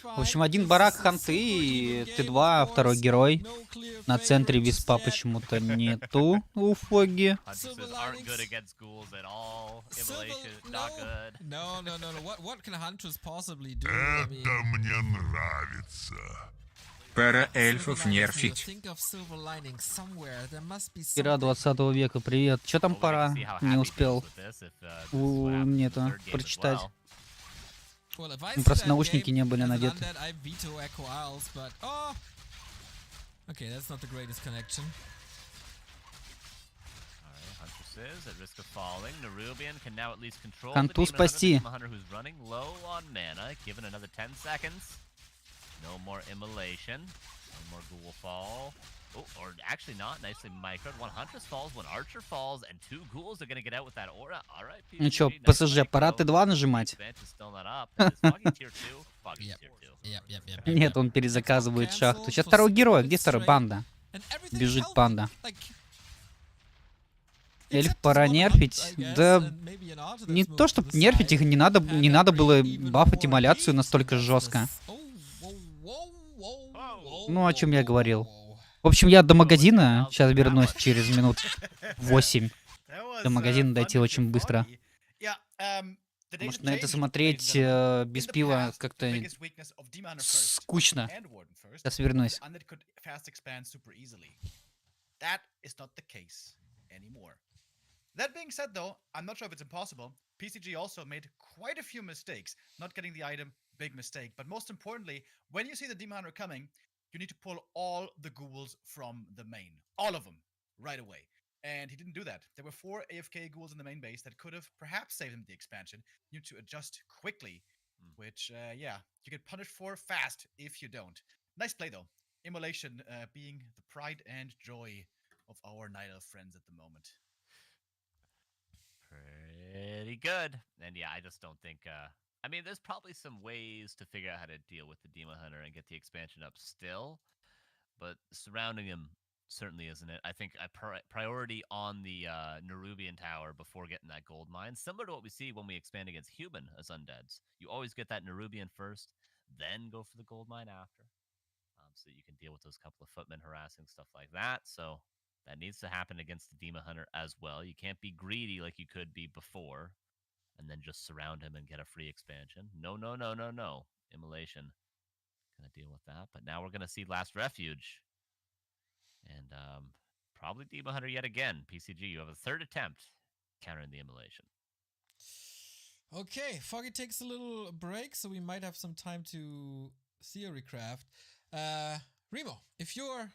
В общем, один барак ханты и Т2, второй герой. На центре виспа почему-то нету у Foggy. Это мне нравится. Пара эльфов нерфить. Ира 20 века, привет. Чё там пора? Не успел мне-то прочитать. Просто наушники не были надеты. Ханту спасти. No more immolation. No more ghoul fall. Oh, or actually not. Nicely microed. One Huntress falls, one Archer falls, and 2 ghouls are gonna get out with that aura. All right, Ну чё, ПСЖ, пора Т2 нажимать? Нет, он перезаказывает шахту. Сейчас второй герой. Где второй? Панда. Бежит панда. Эльф пора нерфить. Да не то, чтобы нерфить их, не надо было бафать эмоляцию настолько жестко. Ну, о чем я говорил. В общем, я до магазина сейчас вернусь через минут 8. До магазина дойти очень быстро. Потому что на это смотреть без пива как-то скучно. Сейчас вернусь. That being said, though, I'm not sure if it's impossible. PCG also made quite a few mistakes. Not getting the item, big mistake. But most importantly, when you see the Demon Hunter coming, you need to pull all the ghouls from the main. All of them, right away. And he didn't do that. There were 4 AFK ghouls in the main base that could have perhaps saved him the expansion. You need to adjust quickly, which, yeah, you get punished for fast if you don't. Nice play, though. Immolation being the pride and joy of our Night Elf friends at the moment. Pretty good. And yeah, I just don't think I mean, there's probably some ways to figure out how to deal with the Demon Hunter and get the expansion up still, but surrounding him certainly isn't it. I think a priority on the Nerubian Tower before getting that gold mine, similar to what we see when we expand against human as undeads. You always get that Nerubian first, then go for the gold mine after, so that you can deal with those couple of footmen harassing, stuff like that. So that needs to happen against the Demon Hunter as well. You can't be greedy like you could be before, and then just surround him and get a free expansion. No. Immolation. Gonna deal with that. But now we're gonna see Last Refuge. And probably Demon Hunter yet again. PCG, you have a third attempt countering the Immolation. Okay, Foggy takes a little break, so we might have some time to theory craft. Remo, if you're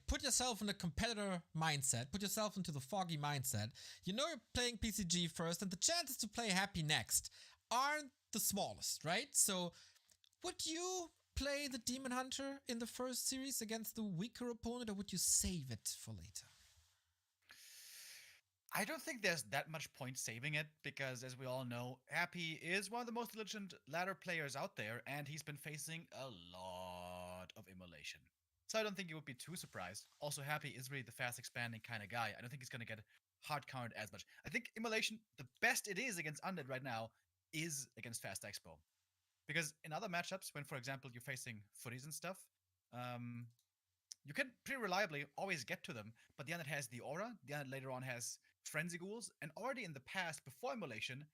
put yourself in a competitor mindset, put yourself into the Foggy mindset. You know you're playing PCG first, and the chances to play Happy next aren't the smallest, right? So, would you play the Demon Hunter in the first series against the weaker opponent, or would you save it for later? I don't think there's that much point saving it because, as we all know, Happy is one of the most diligent ladder players out there, and he's been facing a lot of immolation. So I don't think you would be too surprised. Also, Happy is really the fast expanding kind of guy. I don't think he's going to get hard countered as much. I think immolation, the best it is against Undead right now, is against Fast Expo. Because in other matchups, when, for example, you're facing footies and stuff, you can pretty reliably always get to them, but the Undead has the aura, the Undead later on has frenzy ghouls, and already in the past, before immolation,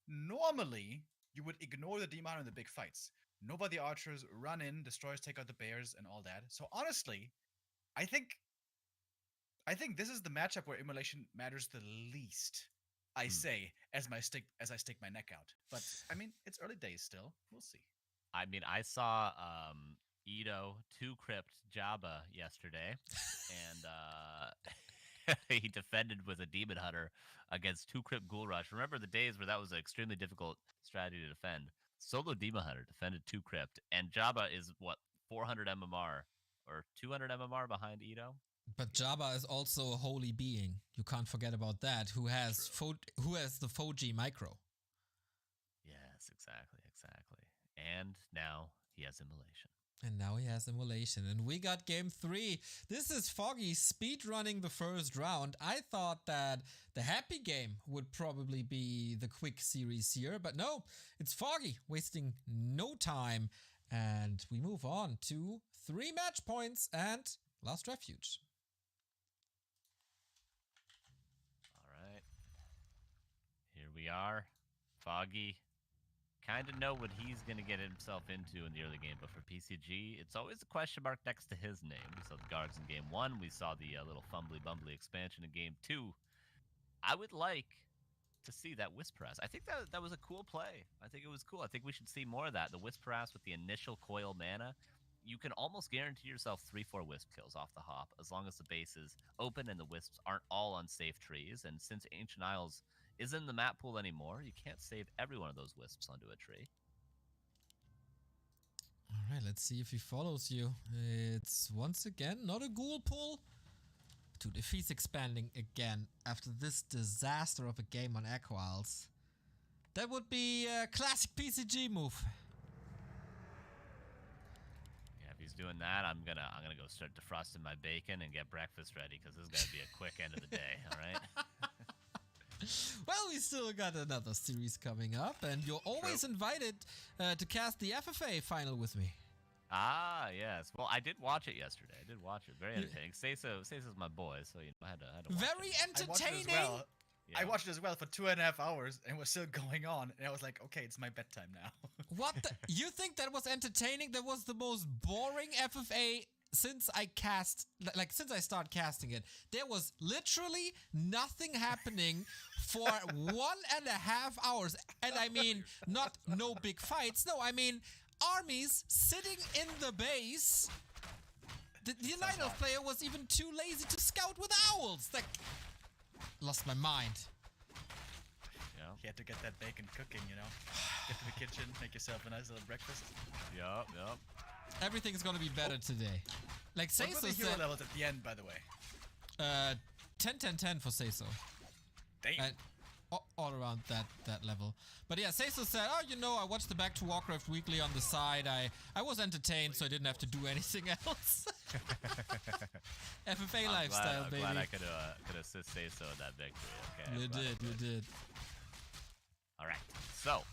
normally you would ignore the demon in the big fights. Nobody archers run in, destroyers take out the bears and all that. So honestly, I think this is the matchup where immolation matters the least. I say as I stick my neck out. But I mean, it's early days still. We'll see. I mean, I saw Ito 2 crypt Jabba yesterday, and he defended with a Demon Hunter against 2 crypt Ghoul Rush. Remember the days where that was an extremely difficult strategy to defend? Solo Demon Hunter defended 2 crypt, and Jabba is, what, 400 MMR or 200 MMR behind Ito? But Jabba is also a holy being. You can't forget about that. Who has the Foggy micro? Yes, exactly. And now he has immolation. And now he has immolation. And we got game 3. This is Foggy speedrunning the first round. I thought that the Happy game would probably be the quick series here, but no, it's Foggy wasting no time. And we move on to 3 match points and Last Refuge. All right. Here we are. Foggy. Kind of know what he's going to get himself into in the early game, but for PCG, it's always a question mark next to his name. We saw the guards in game 1. We saw the little fumbly-bumbly expansion in game 2. I would like to see that Whisper Ass. I think that was a cool play. I think it was cool. I think we should see more of that. The Whisper Ass with the initial coil mana. You can almost guarantee yourself 3-4 Wisp kills off the hop, as long as the base is open and the Wisps aren't all on safe trees. And since Ancient Isles isn't in the map pool anymore, you can't save every one of those Wisps onto a tree. All right, let's see if he follows you. It's once again not a ghoul pull. Dude, if he's expanding again after this disaster of a game on Echo Isles, that would be a classic PCG move. Yeah, if he's doing that, I'm gonna go start defrosting my bacon and get breakfast ready, because this is gonna be a quick end of the day. All right. Well, we still got another series coming up, and you're always invited to cast the FFA final with me. Ah, yes. Well, I did watch it yesterday. Very entertaining. Seiso's my boy, so I had to watch Very it. entertaining. I watched it as well for 2.5 hours, and it was still going on. And I was like, okay, it's my bedtime now. What? You think that was entertaining? That was the most boring FFA since I started casting it. There was literally nothing happening for 1.5 hours. And I mean, no big fights. No, I mean, armies sitting in the base. The Night Elf player was even too lazy to scout with owls. Like, lost my mind. Yeah. You had to get that bacon cooking, Get to the kitchen, make yourself a nice little breakfast. Yup. Everything's gonna be better today. Like What were Seiso the hero said, levels at the end, by the way? 10-10-10 for Seiso. Damn. And all around that level. But yeah, Seiso said, I watched the Back to Warcraft weekly on the side. I was entertained, so I didn't have to do anything else. FFA lifestyle, baby. I'm glad I could assist Seiso in that victory. Okay. You did. All right. So,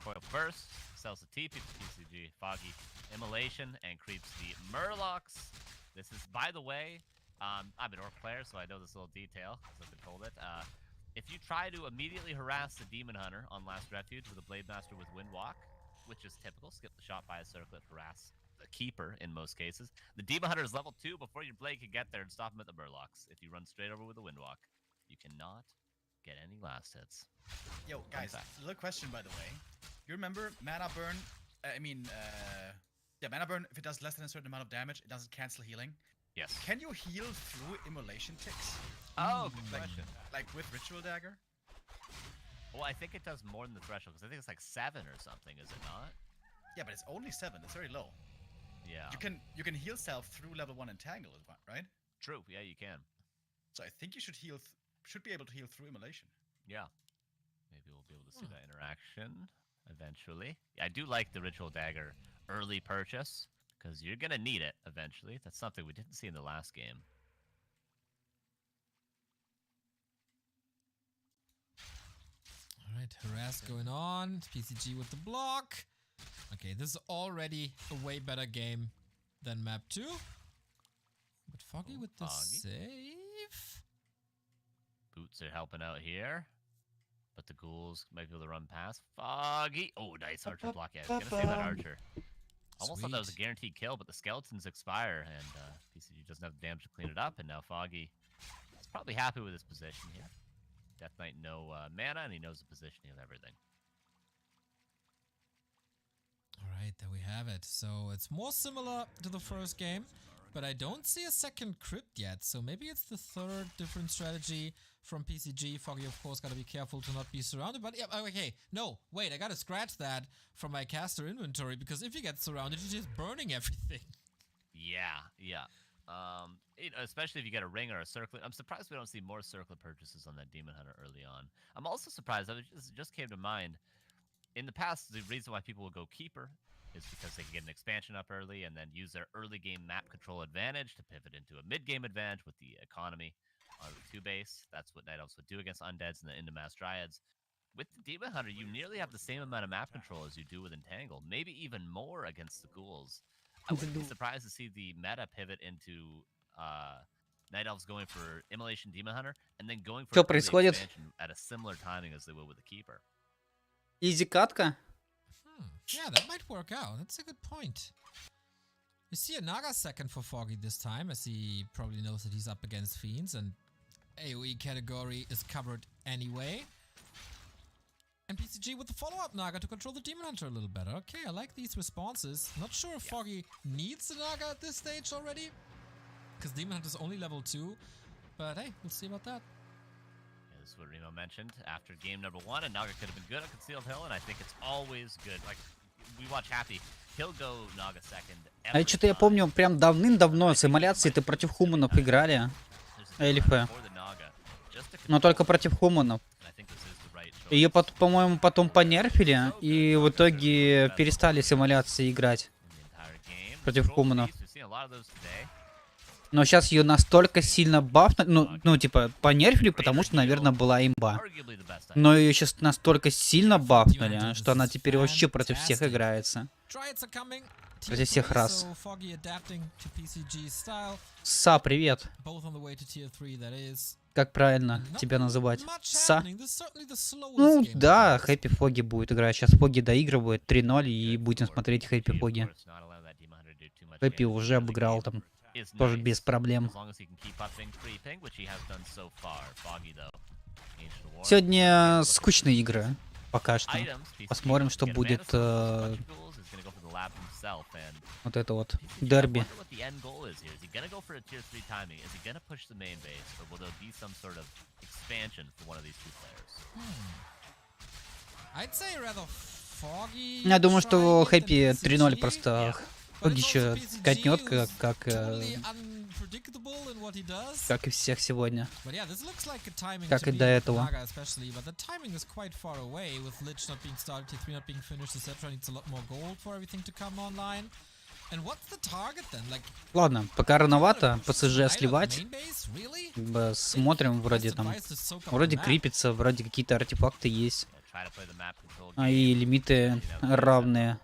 coil first, sells the TP to PCG, Foggy, Immolation, and creeps the Murlocs. This is, by the way, I'm an Orc player, so I know this little detail, because I've been told it. If you try to immediately harass the Demon Hunter on Last Refuge with a Blade Master with Windwalk, which is typical, skip the shot by a circlet, harass the Keeper in most cases. The Demon Hunter is level 2 before your Blade can get there and stop him at the Murlocs. If you run straight over with a Windwalk, you cannot get any last hits. Yo, guys, little question, by the way. You remember mana burn? Mana burn, if it does less than a certain amount of damage, it doesn't cancel healing. Yes. Can you heal through immolation ticks? Oh, good question. Like with Ritual Dagger? Well, I think it does more than the threshold, because I think it's like 7 or something, is it not? Yeah, but it's only 7. It's very low. Yeah. You can heal self through level 1 Entangle, right? True. Yeah, you can. So I think you should heal should be able to heal through immolation. Yeah. Maybe we'll be able to see that interaction eventually. I do like the Ritual Dagger early purchase, because you're going to need it eventually. That's something we didn't see in the last game. Alright, harass going on. PCG with the block. Okay, this is already a way better game than map 2. But Foggy with the save. Boots are helping out here. But the ghouls might be able to run past. Foggy. Oh, nice archer block. Yeah, I was going to say that archer. Almost thought that was a guaranteed kill, but the skeletons expire, and PCG doesn't have the damage to clean it up, and now Foggy is probably happy with his position here. Death Knight no mana, and he knows the positioning of everything. Alright, there we have it. So it's more similar to the first game, but I don't see a second crypt yet, so maybe it's the third different strategy from PCG. Foggy, of course, gotta be careful to not be surrounded, but yeah, okay, no, wait, I gotta scratch that from my caster inventory, because if you get surrounded, you're just burning everything. Yeah. Especially if you get a ring or a circlet. I'm surprised we don't see more circlet purchases on that Demon Hunter early on. I'm also surprised, just came to mind, in the past, the reason why people will go Keeper is because they can get an expansion up early and then use their early game map control advantage to pivot into a mid game advantage with the economy on the 2 base. That's what Night Elves would do against Undeads and the into Mass Dryads. With the Demon Hunter, you nearly have the same amount of map control as you do with Entangle, maybe even more against the ghouls. I wouldn't be surprised to see the meta pivot into Night Elves going for Immolation Demon Hunter and then going for expansion at a similar timing as they will with the Keeper. Изи катка? Yeah, that might work out. That's a good point. You see a Naga second for Foggy this time, as he probably knows that he's up against Fiends, and AoE category is covered anyway. And PCG with the follow-up Naga to control the Demon Hunter a little better. Okay, I like these responses. Not sure if Foggy needs the Naga at this stage already, because Demon Hunter is only level 2. But hey, we'll see about that. This is what Remo mentioned after game number 1, and Naga could have been good at Concealed Hill, and I think it's always good. Like, we watch Happy, he'll go Naga second. А что-то я помню, прям давным-давно с эмоляцией-то против хуманов играли. Эльфы. Но только против хуманов. Ее, по-моему, потом понерфили, и в итоге перестали с эмоляцией играть против хуманов. Но сейчас ее настолько сильно бафнули, ну, типа, понерфили, потому что, наверное, была имба. Но ее сейчас настолько сильно бафнули, что она теперь вообще против всех играется. Против всех рас. Са, привет. Как правильно тебя называть? Са? Ну, да, Хэппи Фоги будет играть. Сейчас Фоги доигрывает 3-0, и будем смотреть Хэппи Фоги. Хэппи уже обыграл там. Тоже без проблем. Сегодня скучные игры. Пока что. Посмотрим, что будет вот это вот дерби. Я думаю, что Хэппи 3-0 просто Foggy еще катнет, как и всех сегодня. Как и до этого. Ладно, пока рановато ПСЖ сливать. Смотрим, вроде там. Вроде крипится, вроде какие-то артефакты есть. И лимиты равные.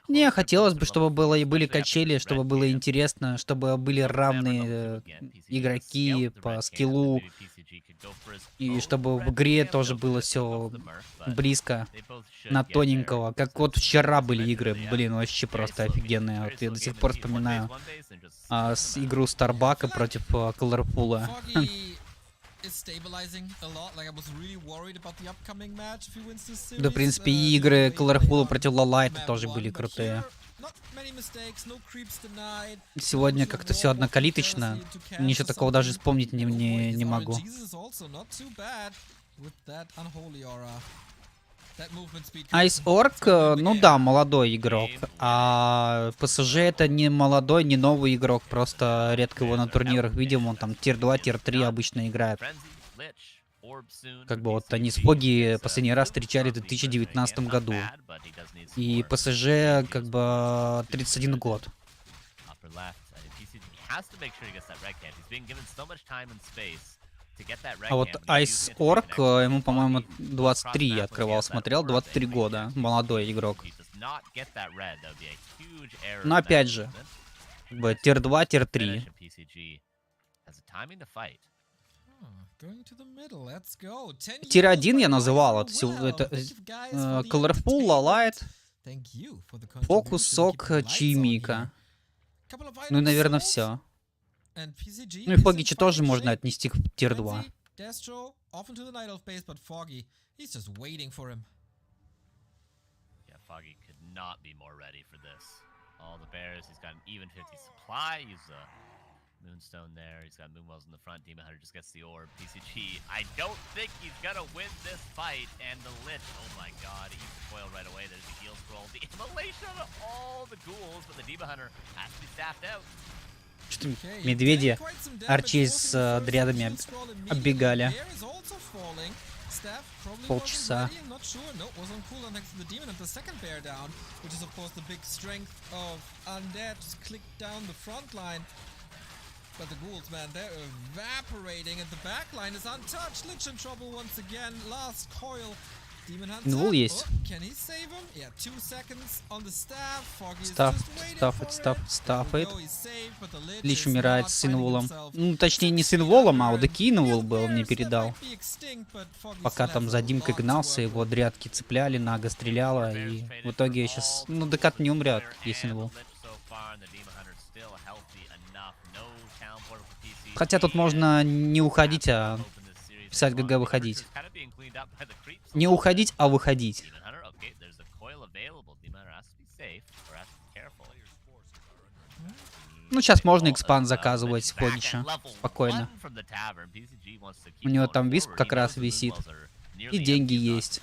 Не, хотелось бы, чтобы были качели, чтобы было интересно, чтобы были равные игроки по скиллу, и чтобы в игре тоже было все близко, на тоненького. Как вот вчера были игры, блин, вообще просто офигенные. Вот я до сих пор вспоминаю игру Старбака против Колорфула. Да, в принципе, и игры Colorful против Лолайта тоже были крутые. Сегодня как-то все однокалиточно. Ничего такого даже вспомнить не могу. Ice Orc, ну да, молодой игрок. А ПСЖ это не молодой, не новый игрок. Просто редко его на турнирах видим. Он там тир 2, тир 3 обычно играет. Как бы вот они с Foggy последний раз встречали в 2019 году. И ПСЖ как бы 31 год. А вот Ice Orc, ему, по-моему, 23 я открывал, смотрел, 23 года. Молодой игрок. Но опять же, как бы тир 2, тир 3. Тир 1 я называл. Это Colorful, Lolite, Focus, Сок, Чимика. Ну и, наверное, все. Ну и Foggy тоже можно отнести к тир 2. Foggy could not be more ready for this. All the bears, he's got an even 50 supply. He's a Moonstone there. He's got Moonwells in the front. Demon Hunter just gets the orb. PCG, I don't think he's gonna win this fight. And the Lich, oh my god, he used the coil right away. There's the heal scroll. The immolation of all the ghouls, but the Demon Hunter has to be staffed out. Что медведи, арчи с дрядами оббегали. Полчаса. But the ghouls, man, they're evaporating, and the backline is untouched. Lich in trouble once again. Last coil. Demon Hunter. Инвул есть. Can he save him? Yeah, 2 seconds on the staff. Foggy is Стаф, just waiting стафает. for it. He's saved, but the Lich Лич is умирает not с finding инвулом. himself. Ну, точнее, не с инволом, а Удеки инвул был, мне передал. Пока там за Димкой гнался, его дрядки цепляли, Нага стреляла, и в итоге сейчас... Ну, Декат не умрет, если инвул. Хотя тут можно не уходить, а писать ГГ выходить. Не уходить, а выходить. Ну, сейчас можно экспанд заказывать с Foggy. Спокойно. У него там висп как раз висит. И деньги есть.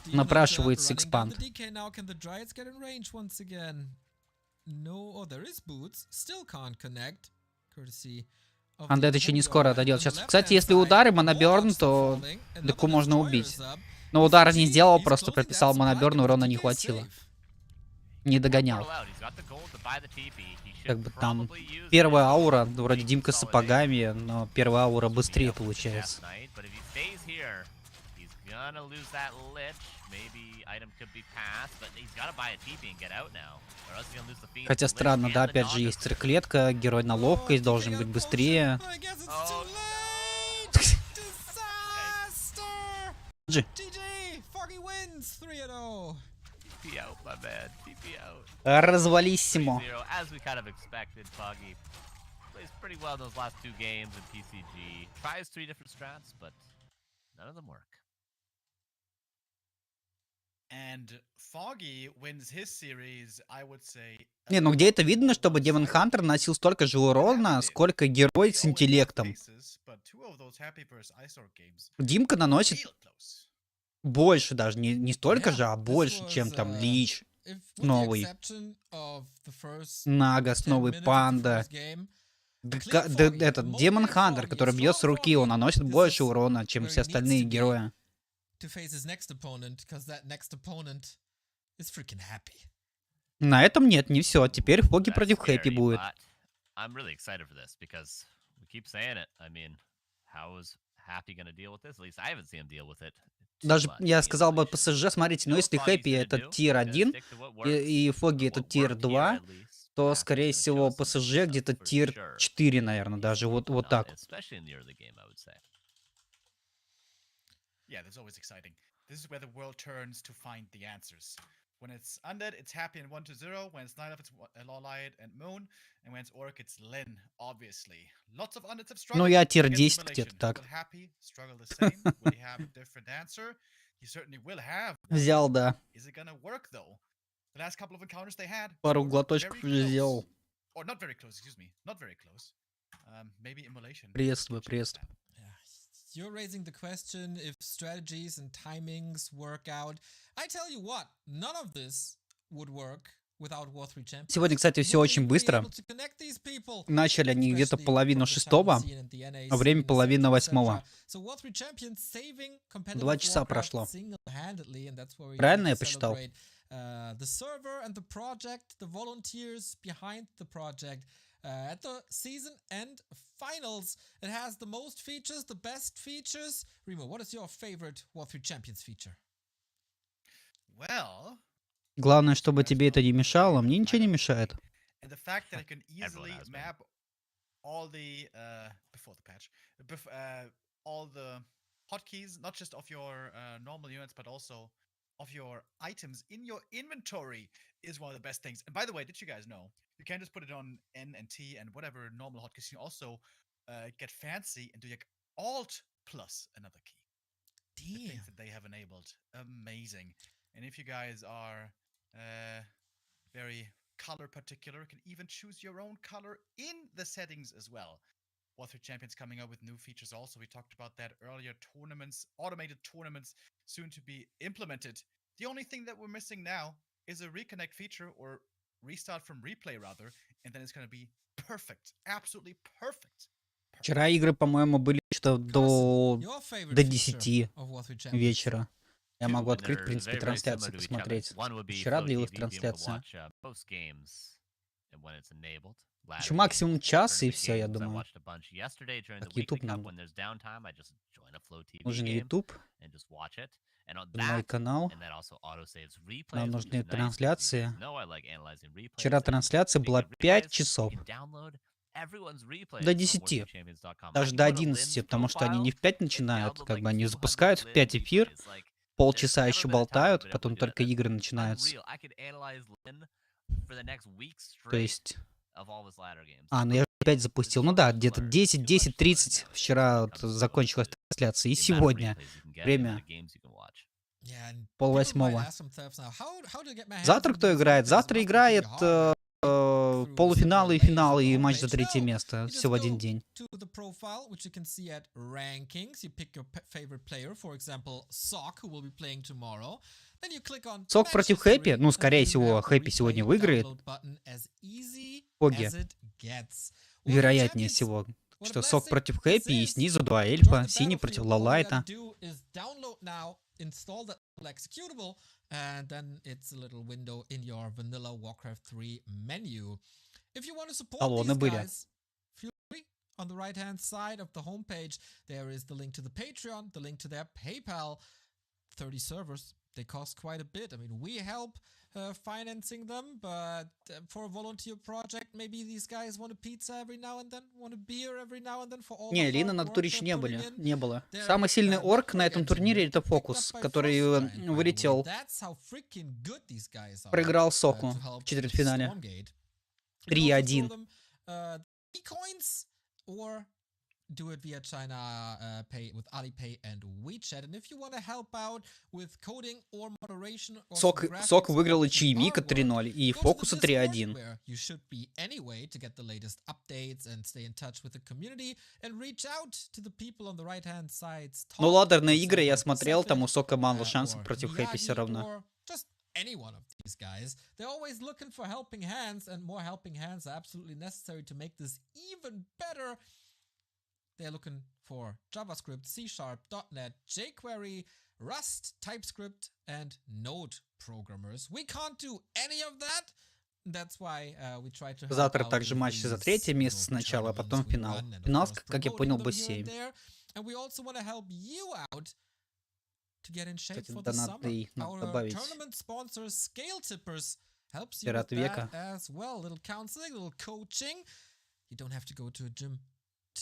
Напрашивается экспанд. Андед еще не скоро отойдет. Сейчас, кстати, если удары моноберн, то Деку можно убить. Но удара не сделал, просто прописал моноберн, урона не хватило. Не догонял. Как бы там первая аура, вроде Димка с сапогами, но первая аура быстрее получается. Хотя странно, да, опять же есть циклетка, герой на ловкость должен быть быстрее. Развалиссимо. Не, ну где это видно, чтобы Демон Хантер носил столько же урона, сколько герой с интеллектом? Димка наносит больше даже, не столько же, а больше, чем там Лич новый, Нагас новый, Панда. Этот Демон Хантер, который бьет с руки, он наносит больше урона, чем все остальные герои. На этом нет, не все. Теперь Foggy против Хэппи будет. Даже я сказал бы ПСЖ, смотрите, ну если Хэппи это тир 1 и Foggy это тир 2, то, скорее всего, ПСЖ где-то тир 4, наверное, даже вот так. When it's Undead, it's Happy and 1-0. When it's Night Elf, it's Lawlight and Moon. And when it's Orc, it's Lin, obviously. Lots of Undeads have struggled. Ну, я тир 10 где-то так. Happy struggle the same. Will he have a different answer? He certainly will have. Взял, да. Is it gonna work, though? The last couple of encounters they had. Пару глоточков уже сделал. Or not very close, excuse me. Not very close. maybe immolation. Приветствую, приветствую. You're raising the question if strategies and timings work out. I tell you what, none of this would work without War 3 Champions. Сегодня, кстати, все очень быстро. Начали они где-то половину шестого, а время половина восьмого. 2 часа прошло. Правильно я посчитал? The server and the project, the volunteers behind the project. At the season end finals, it has the most features, the best features. Remo, what is your favorite War 3 Champions feature? Well, Главное, чтобы тебе это не мешало. Мне ничего не мешает. and the fact that I can easily map all the before the patch, all the hotkeys, not just of your normal units, but also of your items in your inventory, is one of the best things. And by the way, did you guys know you can't just put it on N and T and whatever normal hotkeys? You can also get fancy and do like Alt plus another key. The things that they have enabled, amazing. And if you guys are very color particular, you can even choose your own color in the settings as well. War 3 Champions coming up with new features also. We talked about that earlier. Tournaments, automated tournaments soon to be implemented. The only thing that we're missing now is a reconnect feature, or restart from replay rather, and then it's going to be perfect. Absolutely perfect. Вчера игры, по-моему, были что-то до 10 вечера. Я могу открыть, в принципе, трансляцию посмотреть. Вчера длилась трансляция. Еще максимум час, и все, я думаю. Как YouTube нам. Нужен YouTube. Мой канал. Нам нужны трансляции. Вчера трансляция была 5 часов. До 10. Даже до 11, потому что они не в 5 начинают. Как бы они запускают в 5 эфир. Полчаса еще болтают, потом только игры начинаются. То есть... ну я опять запустил. Ну да, где-то 10-10-30 вчера вот закончилась трансляция. И сегодня время 7:30. Завтра кто играет? Завтра играет полуфиналы и финалы и матч за 3 место. Все в один день. Сок против Хэппи? Ну, скорее всего, Хэппи сегодня выиграет. Foggy. Вероятнее всего, что Сок против Хэппи и снизу 2 эльфа, синий против Лолайта. Install that executable, and then it's a little window in your vanilla Warcraft 3 menu. If you want to support these guys, feel free. On the right hand side of the homepage, there is the link to the Patreon, the link to their PayPal. 30 servers. They cost quite a bit. I mean, we help financing them, but for a volunteer project, maybe these guys want a pizza every now and then, want a beer every now and then for all. Не, Лина на туре еще не было. Самый сильный орк на этом турнире — это Фокус, который вылетел, проиграл Соку в четвертьфинале. 3-1. Do it via China Pay with Alipay and WeChat. And if you want to help out with coding or moderation or Сок выиграл и Чаемика 3-0, и Фокуса 3-1. You should be anyway to get the latest updates and stay in touch with the community and reach out to the people on the right-hand side. Ну, ладерные игры я смотрел, там у Сока мало шансов против Хэппи все равно. Any one of these guys. They're always looking for helping hands, and more helping hands are absolutely necessary to make this even better. They're looking for JavaScript, C#, .NET, jQuery, Rust, TypeScript, and Node programmers. We can't do any of that. That's why we try to. Завтра также матч за 3 место сначала, а потом финал. Финал, как я понял, будет 7. And we also want to help you out to get in shape Кстати, for the донаты summer. надо добавить. Tournament sponsors Scale Tippers helps you Пират with века. that as well. Little counseling, little coaching. You don't have to go to a gym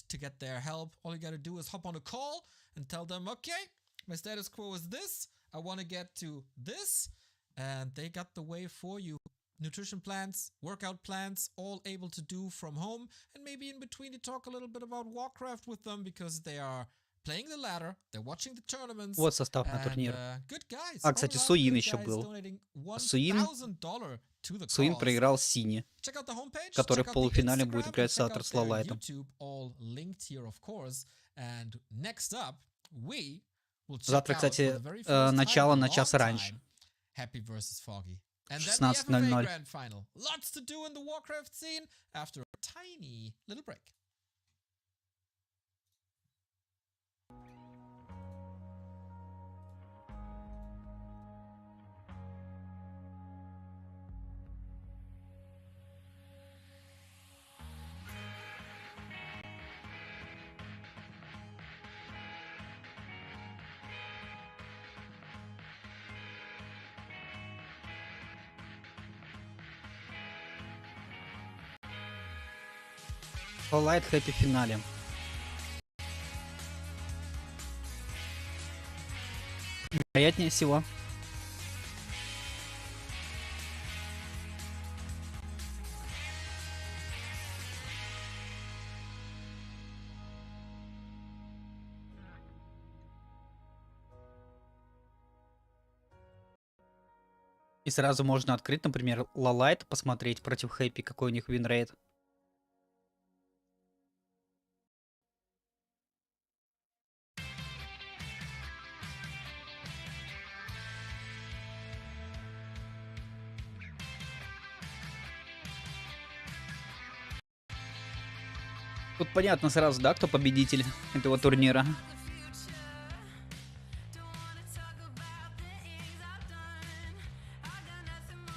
to get their help. All you gotta do is hop on a call and tell them, okay, my status quo is this. I want to get to this. And they got the way for you. Nutrition plans, workout plans, all able to do from home. And maybe in between you talk a little bit about Warcraft with them because they are playing the ladder, they're watching the tournaments. Вот состав на турнир. Good guys. А, кстати, Суин еще был. Суин проиграл Сине, который в полуфинале будет играть завтра с Лолайтом. all linked here, of course. And next up, we will check Завтра, out кстати, for the very first начало time in на a час long раньше. time, Happy versus Foggy. And then the FFA 16:00. Grand Final. Lots to do in the Warcraft scene after a tiny little break. Лайт хэппи в финале. Вероятнее всего. И сразу можно открыть, например, Лалайт, посмотреть против Хэппи, какой у них винрейт. Тут понятно сразу, да, кто победитель этого турнира.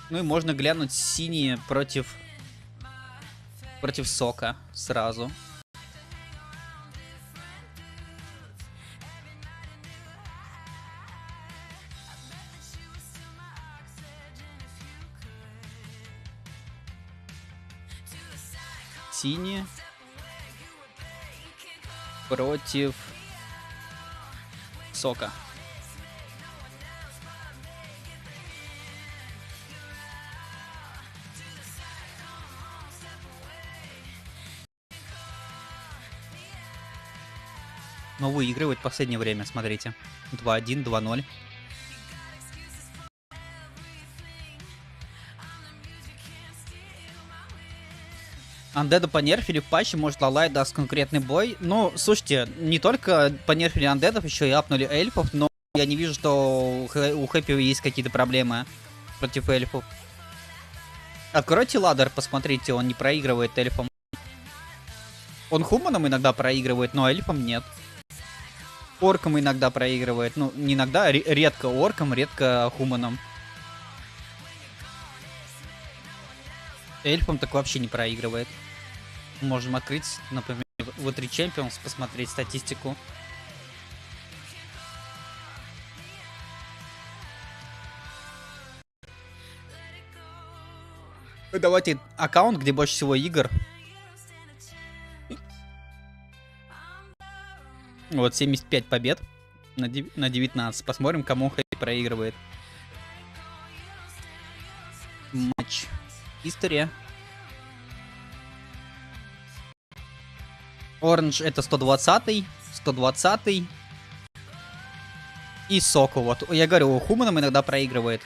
Ну и можно глянуть синие против сока сразу. Синие против сока. Но выигрывает в последнее время, смотрите. 2-1, 2-0. Андеда понерфили в патче, может Лалай даст конкретный бой. Ну, слушайте, не только понерфили андедов, еще и апнули эльфов, но я не вижу, что у Хэппи есть какие-то проблемы против эльфов. Откройте ладер, посмотрите, он не проигрывает эльфам. Он хуманам иногда проигрывает, но эльфам нет. Оркам иногда проигрывает, ну, не иногда, редко оркам, редко хуманам. Эльфам так вообще не проигрывает. Можем открыть, например, W3 Champions, посмотреть статистику. Давайте аккаунт, где больше всего игр. Вот, 75 побед на 19. Посмотрим, кому Хэппи проигрывает. Матч. История. Оранж это 120-й, 120-й. И Соку. Вот, я говорю, хуманам иногда проигрывает.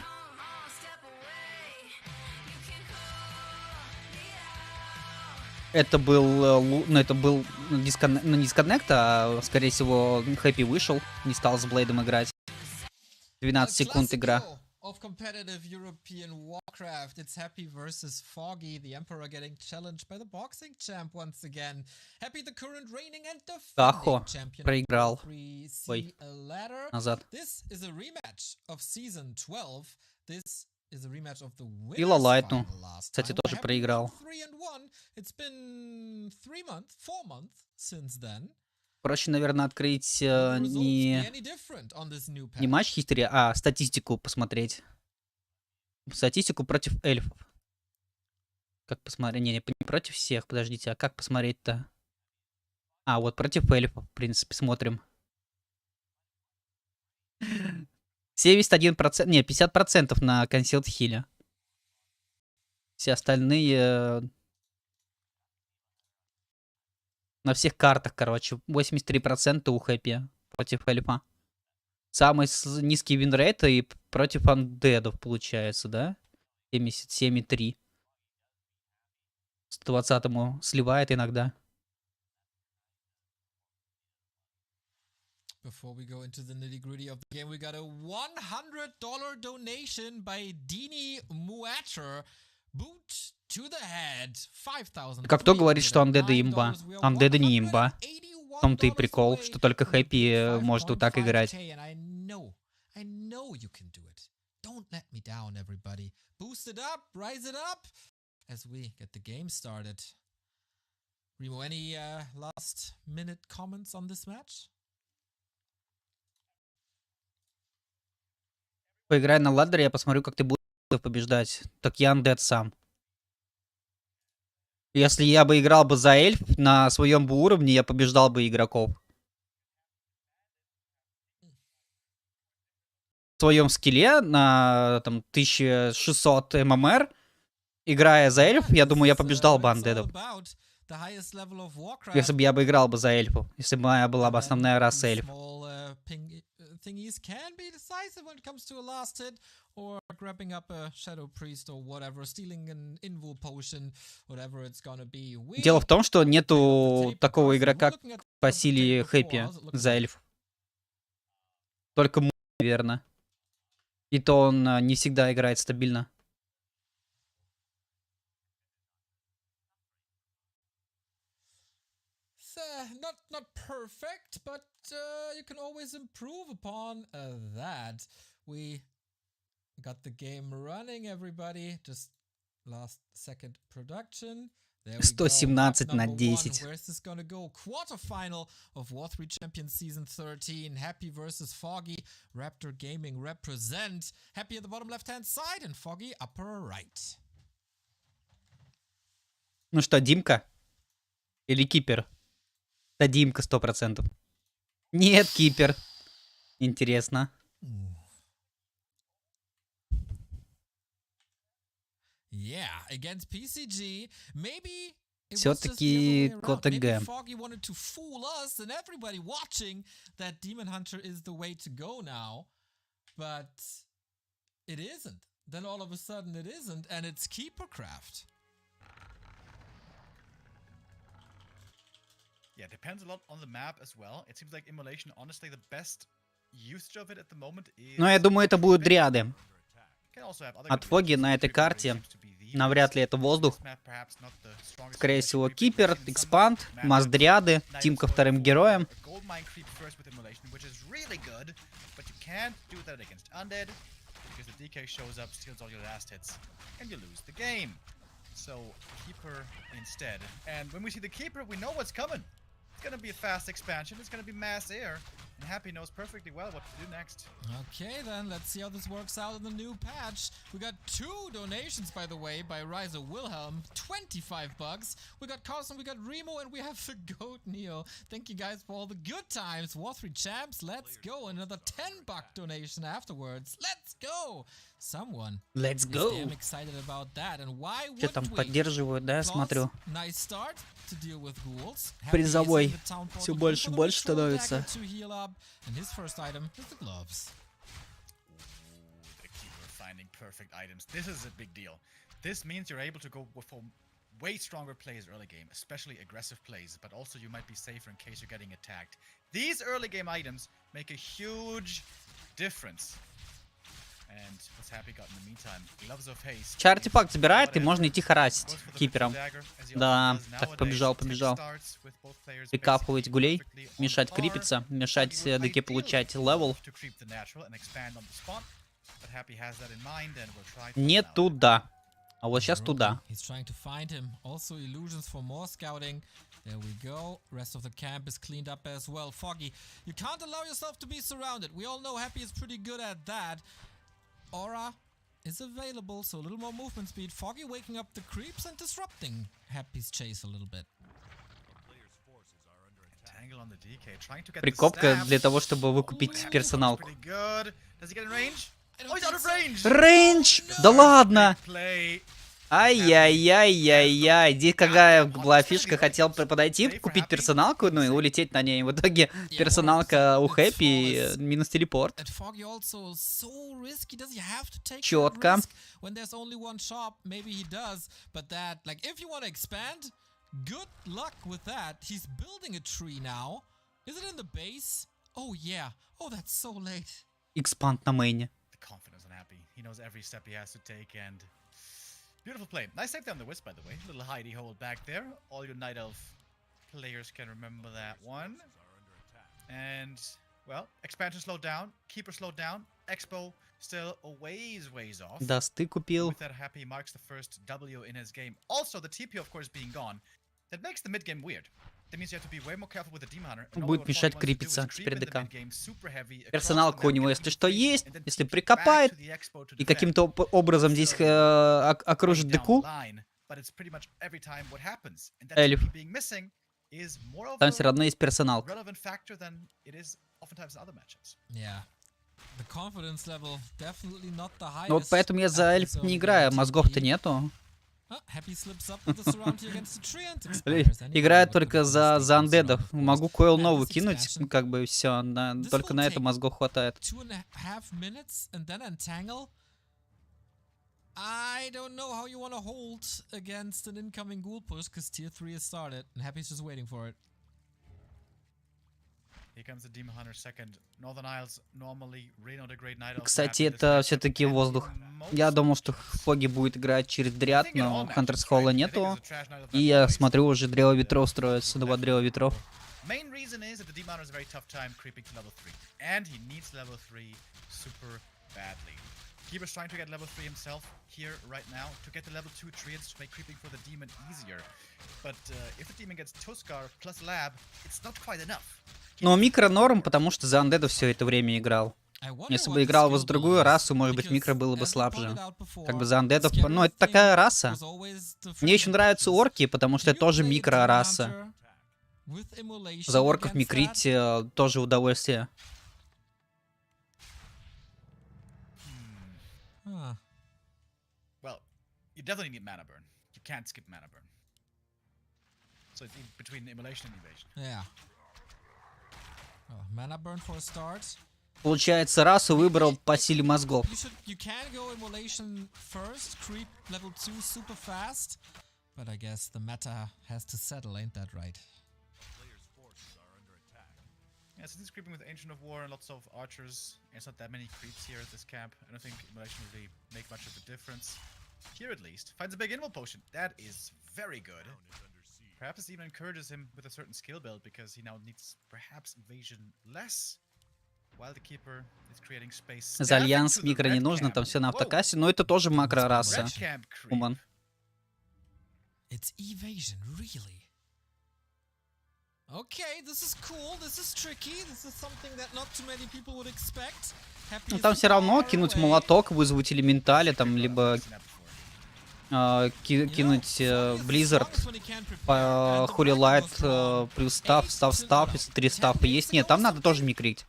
Это был, ну, это был на дисконнект, а скорее всего Хэппи вышел, не стал с Блейдом играть. 12 секунд игра. Of competitive European Warcraft, it's Happy versus Foggy, the Emperor getting challenged by the boxing champ once again. Happy, the current reigning and defending champion, проиграл. W3C ladder. Назад. This is a rematch of season 12. This is a rematch of the И winners Лалайту, final last кстати, time. тоже Happy проиграл. 3-1. It's been 4 months since then. Проще, наверное, открыть не матч хистори, а статистику посмотреть. Статистику против эльфов. Как посмотреть? Не против всех, подождите, а как посмотреть-то? А, вот против эльфов, в принципе, смотрим. 71%, не, 50% на Concealed Heal. Все остальные... На всех картах, короче. 83% у Хэппи против эльфа. Самый низкий винрейт и против андедов получается, да? 77,3. 120-му сливает иногда. Before we go into the nitty-gritty of the game, we got a $100 donation by Dini Muacher. Boot to the head. 5,000. Как кто говорит, что Undead имба? Undead не имба. В том-то и прикол, что только Happy может вот так играть. I know you can do it. Don't let me down, everybody. Boost it up, rise it up, as we get the game started. Remo, any last minute comments on this match? Поиграй на ладдере, я посмотрю, как ты будешь побеждать. Так я Undead сам. Если я бы играл бы за эльф на своем бы уровне, я побеждал бы игроков. В своем скилле на там 1600 ММР, играя за эльф, я думаю, я побеждал бы андедов. Если бы я бы играл бы за эльфу. Если бы моя была бы основная раса эльф. Thingies can be decisive when it comes to a last hit, or grabbing up a Shadow Priest or whatever, stealing an Invul Potion, whatever it's gonna be. Дело в том, что нету такого игрока по силе Хэппи за эльф. Только Му, наверное. И то он не всегда играет стабильно. Not perfect, but you can always improve upon that. We got the game running, everybody. Just last second production. There we 117 go. на 10. Where's this gonna go? Quarterfinal of W3 Champions Season 13. Happy versus Foggy. Raptor Gaming represent. Happy at the bottom left-hand side and Foggy upper right. Ну что, Димка? Или Кипер? Да, Димка 100%. Нет, Кипер. Интересно. Yeah, against PCG, maybe все-таки КТГ. Foggy wanted to fool us and everybody watching that Demon Hunter is the way to go now, but it isn't. Then all of a sudden it isn't, and it's Keepercraft. Yeah, it depends a lot on the map as well. It seems like Immolation, honestly, the best usage of it at the moment is... Но я думаю, это будут дриады. От Фоги на этой карте навряд ли это воздух. Скорее всего, Кипер, Экспанд, Маз-дриады, Тимка вторым героем. So, Keeper instead. And when we see the Keeper, we know what's coming. It's gonna be a fast expansion, it's gonna be mass air, and Happy knows perfectly well what to do next. Okay then, let's see how this works out in the new patch. We got 2 donations, by the way, by Riser Wilhelm, 25 bucks. We got Carson, we got Remo, and we have the Goat Neo. Thank you guys for all the good times. War3 champs, let's go. Another 10-buck donation afterwards. Let's go. Someone Let's go. I'm excited about that. And why Что там поддерживают, да, я смотрю. Nice start to deal with ghouls. Призовой все больше и больше становится. And his first item is the gloves. The Keeper finding perfect items. This is a big deal. This means you're able to go for way stronger plays early game, especially aggressive plays, but also you might be safer in case you're getting attacked. These early game items make a huge difference. And what's Happy got in the meantime? Gloves of haste. Чар-артефакт забирает, и можно идти харасить Кипером. Да, так, побежал. Прикапывать гулей, мешать крипиться, мешать ДК получать левел. Не туда. А вот сейчас туда. There we go. Rest of the camp is cleaned up as well. Foggy, you can't allow yourself to be surrounded. We all know Happy is pretty good at that. Aura is available, so a little more movement speed. Foggy waking up the creeps and disrupting Happy's chase a little bit. Прикопка для того, чтобы выкупить персоналку. Рейндж! Да ладно! Ай-яй-яй-яй-яй. Здесь какая была фишка, хотел подойти, купить персоналку, ну и улететь на ней. В итоге персоналка у Хэппи, минус телепорт. Четко. Oh yeah. Oh, that's so late. Экспанд на мейне. The confidence on Happy. He knows every step he has to take, and beautiful play. Nice save there on the Wisp, by the way. Little hidey hold back there. All your Night Elf players can remember that one. And, well, expansion slowed down. Keeper slowed down. Expo still a ways off. Дасты купил. With that, Happy marks the first W in his game. Also, the TP, of course, being gone. That makes the mid game weird. That means you have to be way more careful with the Demon Hunter. Будет мешать крипиться теперь ДК. Персоналка у него, если что, есть. Если прикопает и каким-то образом здесь окружит ДК, Эльф. Там все равно есть персоналка. Yeah. The confidence level definitely not the highest. Ну вот поэтому я за Эльф не играю, мозгов-то нету. Happy slips up with the surround here against the treant expires. Играю только за андедов. Могу койл новую кинуть, как бы все. Только на это мозгов хватает. 2.5 minutes and then entangle. I don't know how you want to hold against an incoming ghoul push, because tier 3 is started and Happy's just waiting for it. Here comes the Demon Hunter second. Northern Isles normally Reno the Great Night Elf. Кстати, это все-таки воздух. Я думал, что Фоги будет играть через дряд, но Хантерс Холла нету. И я смотрю, уже древо ветров строится, 2 древа ветров. Main reason is that the Demon Hunter has a very tough time creeping to level 3. And he needs level 3 super badly. Keeper's trying to get level 3 himself here right now to get the level 2 treants to make creeping for the demon easier. But if the demon gets Tuskar plus lab, it's not quite enough. Но микро норм, потому что за андеда все это время играл. Если бы играл бы за другую расу, может быть, микро было бы слабже. Как бы за андедов... Ну, это такая раса. Мне еще нравятся орки, потому что это тоже микро-раса. За орков микрить тоже удовольствие. Well, you definitely need mana burn. You can't skip mana burn. So it's between immolation and evasion. Yeah. Oh, mana burn for a start. Получается, расу выбрал по силе мозгов. You can go immolation first, creep level 2 super fast, but I guess the meta has to settle, ain't that right? Yeah, since he's creeping with Ancient of War and lots of archers, there's not that many creeps here at this camp. I don't think immolation will really make much of a difference. Here at least. Finds a big invul potion. That is very good. Perhaps this even encourages him with a certain skill build, because he now needs perhaps evasion less. While the keeper is creating space. За альянс микро не нужно, там все на автокассе, но это тоже макро-раса. Уман. It's evasion, really? Okay, this is cool, this is tricky, this is something that not too many people would expect. Ну там все равно кинуть молоток, вызвать элементали, там, либо кинуть Blizzard, Holy Light плюс став, если 3 стафа есть. Нет, там надо тоже микрить.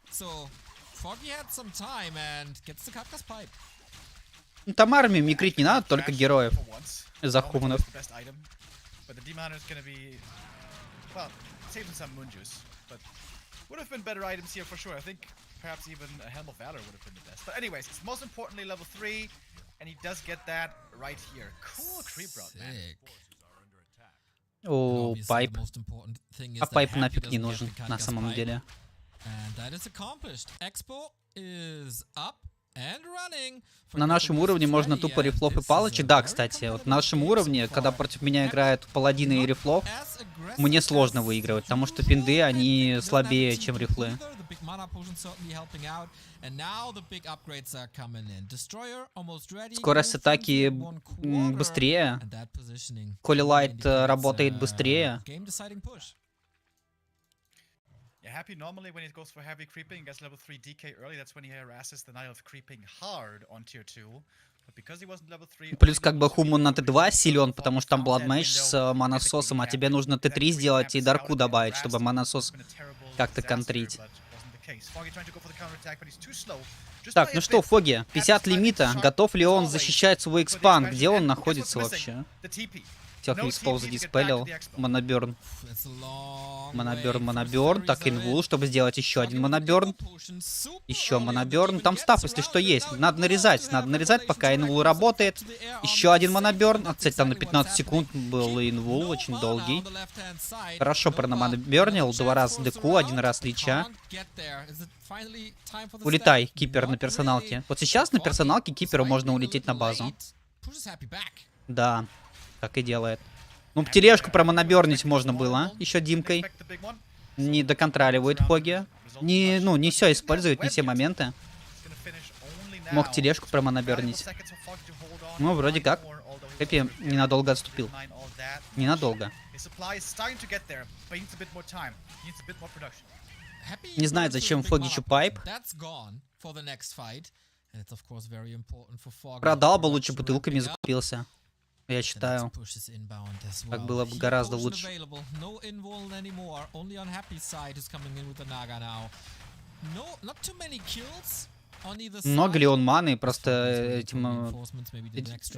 Ну, там армию микрить не надо, только героев. За хуманов. Perhaps even a Helm of Valor would have been the best. But anyways, it's most importantly level 3, and he does get that right here. Cool creep route, man. О, пайп. А пайп нафиг не нужен, на самом деле. На нашем уровне можно тупо рифлов и палочи. Да, кстати, вот на нашем уровне, когда против меня играют паладины и рифлов, мне сложно выигрывать, потому что пинды, они слабее, чем рифлы. Скорость атаки быстрее. Holy Light работает быстрее. Yeah, Happy normally when he goes for heavy creeping, gets level 3 DK early, that's when he harasses the Night Elf creeping hard on tier 2. But because he wasn't level 3... Плюс как бы Хуман на Т2 силен, потому что там Blood Mage с манасосом, а тебе нужно Т3 сделать и Дарку добавить, чтобы манасос как-то контрить. Так, ну что, Фоги, 50 лимита, готов ли он защищать свой экспанд? Где он находится вообще? Всех экспоуза диспелил. Моноберн. Моноберн. Так, инвул, чтобы сделать еще один моноберн. Еще моноберн. Там стаф, если что, есть. Надо нарезать, пока инвул работает. Еще один моноберн. Кстати, там на 15 секунд был инвул, очень долгий. Хорошо пронамонобернил. 2 раза ДК, 1 раз лича. Улетай, кипер на персоналке. Вот сейчас на персоналке киперу можно улететь на базу. Да, так и делает. Ну, тележку промонобернить можно было. Еще Димкой. Не доконтроливает Foggy. Не все использует, не все моменты. Мог тележку промонобернить. Ну, вроде как. Хэппи ненадолго отступил. Ненадолго. Не знает, зачем Foggy чупайп. Продал бы лучше, бутылками закупился. Я считаю. Так было бы гораздо лучше. Много ли он маны, просто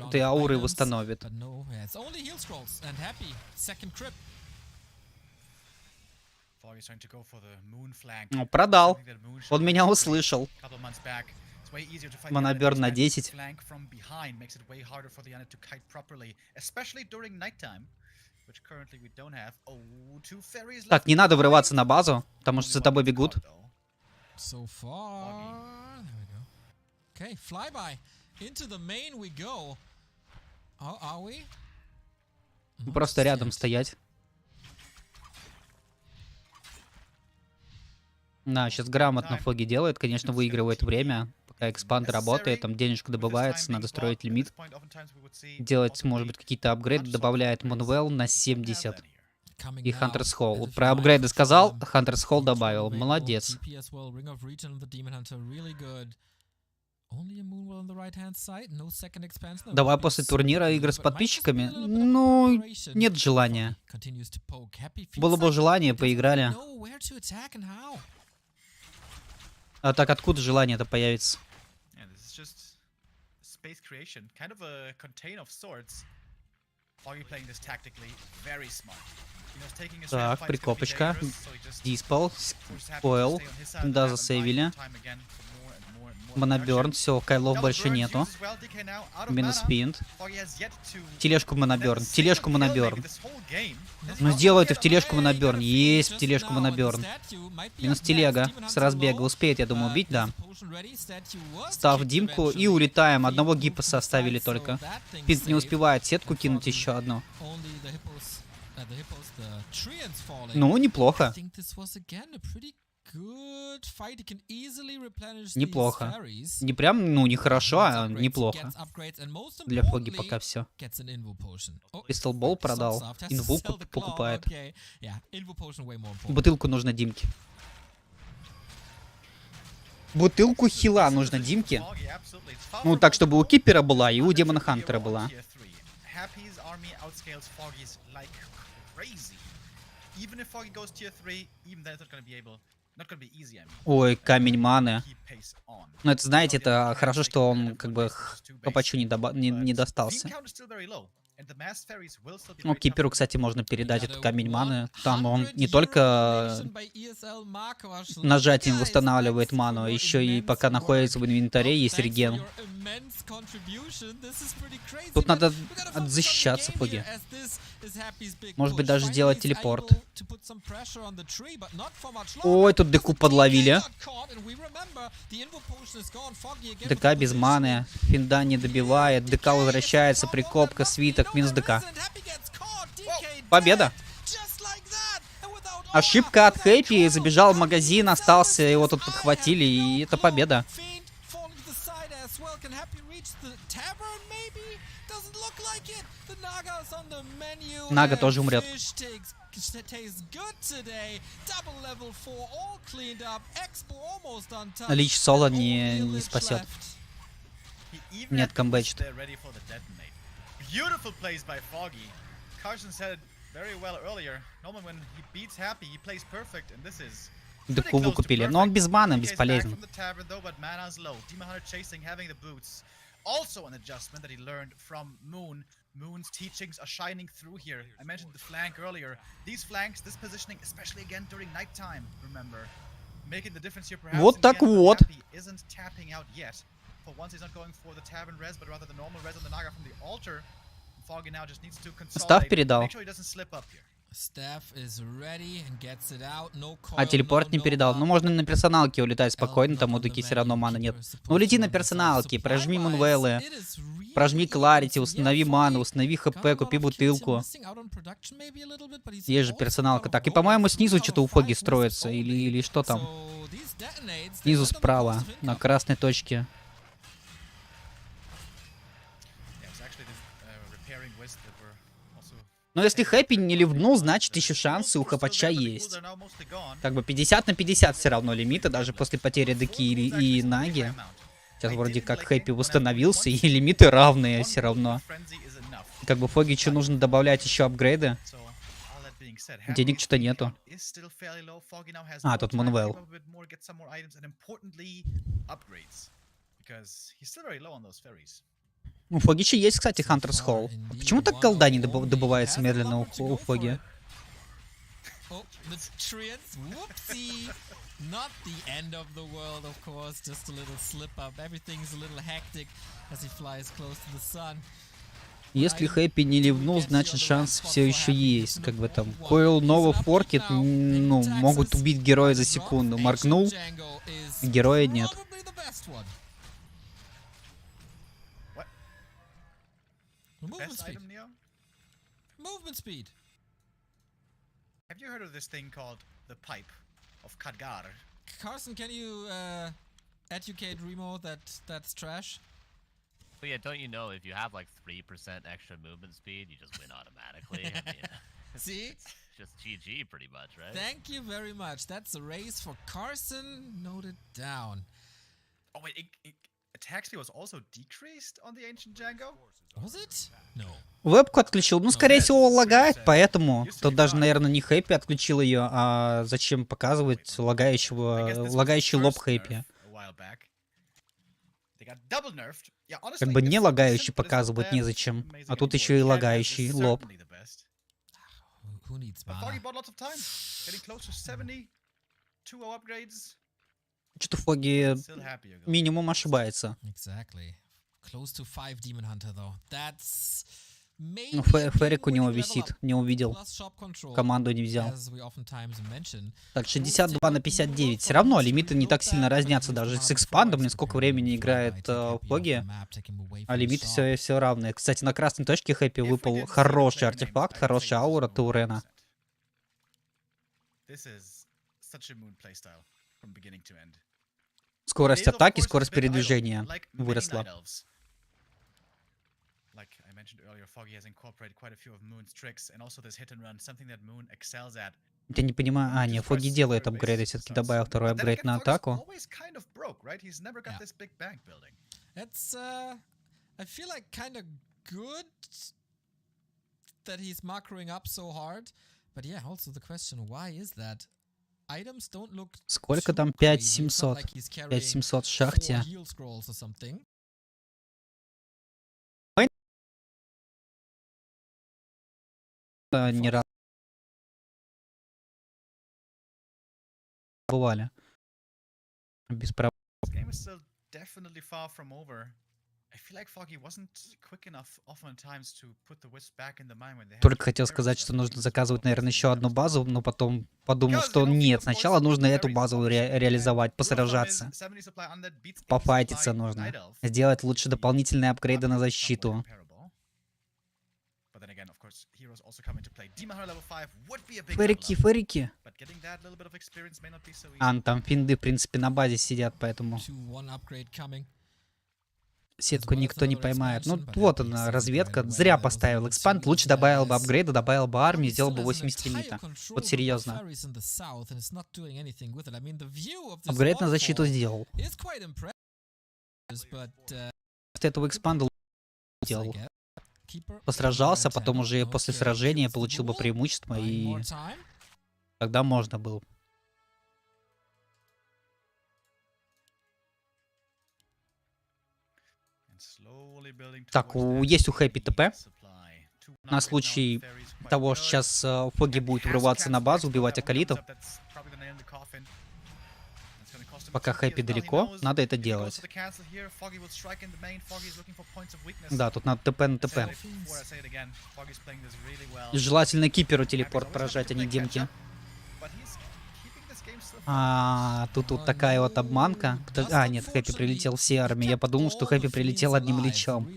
этой ауры восстановит. Ну, продал. Он меня услышал. Моноберн на 10. Так, не надо врываться на базу, потому что за тобой бегут. Просто рядом стоять. Да, сейчас грамотно Foggy делает, конечно, выигрывает время. Пока экспанд работает, там денежка добывается, надо строить лимит. Делать, может быть, какие-то апгрейды, добавляет Монвелл на 70. И Hunter's Hall. Вот про апгрейды сказал, Hunter's Hall добавил. Молодец. Давай после турнира игры с подписчиками? Ну, нет желания. Было бы желание, поиграли. А так откуда желание-то появится? Так, прикопочка. Диспел, Койл. Да, засейвили. Моноберн, все, кайлов больше нету. Минус пинт. Тележку моноберн. Тележку моноберн. Ну сделай ты в тележку моноберн. Есть в тележку моноберн. Минус телега. С разбега. Успеет, я думаю, убить, да. Став Димку и улетаем. Одного гипоса оставили только. Пинт не успевает сетку кинуть еще одну. Ну, неплохо. Неплохо. Не прям, ну, не хорошо, а неплохо. Для Foggy пока все. Пистол Бол продал. Инвул покупает. Бутылку нужно Димке. Бутылку хила нужно Димке. Ну, так, чтобы у Кипера была и у Демона Хантера была. Ой, камень маны. Ну, это, знаете, это хорошо, что он как бы Копачу не достался. Ну, Киперу, кстати, можно передать этот камень маны. Там он не только нажатием восстанавливает ману, еще и пока находится в инвентаре, есть реген. Тут надо защищаться, Foggy. Может быть, даже сделать телепорт. Ой, тут ДК подловили. ДК без маны. Финда не добивает. ДК возвращается. Прикопка, свиток, минус ДК. Победа. Ошибка от Хэппи. Забежал в магазин, остался. Его тут подхватили. И это победа. Нага тоже умрет. Лич соло не спасет. Нет, камбэчит. ДК выкупили, но он без маны, бесполезен. Also an adjustment that he learned from Moon Moon's teachings are shining through here. I mentioned the flank earlier. These flanks, this positioning, especially again during nighttime, remember. Making the difference here perhaps Вот in the так end, but вот. Happy isn't tapping out yet. For once he's not going for the tavern res, but rather the normal res on the Naga from the altar. Foggy now just needs to Став consolidate. передал. Make sure he doesn't slip up here. Staff is ready and gets it out. No А coil, телепорт no не передал. Nova. Ну, можно на персоналке улетать спокойно, Elf там not у on Дуки the все равно menu. маны нет. Keeper is Ну, supposed лети to на run himself. персоналке, прожми Supply-wise, мунвеллы, it is really прожми кларити, easy. установи Yeah, ману, Foggy установи got a хп, lot купи of kills here, бутылку. missing out on production maybe a little bit, but he's Есть же also персоналка. Так, и, going по-моему, through снизу out что-то of у Фоги 5 строится. wizards Или что там? only. So these detonates, they Снизу went on the справа, cost of на income. красной точке. Yeah, it was actually the repairing wisp that were also. Но если Хэппи не ливнул, значит еще шансы у Хапача есть. Как бы 50 на 50 все равно лимиты, даже после потери Деки и Наги. Сейчас вроде как Хэппи восстановился, и лимиты равные все равно. Как бы Фогичу нужно добавлять еще апгрейды. Денег что-то нету. А, тут Мунвелл. У Фогича есть, кстати, Хантерс Холл. Почему так голда не добывается медленно у Фоги? Oh, the treants, whoopsie! Not the end of the world, of course, just a little slip up. Everything's a little hectic as he flies close to the sun. Если Хэппи не ливнул, значит шанс все еще есть. Как бы там Койл Нова Форкет, ну, могут убить героя за секунду. Моргнул, героя нет. Movement speed. Movement speed. Have you heard of this thing called the pipe of Khadgar? Carson, can you educate Remo that that's trash? But yeah, don't you know if you have like 3% extra movement speed, you just win automatically? I mean, See? it's just GG pretty much, right? Thank you very much. That's a race for Carson. Noted down. Oh wait, attack speed was also decreased on the ancient Django? Was it? No. Вебку отключил. Ну, скорее всего, лагает, поэтому тут даже, наверное, не Хэппи отключил ее, а зачем показывать лагающий лоб Хэппи? Как бы не лагающий показывать незачем, а тут еще и лагающий лоб. Who needs mana? Что-то Фоги минимум ошибается. Exactly. Close to 5 Demon Hunter though. That's maybe Ну, Ферик у него висит, не увидел. Команду не взял. Так, 62 на 59. Все равно лимиты не так сильно разнятся. Даже с экспандом, сколько времени играет Фоги, а лимиты все равные. Кстати, на красной точке Хэппи выпал хороший артефакт, хорошая аура Таурена. Скорость атаки, скорость передвижения выросла. Like I mentioned earlier, Foggy has incorporated quite a few of Moon's tricks, and also this hit and run, something that Moon excels at. Я не понимаю, а, не, Фоги делает апгрейды, все-таки добавил второй апгрейд на атаку. It's I feel like kind of good that he's macroing up so hard, but yeah, also the question, why is that? Items don't look Сколько там? 5700. 5700 в шахте. Не раз бывали. Без проблем. Только хотел сказать, что нужно заказывать, наверное, еще одну базу, но потом подумал, что нет, сначала нужно эту базу реализовать, посражаться. Пофайтиться нужно. Сделать лучше дополнительные апгрейды на защиту. Ферики. А, там финды, в принципе, на базе сидят, поэтому сетку никто не поймает. Ну, вот она, разведка. Зря поставил экспанд. Лучше добавил бы апгрейды, добавил бы армию, сделал бы 80 лимита. Вот серьезно. Апгрейд на защиту сделал. После этого экспанда делал. Посражался, потом уже после сражения получил бы преимущество, и тогда можно было. Так, есть у Хэппи ТП. На случай того, что сейчас Фоги будет врываться на базу, убивать акалитов. Пока Хэппи далеко, надо это делать. Да, тут надо ТП на ТП. И желательно Киперу телепорт поражать, а не демки. Тут вот такая вот обманка. Нет, Хэппи прилетел всей армией. Я подумал, что Хэппи прилетел одним лечом.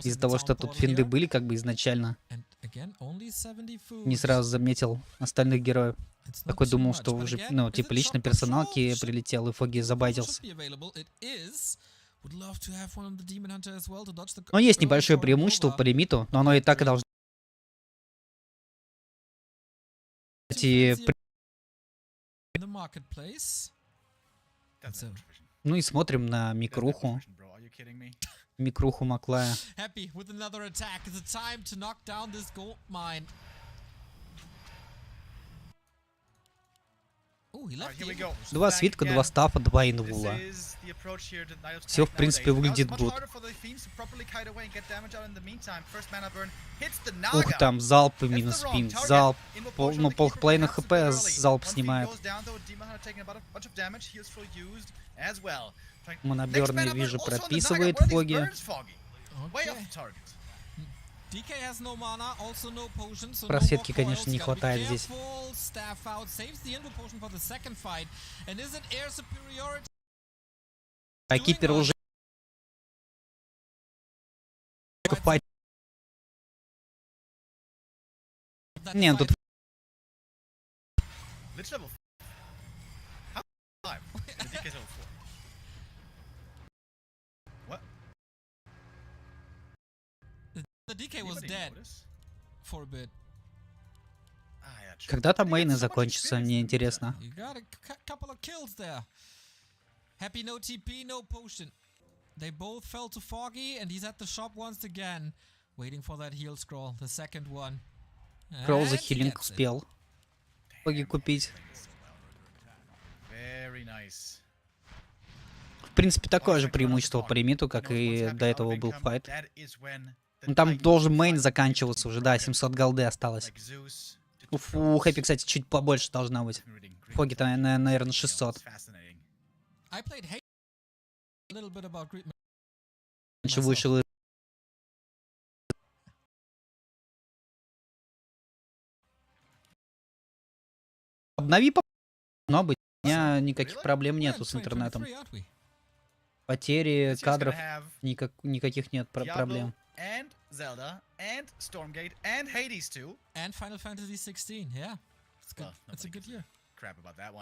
Из-за того, что тут финды были как бы изначально. Не сразу заметил остальных героев. Такой думал, что уже, ну, типа лично персоналки прилетел, и Фоги забайтился. Но есть небольшое преимущество по лимиту, но оно и так и должно быть. Ну и смотрим на микруху. Микруху Маклая. Два свитка, два стафа, два инвула. Все, в принципе, выглядит гуд. Ух, там залпы минус пинг. Залп. Ну, половина хп залп снимает. Моноберный, вижу, прописывает Фоги. Просветки, конечно, не хватает здесь. А Кипер уже... Не, тут... Когда там мейны закончатся, мне интересно. Happy no TP, no potion. They both fell to Foggy, and he's at the shop once again, waiting for that heal scroll, the second one. Кролл за хилинг успел. Фоги купить. В принципе, такое же преимущество по лимиту, как и до этого был файт. Ну, там должен мейн заканчиваться уже, да, 700 голды осталось. У Хэппи, кстати, чуть побольше должна быть. Фоги-то, наверное, 600. Раньше вышел... Обнови, но быть. У меня никаких проблем нету с интернетом. Потери кадров никаких нет проблем.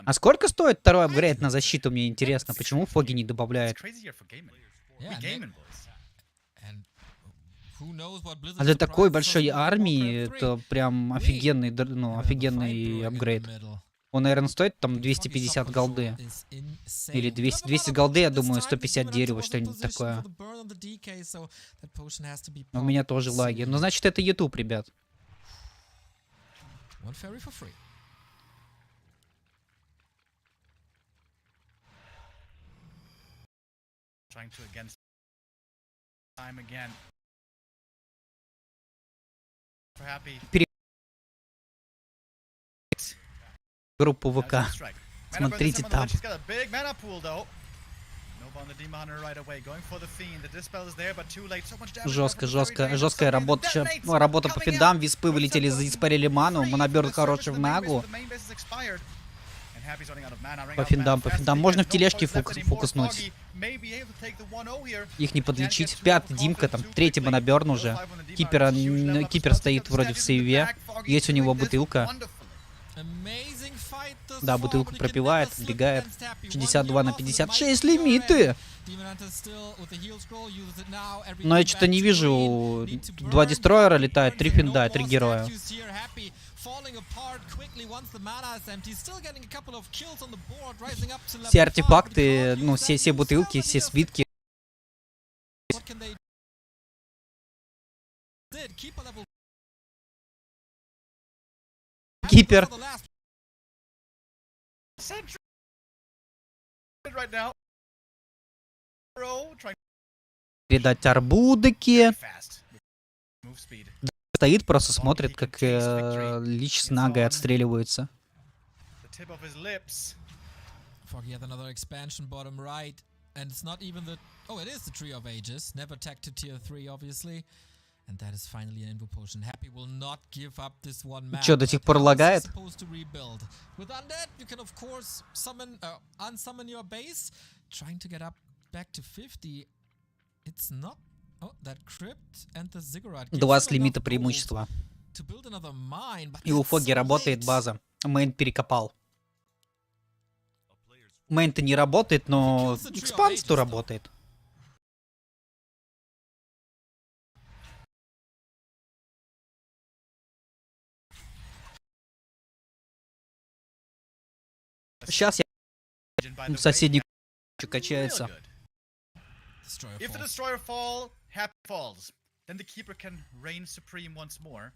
А сколько стоит второй апгрейд на защиту, мне интересно. Почему Фоги не добавляет? А для такой большой армии это прям офигенный, ну, офигенный апгрейд. Он, наверное, стоит там 250 голды. Или 200 голды, я думаю, 150 дерева, что-нибудь такое. У меня тоже лаги. Ну, значит, это YouTube, ребят. Группу ВК. Смотрите там. Жесткая работа. Работа по фидам. Виспы вылетели, испарили ману. Моноберн хороший в нагу. По финдам. Можно в тележке фокуснуть. Их не подлечить. Пятый Димка, там третий моноберн уже. Кипер стоит вроде в сейве. Есть у него бутылка. Да, бутылку пропивает, отбегает. 62 на 56 лимиты. Но я что-то не вижу. Два дестройера летают, 3 финда, 3 героя. Все артефакты, ну, все бутылки, все свитки. Кипер. Передать арбудыки. Стоит, просто смотрит, как Лич с Нагой отстреливаются. The tip of his lips. Foggy had another expansion bottom right. And it's not even the... Oh, it is the Tree of Ages. Never tech to tier 3, obviously. And that is finally an Invo Potion. Happy will not give up this one map. Чё, до сих пор лагает? Supposed to rebuild. With Undead, you can of course summon, unsummon your base. Trying to get up back to 50. It's not... Oh, that Crypt and the Ziggurat. 20 лимита преимущества. И у Фоги работает база. Мейн перекопал. Мейн-то не работает, но экспанс-то работает. Сейчас я в соседней качается. If the destroyer fall, Happy falls. Then the keeper can reign supreme once more.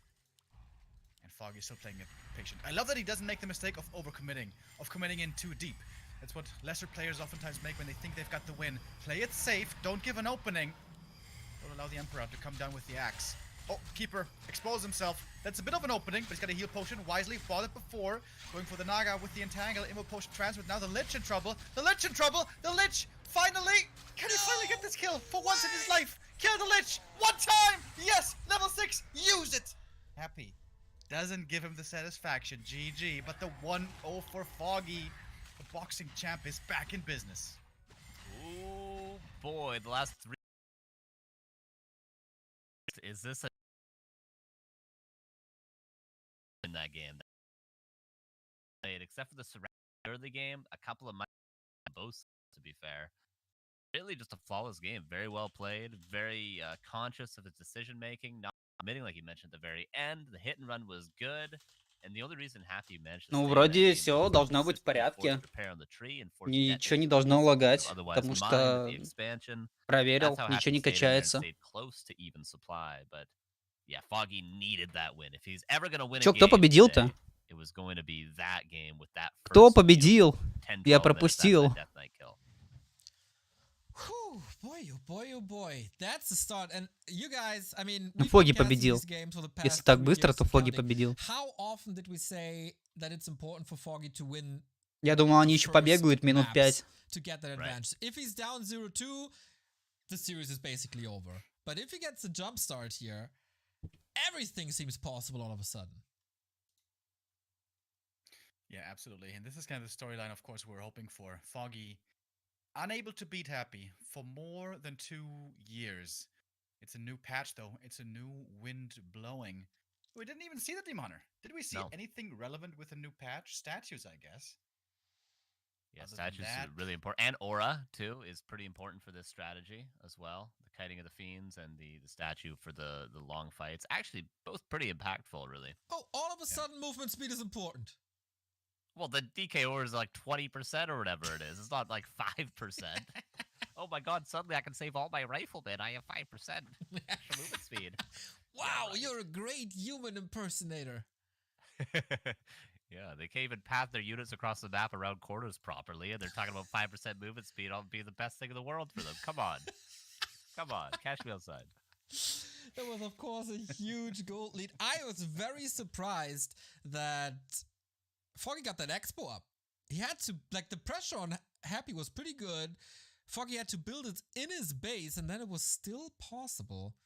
And Foggy is still playing it patient. I love that he doesn't make the mistake of overcommitting, of committing in too deep. That's what lesser players oftentimes make when they think they've got the win. Play it safe, don't give an opening. Don't allow the Emperor to come down with the axe. Oh, keeper, expose himself. That's a bit of an opening, but he's got a heal potion. Wisely fought it before. Going for the Naga with the entangle. Invo potion transferred. Now the Lich in trouble. The Lich in trouble. The Lich finally. Can he finally get this kill for once in his life? Kill the Lich. One time. Yes. Level 6. Use it. Happy. Doesn't give him the satisfaction. GG. But the 1-0 for Foggy. The boxing champ is back in business. Oh boy, the last 3. Is this a in that game? Except for the surround early game, a couple of my both, to be fair. Really just a flawless game. Very well played, very conscious of its decision making, not committing like you mentioned at the very end. The hit and run was good. And the only reason Happy managed to Ну, вроде все должно быть в порядке. Ничего не должно лагать, потому что проверил, ничего не качается. Чё, кто победил-то? Кто победил? Я пропустил. Фоги победил. Если так быстро, то Фоги победил. Я думал, они еще побегают минут 5. The series is basically over. But if he gets a jump start here, everything seems possible all of a sudden. Yeah, absolutely. And this is kind of the storyline, of course, we're hoping for. Foggy, unable to beat Happy for more than 2 years. It's a new patch, though. It's a new wind blowing. We didn't even see the Demon Hunter. Did we see anything relevant with a new patch? Statues, I guess. Yeah, statues are really important. And Aura, too, is pretty important for this strategy as well. The kiting of the fiends and the statue for the long fights. Actually, both pretty impactful, really. Oh, all of a sudden, movement speed is important. Well, the DK Aura is like 20% or whatever it is. It's not like 5%. Oh my god, suddenly I can save all my riflemen. I have 5% extra movement speed. Wow, you're a great human impersonator. Yeah, they can't even path their units across the map around corners properly, and they're talking about 5% movement speed. I'll be the best thing in the world for them. Come on. Come on, catch me outside. That was, of course, a huge gold lead. I was very surprised that Foggy got that expo up. He had to, like, the pressure on Happy was pretty good. Foggy had to build it in his base, and then it was still possible.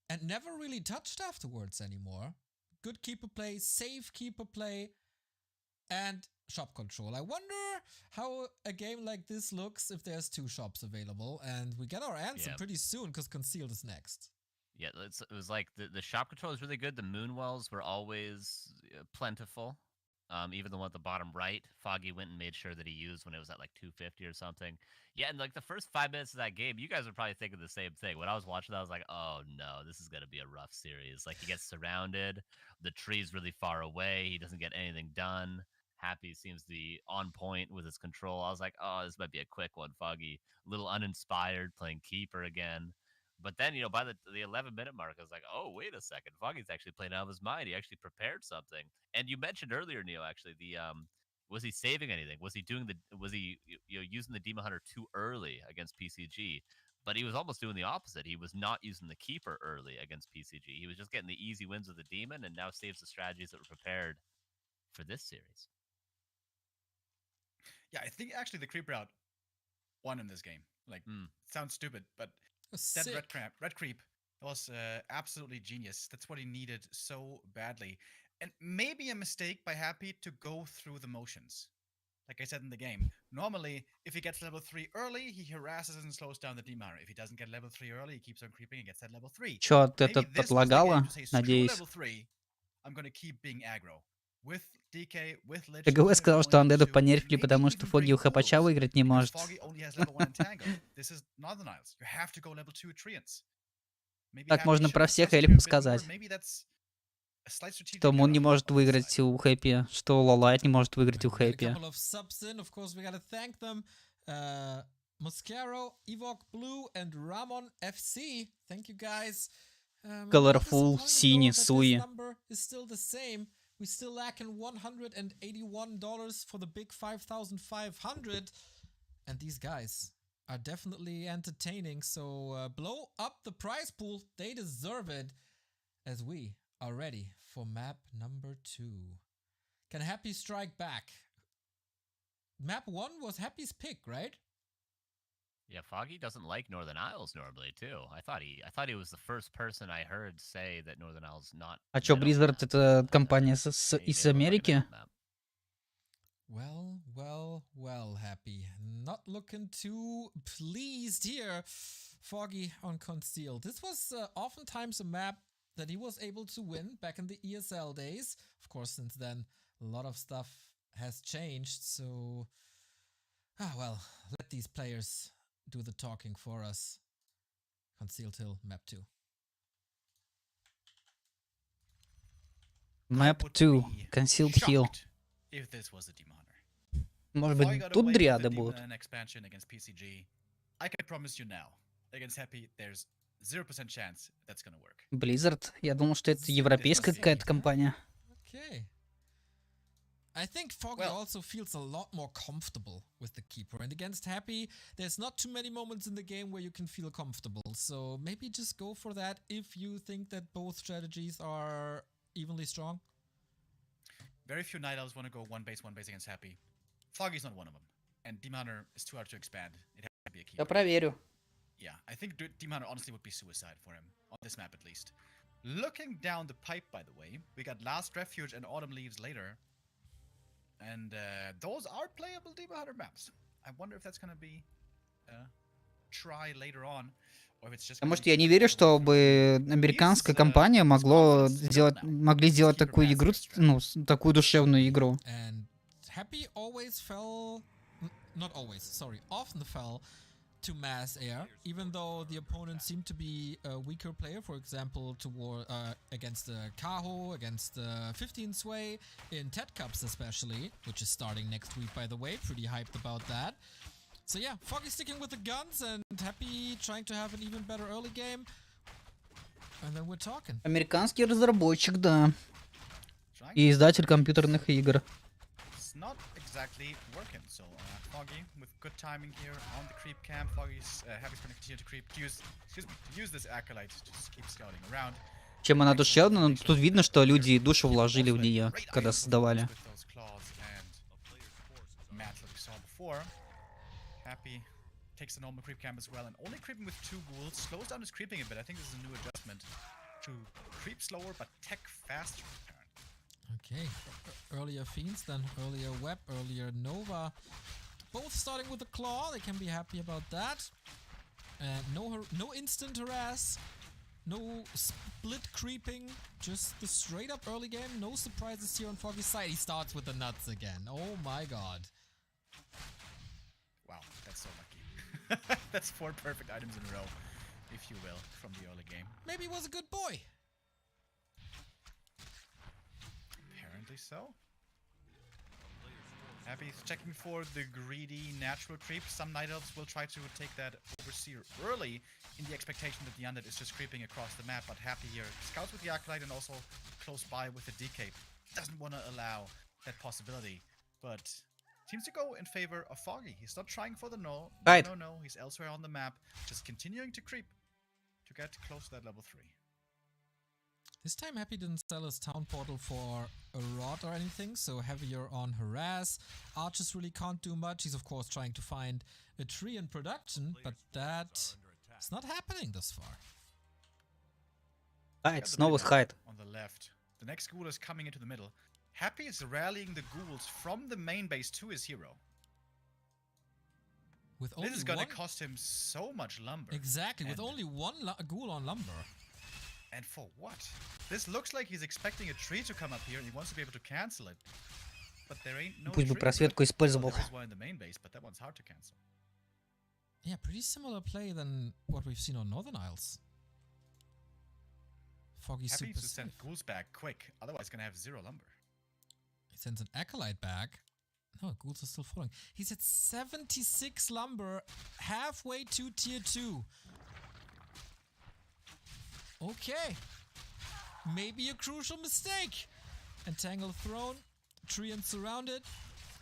And never really touched afterwards anymore. Good keeper play, safe keeper play, and shop control. I wonder how a game like this looks if there's 2 shops available, and we get our answer pretty soon because Concealed is next. Yeah, it was like the shop control is really good. The Moonwells were always plentiful. Even the one at the bottom right, Foggy went and made sure that he used when it was at like 250 or something. Yeah, and like the first 5 minutes of that game, you guys were probably thinking the same thing. When I was watching that, I was like, oh no, this is going to be a rough series. Like, he gets surrounded, the tree's really far away, he doesn't get anything done. Happy seems to be on point with his control. I was like, oh, this might be a quick one, Foggy. A little uninspired, playing Keeper again. But then, you know, by the 11-minute mark, I was like, oh, wait a second. Foggy's actually playing out of his mind. He actually prepared something. And you mentioned earlier, Neil, actually, was he saving anything? Was he using the Demon Hunter too early against PCG? But he was almost doing the opposite. He was not using the keeper early against PCG. He was just getting the easy wins with the demon, and now saves the strategies that were prepared for this series. Yeah, I think actually the creep route won in this game. Like, sounds stupid, but that red creep was absolutely genius. That's what he needed so badly. And maybe a mistake by Happy to go through the motions. Like I said in the game, normally, if he gets level 3 early, he harasses and slows down the Demon. If he doesn't get level 3 early, he keeps on creeping and gets that level 3. Чё, Maybe это this was the game подлагало? to say, screw Надеюсь. level 3, I'm gonna keep being aggro. With DK, with Lich, ТГВ сказал, что андедов понерфили, maybe потому что even Фоги bring у Хапача wolves, выиграть не because может. Foggy only has level 1 in Tango. This is Northern Isles. You have to go level 2 Treants. Maybe Так Happy можно should про have всех trusted эльфов you a bit сказать. more. Maybe that's a slight strategic Что Мун error не может on his выиграть side. у Хэппи, что Лолайт не может выиграть у We got a Хэппи. couple of subs in. Of course, we gotta thank them. Moscaro, Evok Blue, and Ramon FC. Thank you guys. Colorful, Синий, Суи. This number is still the same. We still lacking $181 for the big 5,500. And these guys are definitely entertaining. So blow up the prize pool. They deserve it. As we are ready for map number 2. Can Happy strike back? Map 1 was Happy's pick, right? Yeah, Foggy doesn't like Northern Isles normally too. I thought he was the first person I heard say that Northern Isles not. А чё, Blizzard это компания из Америки? Well, Happy. Not looking too pleased here. Foggy on Conceal. This was oftentimes a map that he was able to win back in the ESL days. Of course, since then, a lot of stuff has changed. So, let these players do the talking for us. Conceal till map 2. Map 2. Concealed Hill. If this was a Demoner. Может быть, тут дриады будут. Expansion against PCG. I can promise you now, against Happy, there's 0% chance that's gonna work. Blizzard? Я думал, что это европейская какая-то компания. Okay. I think Foggy also feels a lot more comfortable with the keeper. And against Happy, there's not too many moments in the game where you can feel comfortable. So maybe just go for that if you think that both strategies are evenly strong. Very few Night Elves want to go one base against Happy. Foggy's not one of them. And Demoner is too hard to expand. It has to be a keeper. Я проверю. Yeah, I think Demoner honestly would be suicide for him, on this map at least. Looking down the pipe, by the way, we got Last Refuge and Autumn Leaves later. And those are playable Demoner maps. I wonder if that's going to be a try later on. Or if it's just Потому что я не верю, чтобы американская компания могли сделать такую игру, ну, такую душевную игру. And Happy often fell to mass air, even though the opponent seemed to be a weaker player, for example, against the Kaho, against the 15 Sway, in TED Cups especially, which is starting next week, by the way. Pretty hyped about that. So yeah, Foggy sticking with the guns and Happy trying to have an even better early game. And then we're talking. Американский разработчик, да. И издатель компьютерных игр. It's not exactly working, so Foggy with good timing here on the creep camp. Foggy's Happy's going to continue to creep. To use this acolyte to just keep scouting around. Чем она душевна, но тут видно, что люди душу вложили в нее, когда создавали. Happy takes the normal creep camp as well, and only creeping with 2 ghouls slows down his creeping a bit. I think this is a new adjustment to creep slower but tech faster. Okay, earlier Fiends, then earlier Web, earlier Nova. Both starting with a claw, they can be happy about that. No instant harass, no split creeping, just the straight up early game. No surprises here on Foggy's side. He starts with the nuts again. Oh my god. Wow, that's so lucky. That's 4 perfect items in a row, if you will, from the early game. Maybe he was a good boy. Apparently so. Happy's checking for the greedy natural creep. Some Night Elves will try to take that Overseer early in the expectation that the Undead is just creeping across the map, but Happy here scouts with the Acolyte and also close by with the DK. Doesn't want to allow that possibility, but seems to go in favor of Foggy. He's not trying for the no. Right. No. He's elsewhere on the map, just continuing to creep to get close to that level 3. This time Happy didn't sell his town portal for a rod or anything, so heavier on harass. Archers really can't do much. He's of course trying to find a tree in production, but that is not happening this far. Хайд, Got the снова mid хайд. on the left. The next ghoul is coming into the middle. Happy is rallying the ghouls from the main base to his hero. With only This is gonna one... cost him so much lumber. Exactly, with And- only one ghoul on lumber. And for what? This looks like he's expecting a tree to come up here and he wants to be able to cancel it. But there ain't no Пусть бы tree. просветку Well, использовал. there is one in the main base, but that one's hard to cancel. Yeah, pretty similar play than what we've seen on Northern Isles. Foggy's Happy super to send safe. ghouls back quick, otherwise gonna have 0 lumber. He sends an Acolyte back. No, ghouls are still following. He's at 76 lumber, halfway to tier 2. Okay. Maybe a crucial mistake. Entangle thrown, tree and surrounded.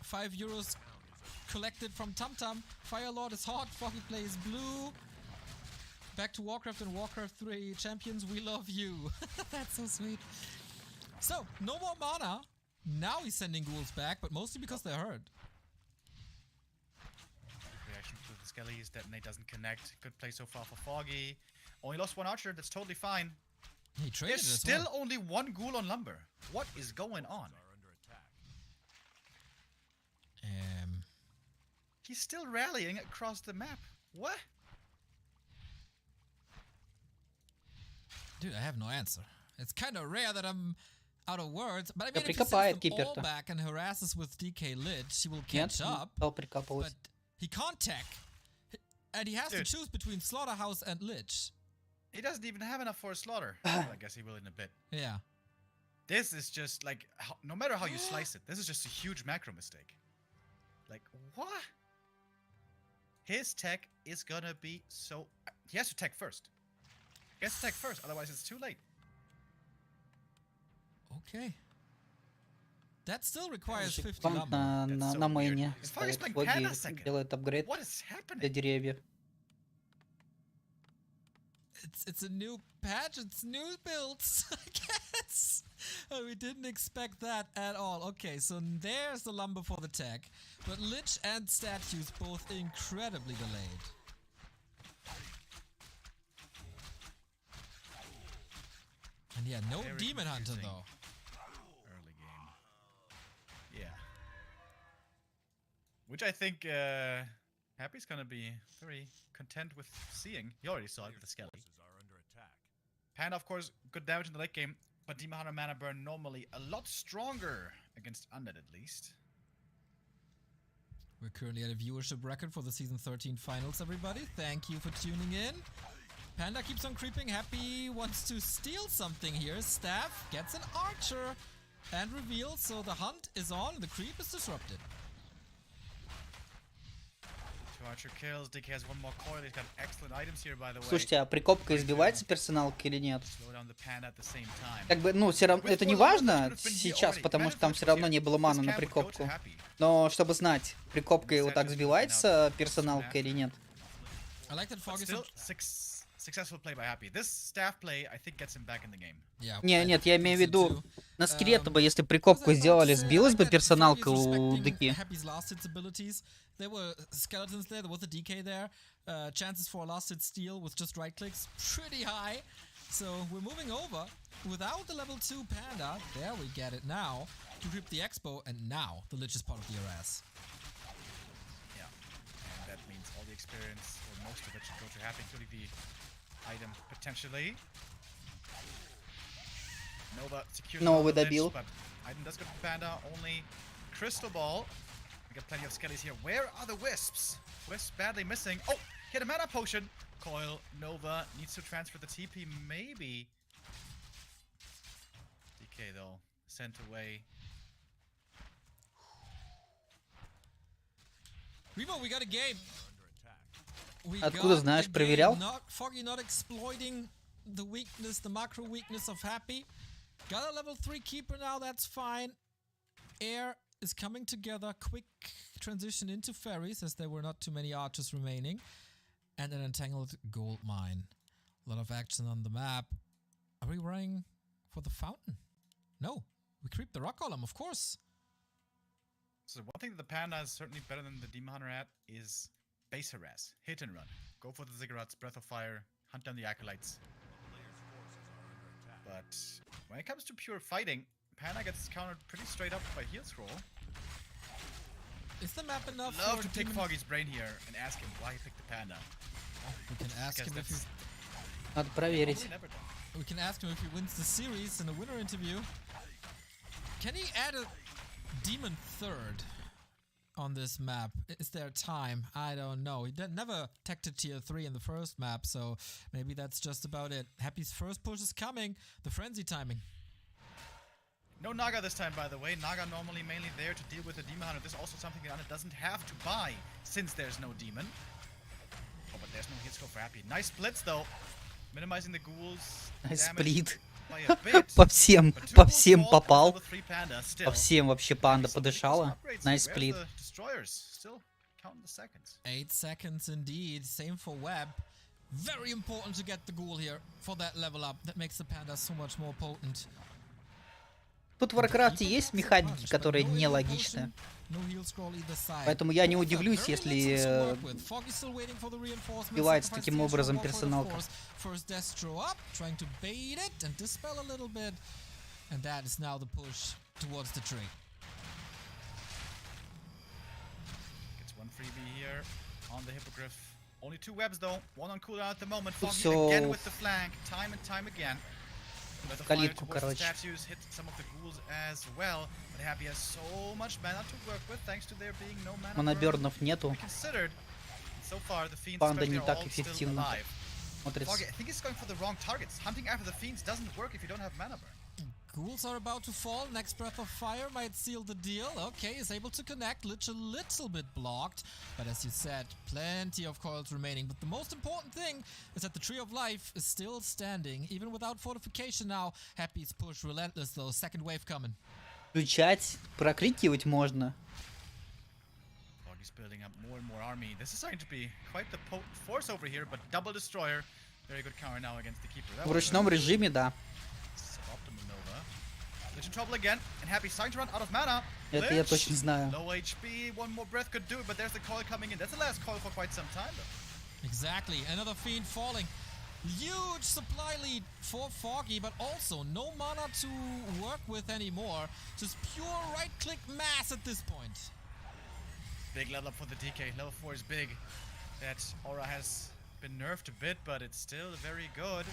€5 collected from Tumtum. Firelord is hot, Foggy plays blue. Back to Warcraft and Warcraft 3 champions, we love you. That's so sweet. So, no more mana. Now he's sending ghouls back, but mostly because they're hurt. Reaction to the Skellies, detonate doesn't connect. Good play so far for Foggy. Only lost 1 archer, that's totally fine. He traded There's as still well. only 1 ghoul on lumber. What is going on? He's still rallying across the map. What? Dude, I have no answer. It's kind of rare that I'm out of words, but I Да mean, if he прикопает sends them all кипер-то. back and harasses with DK Lich, he will Нет, catch up, стал прикапывать. but he can't tech. And he has Dude. to choose between Slaughterhouse and Lich. He doesn't even have enough for a slaughter. Well, I guess he will in a bit. Yeah. This is just like, no matter how you slice it, this is just a huge macro mistake. Like, what? His tech is gonna be so... He has to tech first. He has to tech first, otherwise it's too late. Okay. That still requires Shit. 50 Панк lumber. That's so на weird. мейне It's Foggy's ставит playing Foggy, Panda second. делает апгрейд What is для happening? деревьев. It's a new patch, it's new builds, I guess. Oh, we didn't expect that at all. Okay, so there's the lumber for the tech. But Lich and statues both incredibly delayed. And yeah, no Very Demon Hunter confusing. though. Early game. Yeah. Which I think Happy's gonna be very content with seeing. He already saw it with the Skelly. Panda, of course, good damage in the late game, but Demon Hunter mana burn normally a lot stronger against Undead at least. We're currently at a viewership record for the Season 13 finals, everybody. Thank you for tuning in. Panda keeps on creeping. Happy wants to steal something here. Staff gets an archer and reveals, so the hunt is on. The creep is disrupted. 2 archer kills. DK has 1 more coil. He's got excellent items here, by the way. Слушайте, а прикопка избивается персоналка или нет? Slow down the Panda at the same time. Как бы, ну, все равно, это не важно сейчас, потому что там все равно не было мана на прикопку. Но чтобы знать, прикопкой вот так сбивается персоналка или нет. I like that But Foggy. still, successful play by Happy. This staff play, I think, gets him back in the game. Yeah, Не, I нет, я think имею в so виду, too. на скелета бы, если прикопку сделали, сбилась бы персоналка у Дыки. Happy's last hits abilities. There were skeletons there was a DK there. Chances for a last hit steal with just right clicks pretty high. So we're moving over without the level 2 Panda. There we get it now to grip the Expo, and now the Lich is part of the RS. Yeah. And that means all the experience, or most of it, should go to Happy, including the item potentially. Nova secures Nova the добил. Lich, but item does go to Panda. Only Crystal Ball. We got plenty of skellies here. Where are the Wisps? Wisps badly missing. Oh, hit a mana potion. Coil, Nova needs to transfer the TP, maybe. DK though, sent away. Remo, we got a game. We Откуда got знаешь, a game. проверял? Foggy not exploiting the weakness, the macro weakness of Happy. Got a level 3 keeper now, that's fine. Air is coming together. Quick transition into fairies as there were not too many archers remaining. And an entangled gold mine. A lot of action on the map. Are we running for the fountain? No. We creep the rock column, of course. So one thing that the Panda is certainly better than the Demon Hunter at is base harass. Hit and run. Go for the ziggurats, breath of fire, hunt down the acolytes. But when it comes to pure fighting, Panda gets countered pretty straight up by heal scroll. Is the map enough Love for to pick Demon... Foggy's brain here and ask him why he picked the Panda. We can ask him if he... Надо проверить. Probably never done. We can ask him if he wins the series in a winner interview. Can he add a demon third on this map? Is there time? I don't know. He never teched to tier 3 in the first map, so maybe that's just about it. Happy's first push is coming. The frenzy timing. No Naga this time, by the way. Naga normally mainly there to deal with the Demon Hunter. This is also something that Anna doesn't have to buy since there's no demon. Oh, but there's no hit score for Happy. Nice splits though. Minimizing the ghouls. Сплит. By a bit. По всем попал. Level 3 Panda still. По всем вообще панда подышала. Upgrades. Nice Where's сплит. the destroyers? Still counting the seconds. 8 seconds indeed. Same for Web. Very important to get the ghoul here for that level up. That makes the Panda so much more potent. Тут в Warcraft есть механики, которые нелогичны. Поэтому я не удивлюсь, если убивается таким образом персоналка. And that is now the push towards the tree. Gets one freebie here on the Hippogriff. Only 2 webs though. One on cooldown at the moment. Foggy Всё. again with the flank, time and time again. But the Калитку, fire towards the короче. statues hit some of the ghouls as well. But Happy has so much mana to work with thanks to there being no mana burn. Монобернов нету. Considered. So far the fiends Панда especially не are так all still эффективна. alive. Смотрится. Foggy, I think he's going for the wrong targets. Hunting after the fiends doesn't work if you don't have mana burn. Ghouls are about to fall. Next breath of fire might seal the deal. Okay, is able to connect. Little bit blocked. But as you said, plenty of coils remaining. But the most important thing is that the Tree of Life is still standing. Even without fortification now. Happy's push relentless though. Second wave coming. Включать, прокрикивать можно. Foggy's building up more and more army. This is starting to be quite the potent force over here, but double destroyer. Very good counter now against the keeper. That В was ручном режиме, да. suboptimal Nova. Lich in trouble again, and Happy starting to run out of mana. Это я Lich, точно знаю. low HP, one more breath could do it, but there's the coil coming in. That's the last coil for quite some time though. Exactly. Another fiend falling. Huge supply lead for Foggy, but also no mana to work with anymore. Just pure right-click mass at this point. Big level up for the DK. Level 4 is big. That aura has been nerfed a bit, but it's still very good.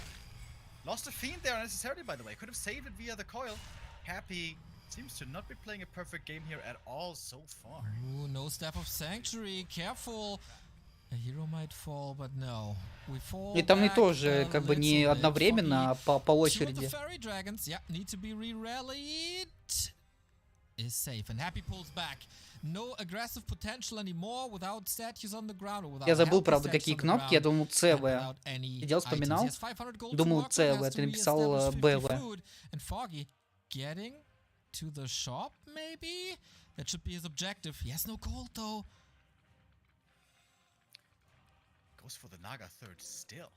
Lost a fiend there unnecessarily, by the way. Could have saved it via the coil. Happy seems to not be playing a perfect game here at all so far. Ooh, no Staff of Sanctuary. Careful. A hero might fall, but no. We fall И там и back тоже, a как бы не little bit. одновременно, а по Two of the очереди. fairy dragons, yeah, need to be re-rallied. Is safe, and Happy pulls back. No aggressive potential anymore without statues on the ground or without Я забыл, healthy правда, statues какие on the кнопки. Я ground думал and ЦВ. without any Сидел, вспоминал. items. He has 500 gold to Думал work with, ЦВ. has Ты to написал reestablish 50 БВ. food. And Foggy getting to the shop, maybe? That should be his objective. He has no gold, though. Goes for the Naga third still.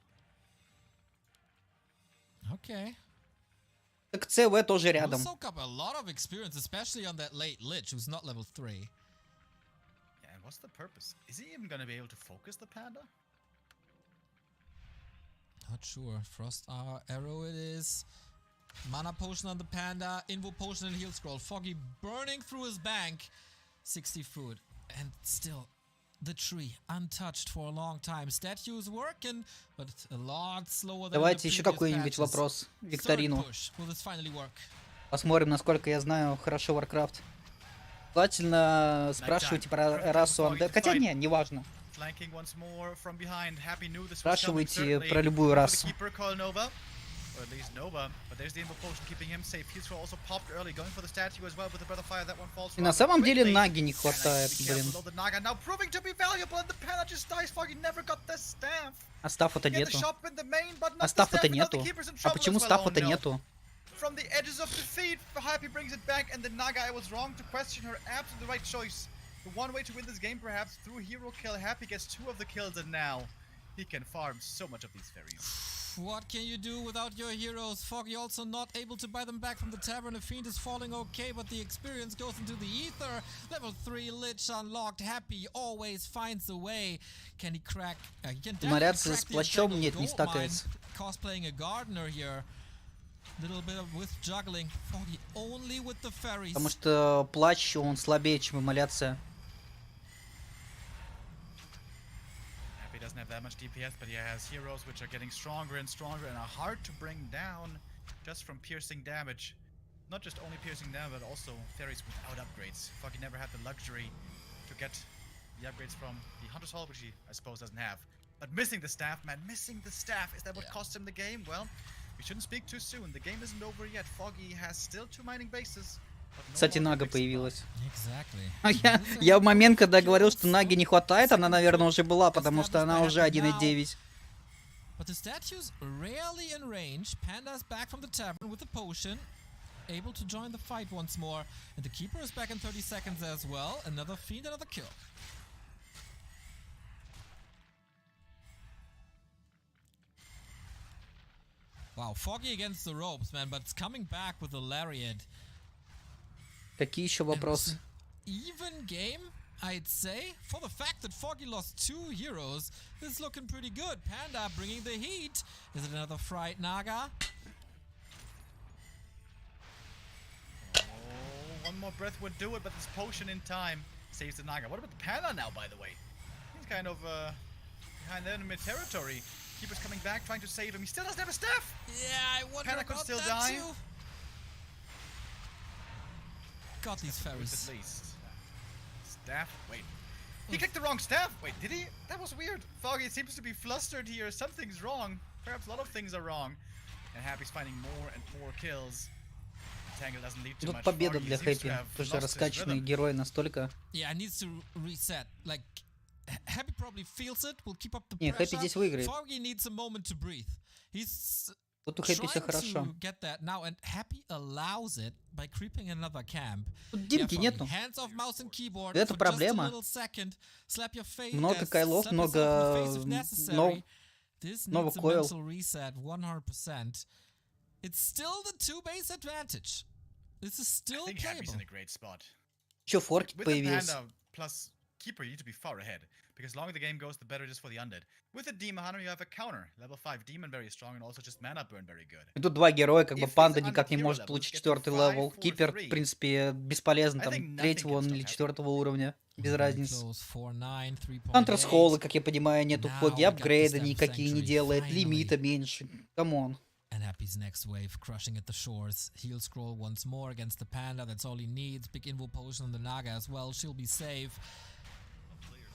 Okay. Так ЦВ тоже He'll рядом. soak up a lot of experience, especially on that late Lich, who's not level 3. Yeah, and what's the purpose? Is he even gonna be able to focus the Panda? Not sure. Frost Arrow it is. Mana Potion on the Panda. Invo Potion and Heal Scroll. Foggy burning through his bank. 60 food. And still, the tree untouched for a long time. Statues working, but a lot slower than Давайте in the еще previous какой-нибудь patches. вопрос. Third Викторину. push. Will this finally work? Посмотрим, насколько я знаю хорошо Warcraft. Желательно спрашивайте про расу Undead. Хотя не, неважно. Flanking once more from behind. Happy knew this was coming, Спрашивайте certainly. про любую Going for the расу. keeper, call Nova. Or at least Nova. But there's the Invo Potion keeping him safe. Heal Scroll also popped early. Going for the statue as well with the Breath of Fire. That one falls И на rather самом деле quickly. наги не And хватает, be careful блин. below the Naga. Now proving to be valuable, and the Panda just dies. Foggy never got the staff. А стафа-то He had the нету. shop in the main, but not А the стафа-то staff, and now the нету. keeper's in А trouble почему as well. стафа-то Oh, no. нету? from the edges of defeat. Happy brings it back, and the Naga, I was wrong to question her. Absolutely the right choice. The one way to win this game, perhaps, through hero kill. Happy gets 2 of the kills, and now he can farm so much of these fairies. What can you do without your heroes? Foggy also not able to buy them back from the tavern. The Fiend is falling okay, but the experience goes into the ether. Level 3 Lich unlocked. Happy always finds a way. Can he crack? He can Моряться с плащом нет, не стакается. Cosplaying a gardener here. Little bit of with juggling. Foggy only with the fairies. Потому что плащ, он слабее, чем эмоляция. Doesn't have that much DPS, but he has heroes which are getting stronger and stronger and are hard to bring down just from piercing damage. Not just only piercing damage, but also fairies without upgrades. Foggy never had the luxury to get the upgrades from the Hunter's Hall, which he, I suppose, doesn't have. But missing the staff, man, missing the staff, is that what cost him the game? Well, we shouldn't speak too soon. The game isn't over yet. Foggy has still 2 mining bases. Кстати, Нага появилась. Exactly. Я в момент, когда говорил, что Наги не хватает, она, наверное, уже была, потому что она уже 1.9. But the statues rarely in range. Panda's back from the tavern with a potion, able to join the fight once more. And the Keeper is back in 30 seconds as well. Another Fiend, another kill. Wow, Foggy against the ropes, man, but it's coming back with a lariat. Какие еще вопросы? Even game, I'd say. For the fact that Foggy lost 2 heroes, this is looking pretty good. Panda bringing the heat. Is it another Fright Naga? Oh, one more breath would do it, but this potion in time saves the Naga. What about the Panda now, by the way? He's kind of behind enemy territory. Keeper's coming back, trying to save him. He still doesn't have a staff! Yeah, I wonder Panda about could still that die. too. Got these fairies. At least. Staff? Wait. He clicked the wrong staff! Wait, did he? That was weird. Foggy seems to be flustered here. Something's wrong. Perhaps a lot of things are wrong. And Happy's finding more and more kills. Tangle doesn't lead to Тут much. победа Foggy для seems to Хэппи, have потому что lost his раскачанный rhythm. герой настолько... Yeah, needs to reset. Like, Happy probably feels it. Will keep up the Не, Хэппи pressure. здесь выиграет. Foggy needs a moment to breathe. He's Тут у Хэппи все хорошо. trying to get that now, and Happy allows it by creeping another camp. Тут Димки Foggy, нету. hands off mouse and keyboard Это for проблема. just a little second. Slap your face. Много кайлов, slap yourself in the face if много necessary. This много needs a койл. mental reset, 100%. It's still the 2 base advantage. This is I still think Happy's playable. in a great spot. Еще Форки With the появился. Panda plus Keeper, you need to be far ahead. Because the longer the game goes, the better it is for the undead. With the Demon Hunter, you have a counter. Level 5 Demon, very strong, and also just mana burn, very good. И тут 2 героя, как бы If Панда these никак не unhero может levels получить get to 4-й 5, левел. 4, Кипер, 3, в принципе, бесполезен, I там think nothing 3-го can или stop 4-го уровня. Без Very разницы. close, 4-9, 3.8. Hunter's Hall, как я понимаю, нету Now Фоги, we got апгрейды the Stamp никакие не Sanctuary, делает, finally. лимита меньше. Камон. And Happy's next wave, crushing at the shores. Heal scroll once more against the Panda, that's all he needs. Big invo potion on the Naga as well, she'll be safe.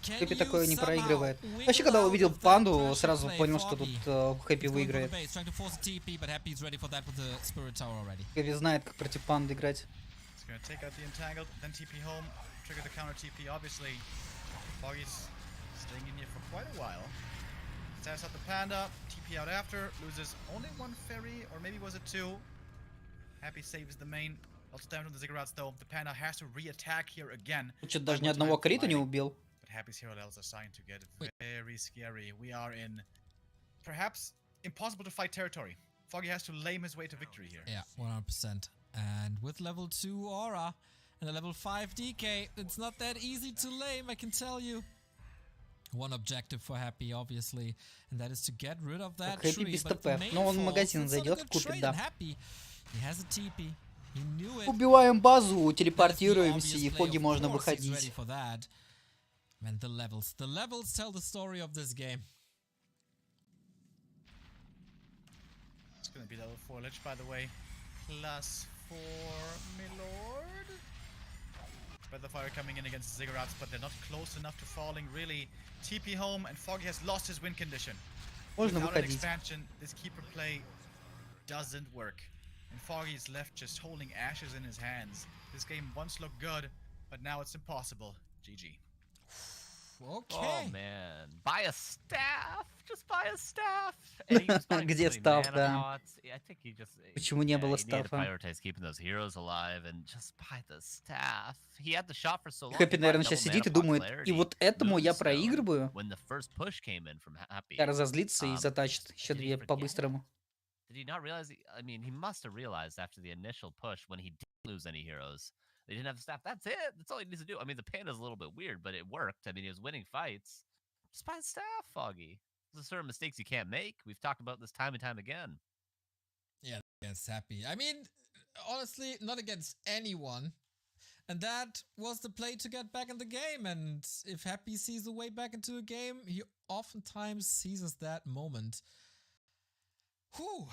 Can Хэппи you такое не somehow проигрывает. wiggle Вообще, когда out увидел of that Панду, pressure сразу play, понял, что Foggy? тут Хэппи He's going for the выиграет. base, trying to force a TP, but Happy's ready for that with the Spirit Tower already. Хэппи знает, как против Панды играть. It's gonna take out the Entangled, then TP home, trigger the counter TP, obviously. Foggy's staying in here for quite a while. Stabs out the Panda, TP out after, loses only 1 fairy, or maybe was it 2. Happy saves the main. Also damage on the Ziggurats though. The Panda has to re-attack here again. Тут что-то даже ни одного крита не убил. But Happy's hero levels are starting to get very scary. We are in perhaps impossible to fight territory. Foggy has to lame his way to victory here. Yeah, 100%. And with level 2 Aura and a level 5 DK, it's not that easy to lame, I can tell you. One objective for Happy, obviously, and that is to get rid of that Happy tree. без But ТП. the main Но он в falls, магазин it's not a зайдет, good купит, trade, да. and Happy, he has a TP. He knew it. Убиваем базу, That's the телепортируемся, obvious и play. Фоги Of можно course he's ready выходить. for that. And the levels tell the story of this game. It's gonna be level 4 Lich, by the way. Plus 4 Milord. Featherfire coming in against the Ziggurats, but they're not close enough to falling, really. TP home, and Foggy has lost his win condition. Можно Without an выходить. expansion, this keeper play doesn't work. And Foggy's left just holding ashes in his hands. This game once looked good, but now it's impossible. GG. Okay. Oh man, buy a staff. Just buy a staff. And he was buying Где so many staff, mana да. pots. Yeah, I think he just. Почему не было he needed to стафа? prioritize keeping those heroes alive and just buy the staff. He had the shot for so long. Хэппи, he bought наверное, double сейчас mana сидит и pot думает, и clarity, вот этому я Moonstone, проигрываю. when the first push came in from Happy. Я разозлится и затащит еще did he 2 forget? по-быстрому. Did he not realize? I mean, he must have realized after the initial push when he didn't lose any heroes, they didn't have the staff. That's it. That's all he needs to do. I mean, the panda's a little bit weird, but it worked. I mean, he was winning fights. Just buy the staff, Foggy. There's certain mistakes you can't make. We've talked about this time and time again. Yeah, against Happy. I mean, honestly, not against anyone. And that was the play to get back in the game. And if Happy sees a way back into a game, he oftentimes seizes that moment. Whew.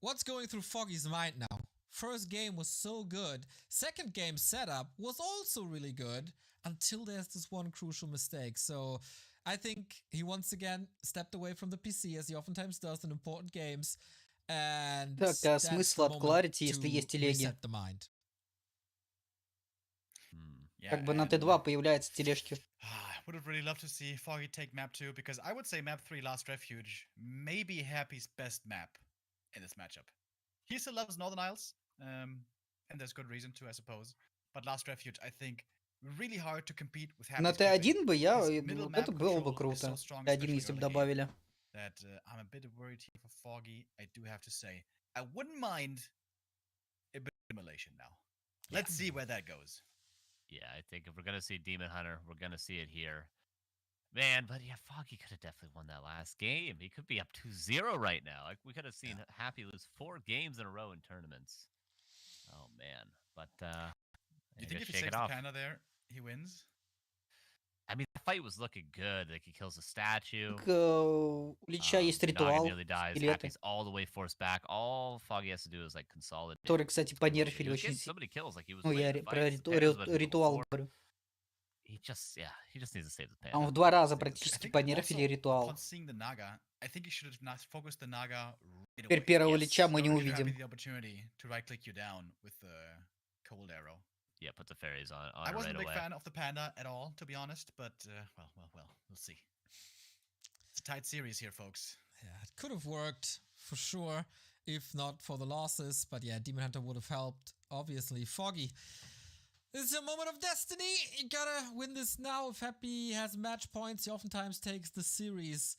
What's going through Foggy's mind now? First game was so good. Second game setup was also really good until there's this one crucial mistake. So I think he once again stepped away from the PC, as he oftentimes does in important games. And Так, а that's смысл the от moment Clarity, если to есть телеги? reset the mind. Yeah, Как бы на and, Т2 появляются тележки. I would have really loved to see Foggy take map 2, because I would say map 3 Last Refuge may be Happy's best map in this matchup. He still loves Northern Isles, and there's good reason to, I suppose. But Last Refuge, I think, really hard to compete with На Happy's pipping. Т1 бы я... His middle Вот map это было бы control is so круто. strong, Т1, especially если бы early game, добавили. that I'm a bit worried here for Foggy. I do have to say, I wouldn't mind a bit of immolation now. Let's see where that goes. Yeah, I think if we're gonna see Demon Hunter, we're gonna see it here. Man, but yeah, Foggy could have definitely won that last game. He could be up 2-0 right now. Like, we could have seen Happy lose 4 games in a row in tournaments. Oh man, but You think if he takes the Panda there, he wins? I mean, the fight was looking good. Like, he kills a statue. Так, у Лича есть Naga ритуал, nearly dies. скелеты, Happy's all the way forced back. All Foggy has to do is like consolidate. который, кстати, He понерфили was очень getting so сильно. many kills. Like, he was Ну, я winning про fights. The Panda's about to go ритуал 4. говорю. He just needs to save the Panda. Там в 2 раза I практически think понерфили also, ритуал. upon seeing the Naga, I think you should have not focused the Naga right Теперь away. первого Yes. Лича мы не Don't give Happy увидим. the opportunity to right-click you down with the cold arrow. Yeah, put the fairies on I it wasn't right a big away. fan of the Panda at all, to be honest, but well, we'll see. It's a tight series here, folks. Yeah, it could have worked for sure, if not for the losses. But yeah, Demon Hunter would have helped, obviously. Foggy, this is a moment of destiny. You gotta win this now. If Happy has match points, he oftentimes takes the series.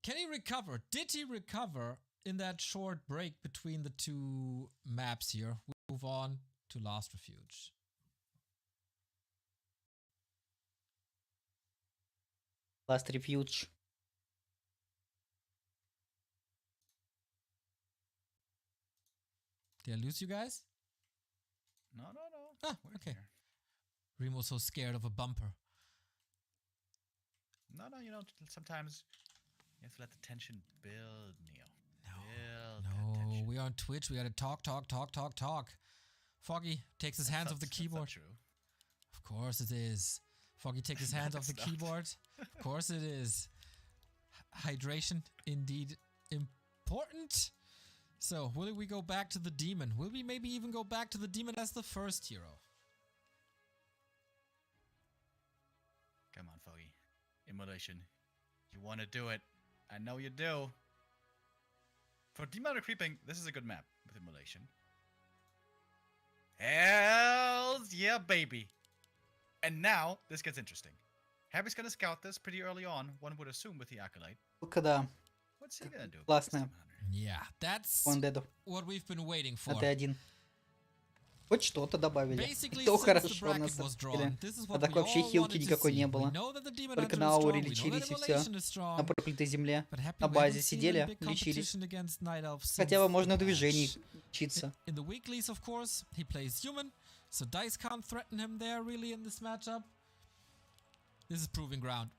Can he recover? Did he recover in that short break between the two maps here? We move on to Last Refuge. Last Refuge. Did I lose you guys? No. Ah, We're okay. here. Remo's so scared of a bumper. No, sometimes you have to let the tension build, Neo. Build that No, tension. we are on Twitch. We gotta talk. Foggy takes his hands off the That's not keyboard. true. Of course it is. Foggy takes his No, hands off the it's not. keyboard. Of course it is. Hydration, indeed important. So, will we go back to the demon? Will we maybe even go back to the demon as the first hero? Come on, Foggy. Immolation. You want to do it. I know you do. For Demon Creeping, this is a good map with Immolation. Hells yeah, baby. And now, this gets interesting. Happy's gonna scout this pretty early on, one would assume, with the Acolyte. Да, What's he gonna do? about this классная. Demon Hunter? Yeah, that's Вандеду. what we've been waiting for. На Т1. Хоть что-то добавили. Basically, То since the хорошо на bracket was самом drawn, деле. this is А what так we вообще all хилки wanted to никакой see. не We было. know that the Demon Только Hunter на is ауре strong, we know лечились that и все. Immolation is strong. На проклятой земле. But Happy На we базе haven't seen сидели, him big лечились. competition against Night Elf Хотя since можно в the движении patch. учиться. In the weeklies, of course, he plays human, so dice can't threaten him there really in this matchup. This is proving ground.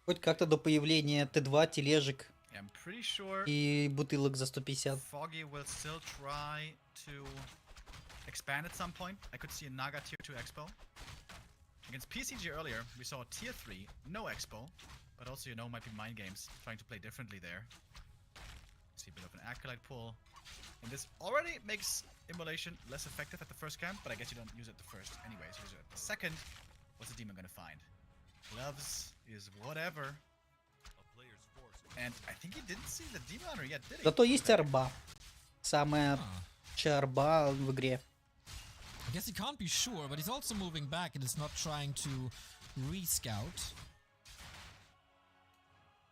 Хоть как-то до появления Т2, тележек Yeah, I'm pretty sure и бутылок за 150. Foggy will still try to expand at some point. I could see a Naga tier 2 expo. Against PCG earlier, we saw a tier 3, no expo, but also, might be mind games, trying to play differently there. See a bit of an Acolyte pull. And this already makes Immolation less effective at the first camp, but I guess you don't use it the first anyways, use it at the second. What's the demon gonna find? Gloves is whatever. And I think he didn't see the demon hunter yet, did he? Зато есть арба. Самая Ah. лучшая арба в игре. I guess he can't be sure, but he's also moving back and is not trying to re-scout.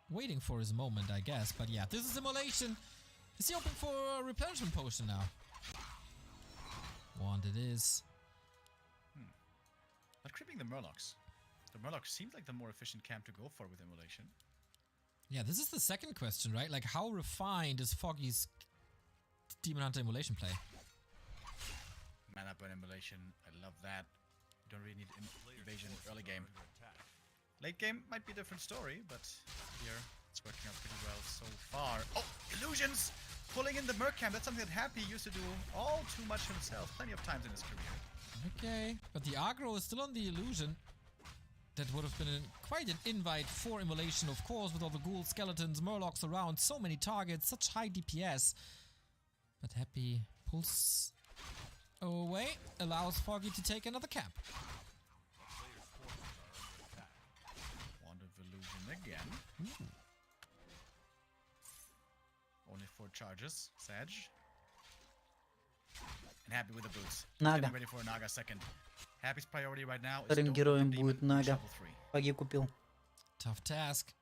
Waiting for his moment, I guess. But yeah, this is immolation. Is he hoping for a replenishment potion now? Wand it is. Not creeping the Murlocs. The Murlocs seemed like the more efficient camp to go for with immolation. Yeah, this is the second question, right? Like, how refined is Foggy's Demon Hunter immolation play? Mana burn immolation. I love that. You don't really need evasion early game. Late game might be a different story, but here it's working out pretty well so far. Oh, illusions! Pulling in the Merc camp. That's something that Happy used to do all too much himself, plenty of times in his career. Okay, but the aggro is still on the illusion. That would have been quite an invite for immolation, of course, with all the ghouls, skeletons, murlocs around, so many targets, such high DPS. But Happy pulls away, allows Foggy to take another camp. Wand of illusion again. Ooh. Only 4 charges. Sage. And Happy with the boots. Naga. Getting ready for a Naga second. Happy's priority right now is Вторым don't героем let the будет demon reach Нага. level 3. Foggy купил. Tough task.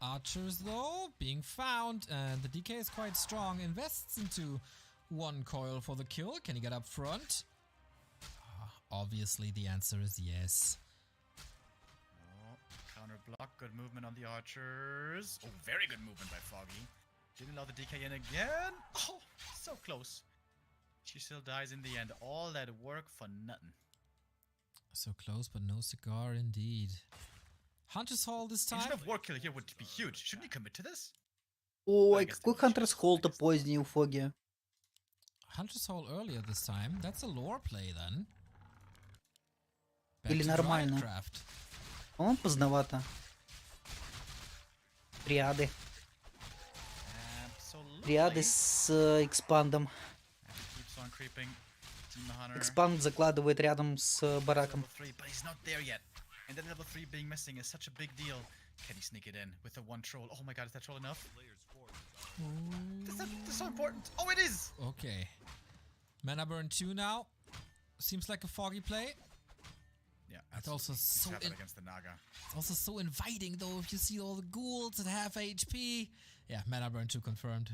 Archers, though, being found, and the DK is quite strong. Invests into one coil for the kill. Can he get up front? Obviously, the answer is yes. Oh, counter block. Good movement on the archers. Oh, very good movement by Foggy. Didn't allow the DK in again. Oh, so close. She still dies in the end. All that work for nothing. So close, but no cigar indeed. Hunter's Hall this time. Instead of war kill here would be huge. Shouldn't he commit to this? Ой, guess какой they Хантерс should. Холл-то поздний у Фоги. Hunter's Hall earlier this time. That's a lore play then. Или to нормально. Riotcraft. По-моему, поздновато. Триады. Absolutely. Триады с экспандом. And he keeps on creeping. Demon Hunter. Экспанд закладывает рядом с бараком. Level 3, but he's not there yet. And then level 3 being missing is such a big deal. Can he sneak it in with the one troll? Oh my god, is that troll enough? That's so important. Oh, it is! Okay. Mana burn 2 now. Seems like a Foggy play. Yeah, It's also He's so trapped against the Naga. It's also so inviting though if you see all the ghouls at half HP. Yeah, mana burn 2 confirmed.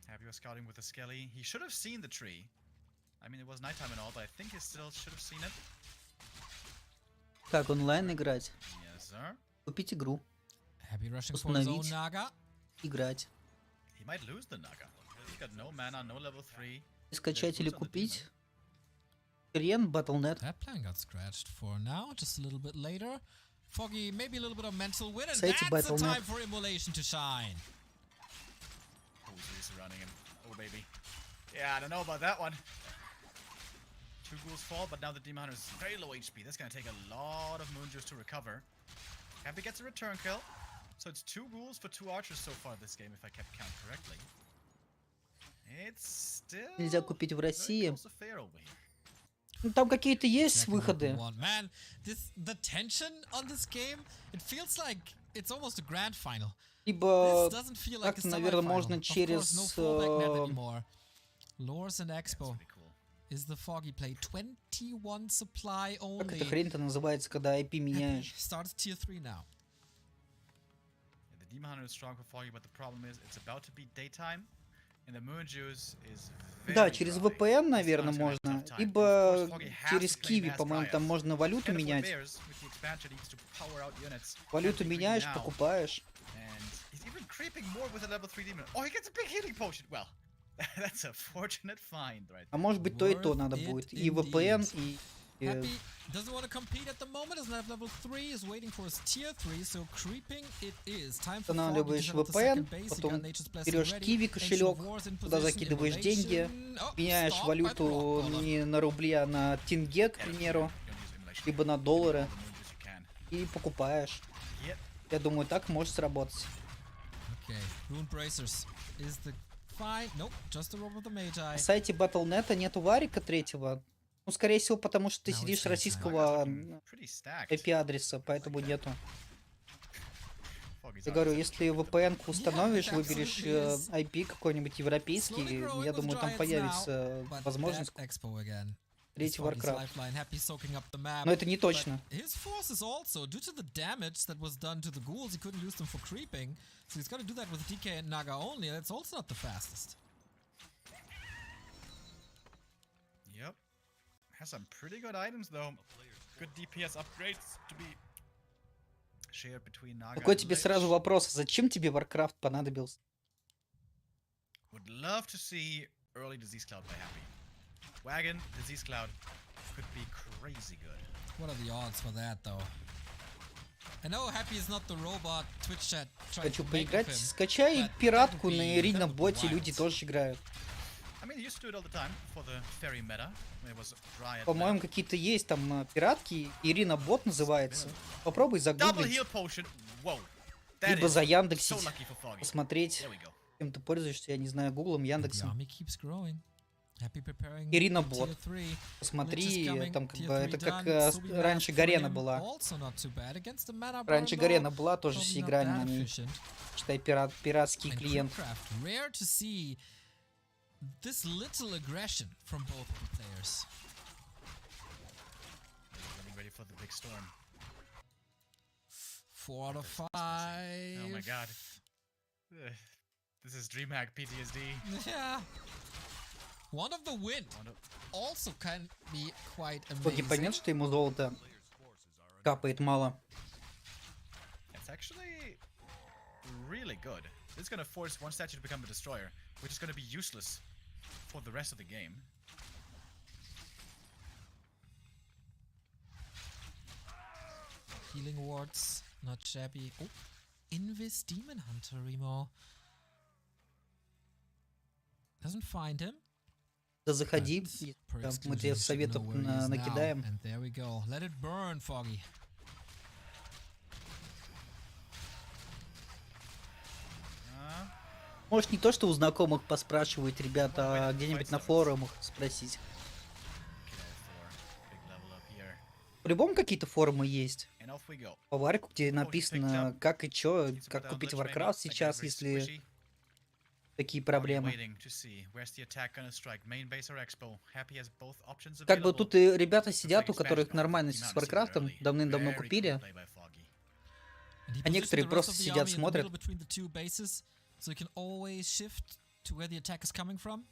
Happy was scouting with the Skelly. He should have seen the tree. I mean, it was nighttime and all, but I think he still should have seen it. Как онлайн играть? Yes, sir. Купить игру. Happy rushing for his own Установить. Naga. Играть. He might lose the Naga. He's got no mana, no level 3. Скачать или купить. Рен, Battle.net. That plan got scratched for now, just a little bit later. Foggy, maybe a little bit of mental win, and Safety that's the Battle.net. time for immolation to shine. Who's really surrounding him? Oh, baby. Yeah, I don't know about that one. 2 ghouls fall, but now the Demon Hunter is very low HP. That's gonna take a lot of Moon Juice to recover. Happy gets a return kill. So it's 2 ghouls for 2 archers so far this game, if I kept count correctly. It's still Нельзя купить в very России. close to fair over here. Ну, там какие-то есть Second выходы. one. Man, the tension on this game, it feels like it's almost a grand final. Либо This doesn't feel like a как-то, наверное, semi-final. можно Of course, через... no fallback net anymore. Lores and That's Expo pretty cool. is the Foggy play. 21 supply Как only. эта хрень-то называется, когда IP меняешь? Starts tier 3 now. Yeah, the Demon Hunter is strong for Foggy, but the problem is it's about to be daytime, and the Moon Juice is very Да, через dry. VPN, наверное, It's gonna have a можно. tough time. Либо Of course, Foggy has через to play Киви, Mass по-моему, Dryas. там можно валюту Can't afford менять. Bears. With the expansion, he needs to power out units. Валюту Can't be меняешь, now. покупаешь. And he's even creeping more with a level 3 demon. Oh, he gets a big healing potion. Well, that's a fortunate find right А there. может быть, то и то Worth надо it будет. И indeed. VPN, и... Happy doesn't want to compete at the moment, doesn't have level 3, is waiting for his tier 3, so creeping it is. Time for Foggy to Устанавливаешь set up the VPN, second base. He потом got Nature's Blessing берешь ready. Киви Ancient кошелек, Wars in туда position, закидываешь деньги, immolation. Oh, меняешь stop by the валюту rock. Hold on. не на рубли, а на тенге, к примеру, Don't use immolation. либо на All доллары, the Moon Juice you can. и покупаешь. Yep. Я думаю, так может сработать. Okay, Rune Bracers is the fine. Nope, just the rope of the Magi. На сайте Battle.net нету варика третьего. Ну, скорее всего, потому что ты Now сидишь it's с their российского Pretty stacked. IP-адреса, поэтому нету. Foggy's Я out говорю, is если actually VPN-ку установишь, it выберешь absolutely is. IP какой-нибудь европейский, Slowly growing я with думаю, там Giants появится now, but возможность that Expo again. третий Foggy's Warcraft. lifeline, Happy soaking up the map. Но это не But точно. his forces also, due to the damage that was done to the ghouls, he couldn't use them for creeping. So he's got to do that with DK and Naga only, and that's also not the fastest. Yep. Has some pretty good items though. Good DPS upgrades to be shared between Naga Какой and тебе Lich. сразу вопрос, зачем тебе Warcraft понадобился? Would love to see early Disease Cloud by Happy. Wagon, Disease Cloud could be crazy good. What are the odds for that, though? I know Happy is not the robot Twitch chat tried Хочу to make of поиграть. him. Скачай but пиратку that would на be- Ирина that would be боте, wild. люди тоже играют. I mean, they used to do it all the time for the fairy meta. When it was dry at По-моему, meta. какие-то есть там пиратки. Ирина бот называется. Попробуй Double загуглить, heal potion. Whoa. That либо is so заяндексить, lucky for Foggy. посмотреть, There we go. чем ты пользуешься, я не знаю, Гуглом, The Яндексом. army keeps growing. Happy preparing Ирина for бот. tier 3. Посмотри, там как Tier бы 3 это как done, so we раньше have Гарена Flame, была. also not too bad. Against the mana Раньше burn, Гарена though, была, тоже probably все not играли that на ней. efficient. Считай, пиратский And клиент. Crewcraft, rare to see this little aggression from both the players. Getting ready for the big storm. 4 out of 5. Oh my god. Ugh. This is DreamHack PTSD. Yeah. One of the wind One of- also can be quite Foggy amazing. поймет, что ему золото капает мало. It's actually really good. This is gonna force one statue to become a destroyer, which is gonna be useless for the rest of the game. Healing wards, not shabby. Oh, Invis Demon Hunter, Remo. Doesn't find him. Да заходи, but и per там мы тебе exclusion, you should советов know where he is now. накидаем. And there we go. Let it burn, Foggy. Может, не то, что у знакомых поспрашивать, ребята, а где-нибудь на форумах спросить. Kill 4. Big level up here. По-любому какие-то форумы есть. And off we go. По варику, где написано, как и чё, как купить Warcraft сейчас, если такие проблемы. Как бы тут и ребята сидят, у которых нормально с Warcraft, давным-давно купили, And he А некоторые positioned the rest просто of the сидят, army in the смотрят. middle between the two bases, so you can always shift to where the attack is coming from.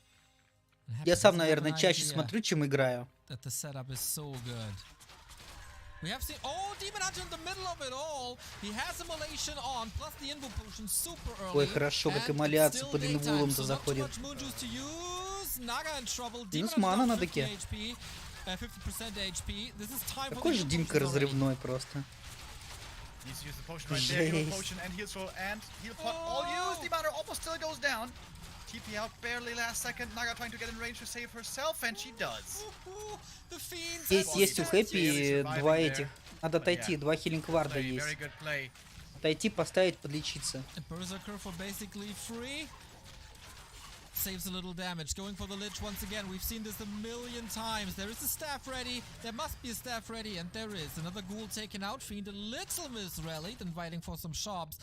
And Happy я сам, doesn't have наверное, an чаще idea смотрю, чем играю. that the setup is so good. We have seen Demon Hunter in the middle of it all. He has immolation on, plus the invo potion super early. Ой, хорошо, как and эмоляция it's под still инвулом-то daytime, so not too заходит. much moon juice to use. Naga in trouble. Demon Минус Hunter мана down на 50 деке. HP, 50% HP. This is time for Какой the же heal Димка potions already. разрывной просто. Needs to use the potion right there. Heal Жесть. potion and heal scroll and heal pot all used. The banner almost still goes down. TP out barely last second. Naga trying to get in range to save herself, and she does. The fiends Есть у have Хэппи surviving два there. этих. Надо отойти, yeah. 2 хилинг варда Play, есть. very good play. Отойти, поставить, подлечиться. A Berserker for basically free. Saves a little damage. Going for the Lich once again. We've seen this a million times. There is a staff ready. There must be a staff ready. And there is. Another ghoul taken out. Fiend a little misrallied. Inviting for some shots.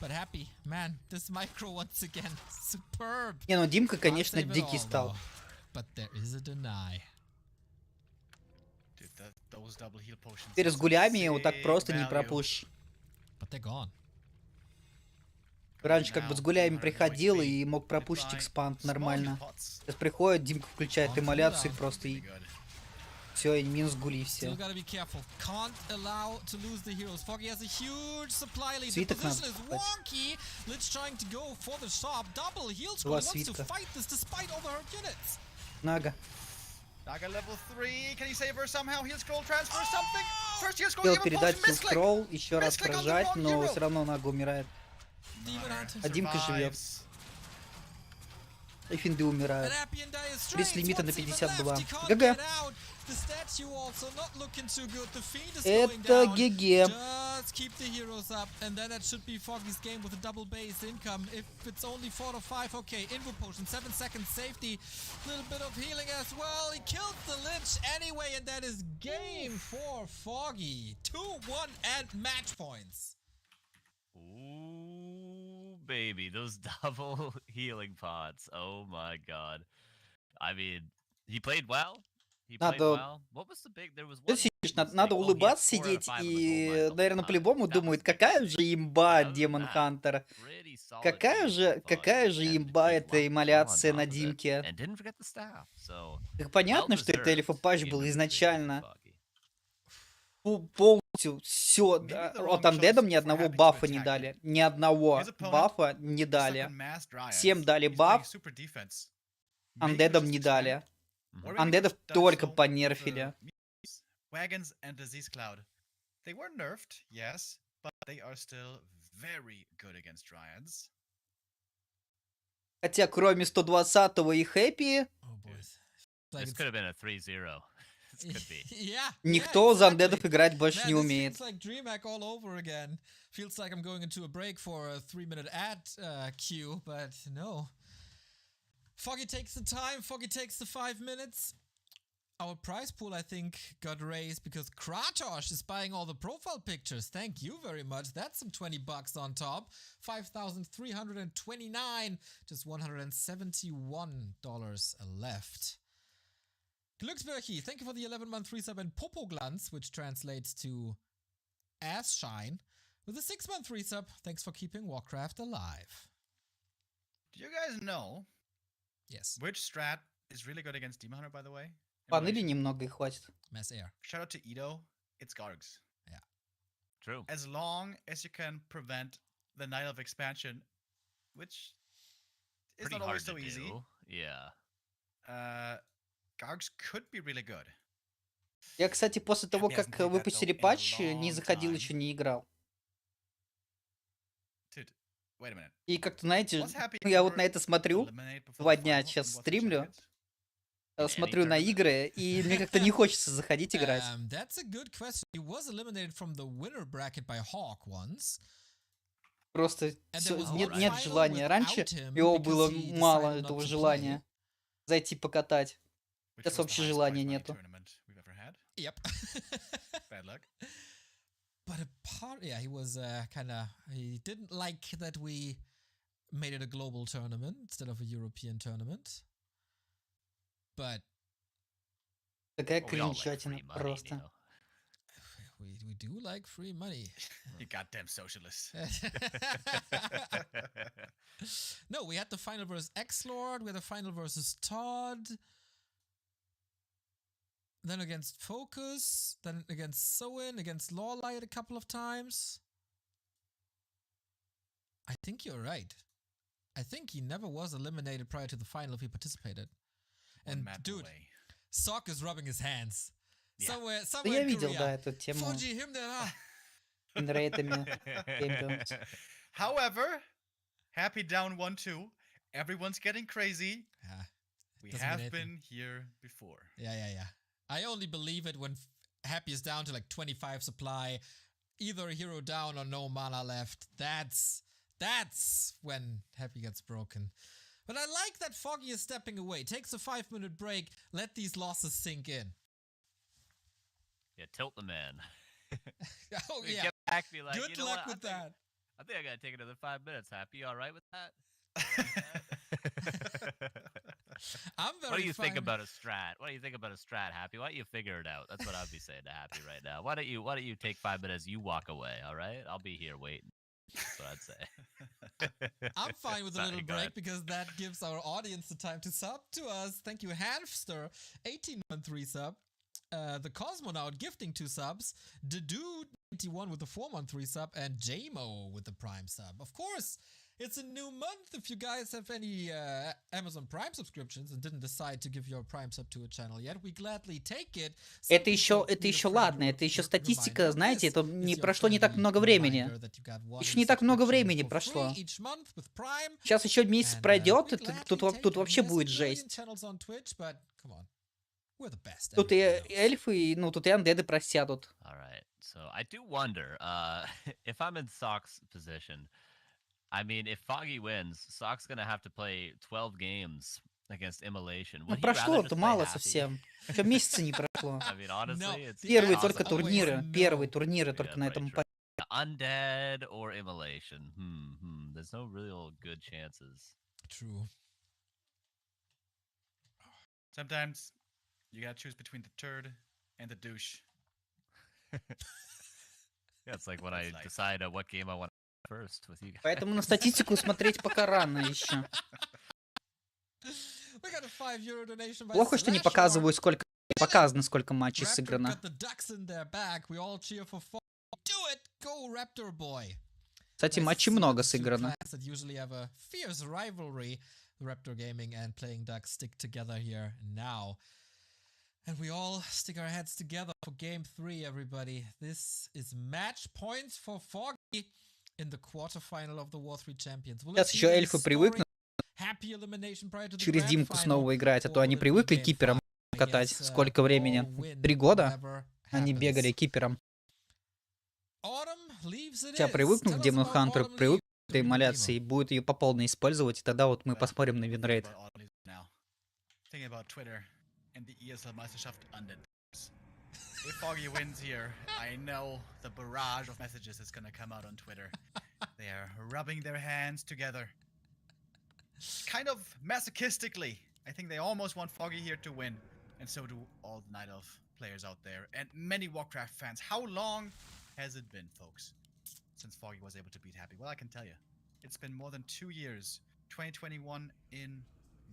But Happy. Man, this micro once again. Superb. Не, ну Димка, Can't конечно, save it дикий all, стал. though. But there is a deny. Dude, those double heal potions. Теперь are с some гулями вот так sick просто не value. пропущу. But they're gone. Раньше как бы с гулями приходил и мог пропустить экспанд нормально. Сейчас приходит, Димка включает эмоляцию просто и все, и минус гули и все. Still gotta be careful. Can't allow to lose the heroes. Foggy has a huge supply lead. The Свиток position надо is кстати. wonky. Lich trying to go for the shop. Double heal scroll. Два Wants to свитка. fight this despite all the hurt units. Нага. Naga level 3. Can he save her somehow? Heal scroll transfer something. First heal scroll. Хотел Heal передать potion. фил Misclick. скролл, еще раз Misclick on the прожать, wrong но hero. все равно Нага умирает. Demon Hunter. А Димка живет. Survives. И финды умирают. And Happy and Die is Блиц straight. лимита на What's even 52. left? He can't ГГ. get out. The statue also not looking too good. The Fiend is going Это down. ГГ. Just keep the heroes up, and then that should be Foggy's game with a double base income. If it's only 4 to 5, okay. Invo potion, 7 seconds safety. Little bit of healing as well. He killed the Lich anyway, and that is game for Foggy. 2-1 and match points. Ooh, baby, those double healing pots. Oh my god. I mean, he played well. He played Надо- well. What was the big? There was Ты one. сидишь, big надо mistake. Oh, he had улыбаться, 4 out of сидеть 5 on the и, gold mine the наверное, whole по-любому time. That думают, was big. какая же имба Other than Демон that, Хантер. pretty solid Какая game же, from Foggy, какая же and имба big эта luck эмоляция on на top of it. Димке. And didn't forget the staff. So Так понятно, что это well-deserved эльфа-патч game был number 3 for изначально. Foggy. Полностью все. Maybe the От wrong Undead'ам choice ни for одного Happy to бафа не attack дали. it. Ни одного His opponent бафа не He's stuck дали. on mass Dryads. Всем дали He's playing баф, super defense. Maybe Undead'ам just не expand. дали. Mhm. Or maybe Undead'ов just dive только slow with понерфили. Mutes, Wagons and Disease Cloud. They were nerfed, yes, but they are still very good against Dryads. Хотя кроме 120-го и Хэппи, Oh, boys. This could have been a 3-0. This could be. Yeah. никто из exactly. Undead'ов играть больше Man, не this умеет. feels like DreamHack all over again. Feels like I'm going into a break for a 3-minute ad queue, but no. Foggy takes the time. Foggy takes the 5 minutes. Our prize pool, I think, got raised because Kratos is buying all the profile pictures. Thank you very much. That's some $20 on top. 5,329. Just $171 left. Glücksbürchi, thank you for the 11-month resub, and Popoglanz, which translates to ass shine, with a 6-month resub. Thanks for keeping Warcraft alive. Do you guys know Yes, which strat is really good against Demon Hunter, by the way? Панели Emulation. немного и хватит. Mass Air. Shout out to Edo. It's Gargs. True. As long as you can prevent the Night of Expansion, which is Pretty not hard always to so easy, do. Yeah. Gargs could be really good. Я, кстати, после того, Happy как hasn't played that, выпустили though, in a патч, не long заходил time. еще, не играл. Dude, wait a minute. И как-то, знаете, Was Happy я вот ever на это смотрю, eliminate before 2 the дня final сейчас in What's the стримлю, Chariot? any смотрю на tournament? игры, и мне как-то не хочется заходить играть. That's a good question. He was eliminated from the winner bracket by Hawk once. Просто And всё, there was нет, one нет final желания. Раньше without him его because было he мало decided not этого to желания play. зайти покатать. Which Сейчас was the вообще highest желания prize money нету. tournament we've ever had. Yep. Bad luck. But he was he didn't like that we made it a global tournament instead of a European tournament. But Такая Well, we all like кринжатина free money, просто. you know. we do like free money. You goddamn socialist. No, we had the final versus X-Lord, we had the final versus Todd, then against Focus, then against Soin, against Lawlight a couple of times. I think you're right. I think he never was eliminated prior to the final if he participated. One And map dude, away. Sock is rubbing his hands. Yeah. Somewhere Да я in видел, Korea. да, эту тему Foggy him there. инрейтами. Champions. However, Happy down 1-2. Everyone's getting crazy. Yeah. We Doesn't have mean anything. been here before. Yeah. I only believe it when Happy is down to like 25 supply, either a hero down or no mana left. That's when Happy gets broken. But I like that Foggy is stepping away. Takes a 5-minute break. Let these losses sink in. Yeah, tilt the man. Oh You yeah. Get back, be like, Good you know luck what? with that. I think I gotta take another 5 minutes. Happy, you all right with that? You all right with that? I'm very What do you think fine. about a strat? What do you think about a strat, Happy? Why don't you figure it out? That's what I'd be saying to Happy right now. Why don't you take 5 minutes? You walk away, all right? I'll be here waiting. That's what I'd say. I'm fine with a Sorry, little go break ahead. because that gives our audience the time to sub to us. Thank you, Hanfster, 18-month resub. The Cosmonaut gifting 2 subs. The Dude 91 with the 4-month resub, and JMO with the Prime sub. Of course, it's a new month. If you guys have any Amazon Prime subscriptions and didn't decide to give your Prime sub to a channel yet, we gladly take it. Это еще ладно, это еще статистика, знаете, это не прошло не так много времени. Еще не так много времени прошло. Сейчас еще месяц пройдет, и тут вообще будет жесть. We're the best. Тут и everybody knows. эльфы, и, ну, тут и андеды просядут. All right. So I do wonder, if I'm in Sock's position, I mean, if Foggy wins, Sock's gonna have to play 12 games against Immolation. Ну, Would he rather прошло-то just play мало happy? совсем. Еще месяца не прошло. I mean, honestly, it's Первые answer только is always турниры. no. Первые турниры Yeah, только на right, этом right. Undead or Immolation. There's no real good chances. True. Sometimes you gotta choose between the turd and the douche. Yeah, it's like when That's I life. decide what game I want first with you guys. Поэтому на статистику смотреть пока рано еще. We got a €5 donation by Плохо, что не Slasher. показываю, сколько показано, сколько матчей Raptor сыграно. got the ducks in their back. We all cheer for Foggy. Do it, go Raptor boy. Кстати, Nice to матчей see много the two сыграно. clans that usually have a fierce rivalry. Raptor Gaming and Playing Ducks stick together here now. And we all stick our heads together for game 3, everybody. This is match points for Foggy in the quarterfinal of the War 3 Champions. Will it Сейчас be еще a эльфы привыкнут historic happy elimination prior to the через grand Димку final, снова играть, а то or они will it be привыкли game кипером 5? I катать. guess, Сколько времени? all win 3 года whatever они happens. бегали кипером. Autumn leaves it Сейчас is. привыкнут Tell к us Демон about Хантер, Autumn привыкнут leave. к этой эмуляции, и будет ее по полной использовать, и тогда вот мы посмотрим на винрейт. About all these now. Thinking about Twitter and the ESL Meisterschaft Undead. If Foggy wins here, I know the barrage of messages is gonna come out on Twitter. They are rubbing their hands together. Kind of masochistically. I think they almost want Foggy here to win. And so do all the Night Elf players out there. And many Warcraft fans. How long has it been, folks, since Foggy was able to beat Happy? Well, I can tell you. It's been more than 2 years. 2021 in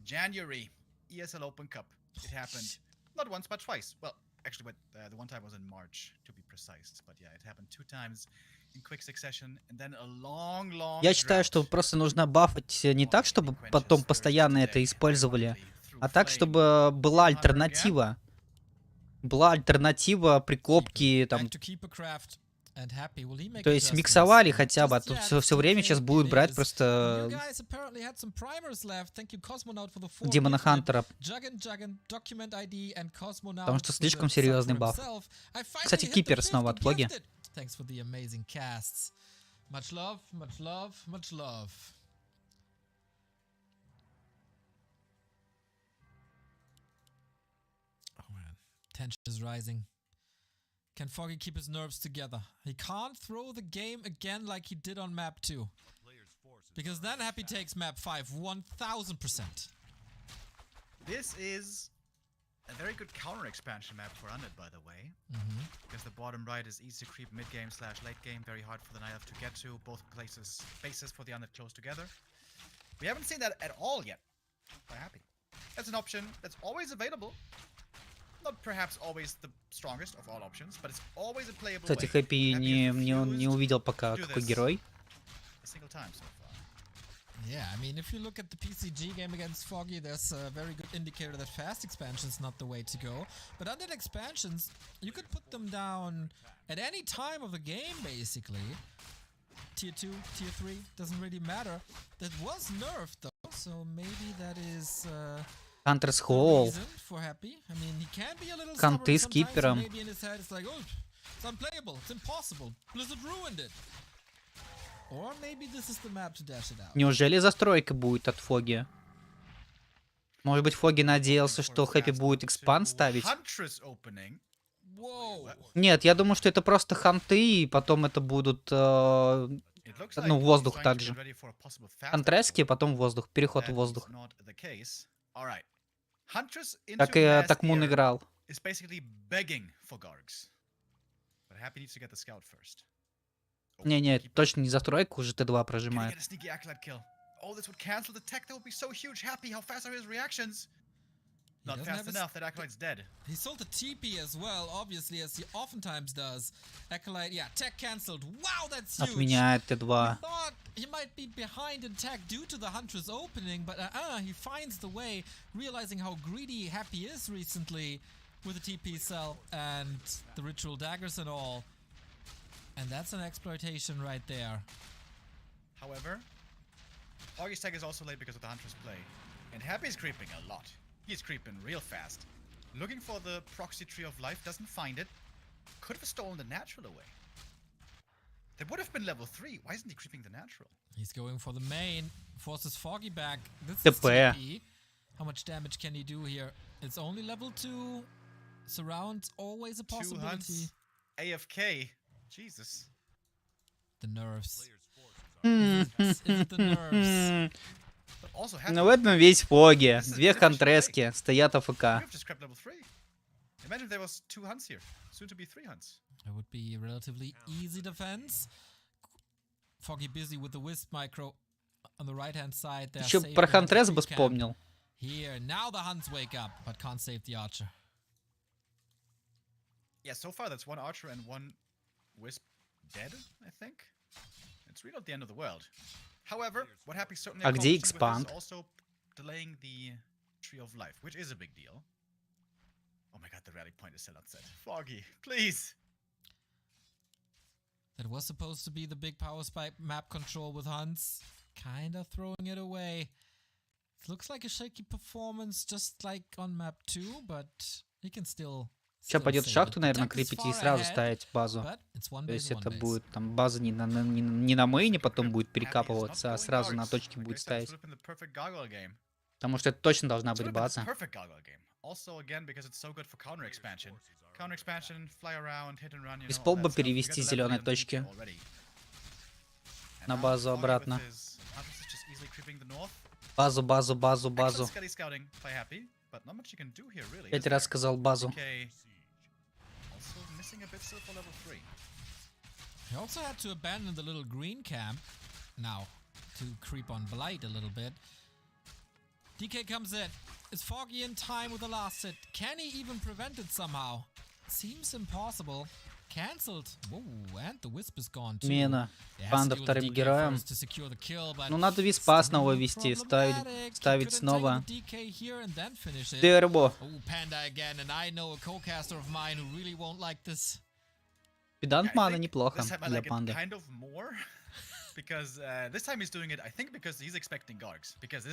January. ESL Open Cup. It happened not once, but twice. Well, actually, the one time was in March, to be precise. But yeah, it happened 2 times in quick succession, and then a long Я считаю, что просто нужно бафать не так, чтобы потом постоянно это использовали, а так, чтобы была альтернатива. Была альтернатива при копке, там, Back to Keepercraft and Happy. Will he make то есть adjustments? миксовали хотя бы, а Just тут yet, все время сейчас 2K будут it брать is. просто You guys apparently had some primers left. Thank you, Cosmonaut, for the 4 Демона gifted. Хантера, Juggin, Document ID, and Cosmonaut потому что with слишком the sub серьезный for баф. himself. I finally Кстати, hit the Кипер снова 50 от Foggy. gifted. Thanks for the amazing casts. Much love, much love, much love. Oh man, tension is rising. Can Foggy keep his nerves together? He can't throw the game again like he did on map 2. Because then Happy takes map 5 1000%. This is a very good counter expansion map for Undead, by the way. Because the bottom right is easy to creep mid game / late game, very hard for the Night Elf to get to. Both places, bases for the Undead close together. We haven't seen that at all yet. By Happy. That's an option that's always available. Not perhaps always the strongest of all options, but it's always a playable Кстати, way. Хэппи Happy не refused увидел пока, to do какой this герой. a single time so far. Yeah, I mean, if you look at the PCG game against Foggy, there's a very good indicator that fast expansion is not the way to go. But undead expansions, you could put them down at any time of the game, basically. Tier 2, Tier 3, doesn't really matter. That was nerfed, though, so maybe that is Хантерс the Холл. reason for Happy. I mean, he can be a little Канты stubborn с sometimes, Кипером. and maybe in his head it's like, oh, it's unplayable, it's impossible. Blizzard ruined it. Or maybe this is the map to dash it out. Неужели застройка будет от Фоги? Может быть, Фоги надеялся, что Хэппи будет экспанд ставить? Huntress opening. Whoa! Нет, я думаю, что это просто ханты, и потом это будут, It looks like ну, he's воздух trying to также. get ready for a possible fast Хантрески, expo. потом воздух, переход в That is воздух. not the case. All right. Huntress into Так и Mass так Мун Ear играл. is basically begging for Gargs. But Happy needs to get the scout first. Oh, Не-не, keep- точно не застройка, уже Т2 Can he прожимает. get a sneaky acolyte kill? Oh, this would cancel the tech. That would be so huge. Happy, how fast are his reactions? He Not doesn't fast have his- enough. That acolyte's dead. He sold the TP as well, obviously, as he oftentimes does. Acolyte, yeah, tech cancelled. Wow, that's huge! Отменяет We Т2. thought he might be behind in tech due to the Huntress opening, but he finds the way, realizing how greedy Happy is recently with the TP cell and the ritual daggers and all. And that's an exploitation right there. However, August tech is also late because of the Huntress play. And Happy's creeping a lot. He's creeping real fast. Looking for the proxy tree of life, doesn't find it. Could have stolen the natural away. That would have been level 3. Why isn't he creeping the natural? He's going for the main. Forces Foggy back. This is TP. TP. How much damage can he do here? It's only level 2. Surround's always a 2 possibility. hunts. AFK. Jesus. The nerves. It's the nerves. But also has Ну в этом весь Фоги. Две хантрески стоят You АФК. have just grabbed level 3. Imagine if there was 2 hunts here. Soon to be 3 hunts. It would be relatively easy defense. Foggy busy with the Wisp micro on the right hand side. They're Еще safe про behind the Хантрес tree бы camp. вспомнил. Here, now the Huns wake up, but can't save the archer. Yeah, so far that's 1 archer and 1 wisp dead, I think. It's really not the end of the world. However, what Happy certainly А где accomplished with this expand? is also delaying the tree of life, which is a big deal. Oh my god, the rally point is still not set. Foggy, please! That was supposed to be the big power spike map control with Huns. Kinda throwing it away. It looks like a shaky performance just like on map 2, but he can still Сейчас пойдет в save шахту, it. наверное, Attack is крепить и far сразу ahead, ставить базу. but it's one То есть base, one это base. будет там база не на мейне потом будет перекапываться, а сразу на точке будет ставить. Потому что это точно должна быть база. Испол бы перевести зеленые точки на базу обратно. Базу, базу, базу, базу. 5 раз сказал базу. He also had to abandon the little green camp now to creep on Blight a little bit. DK comes in. Is Foggy in time with the last hit? Can he even prevent it somehow? Seems impossible. Cancelled. Whoa, and the Wisp is gone too. Мина. He has to Панда deal with вторым DK героем. first to secure the kill, but Ну надо Виспа снова still вести, problematic. He ставить couldn't снова. take the DK here and then finish it. Дербо. Oh, Panda again, and I know a co-caster of mine who really won't like this. Педант мана неплохо для панды.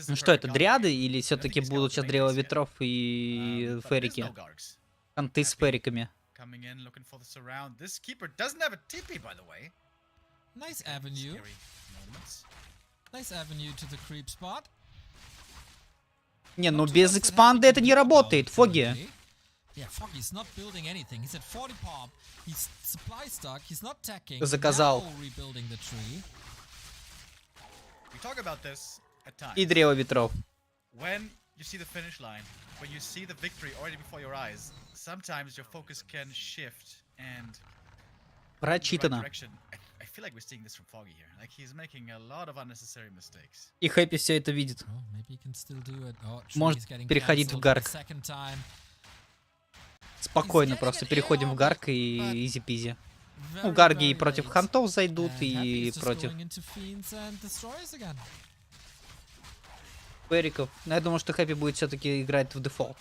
Ну что это, дриады или все-таки будут сейчас древо ветров и ферики? Ханты с фериками. Nice avenue. Nice avenue to the creep spot. Не, ну без экспанда это не работает, Фоги. Yeah, Foggy's not building anything. He's at 40 pop. He's supply stuck. He's not tacking. Заказал. Now rebuilding the tree. И древо ветров. When you see the finish line, when you see the victory already before your eyes, sometimes your focus can shift and Прочитано. I feel like we're seeing this from Foggy here. Like he's making a lot of unnecessary mistakes. И Хэппи все это видит. Oh, maybe he can still do it. Oh, Может tree's getting переходить в cancelled гарк. for the second time. Спокойно просто переходим в гарк и изи-пизи. Ну, гарги и против хантов зайдут, и против фериков. Но я думаю, что Хэппи будет все-таки играть в дефолт.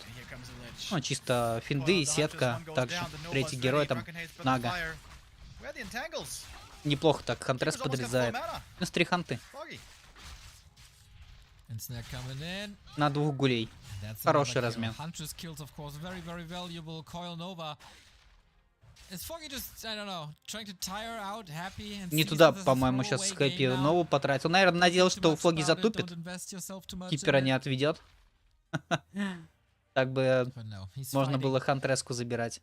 Ну, чисто финды, сетка. Также третий герой там, Нага. Неплохо так, Хантрес подрезает. Минус 3 ханты. На 2 гулей. Хороший размен. Не туда, по-моему, сейчас Хэппи новую потратил. Наверное, надеялся, что Фоги затупит. Кипера не отведет. Так бы можно было Хантреску забирать.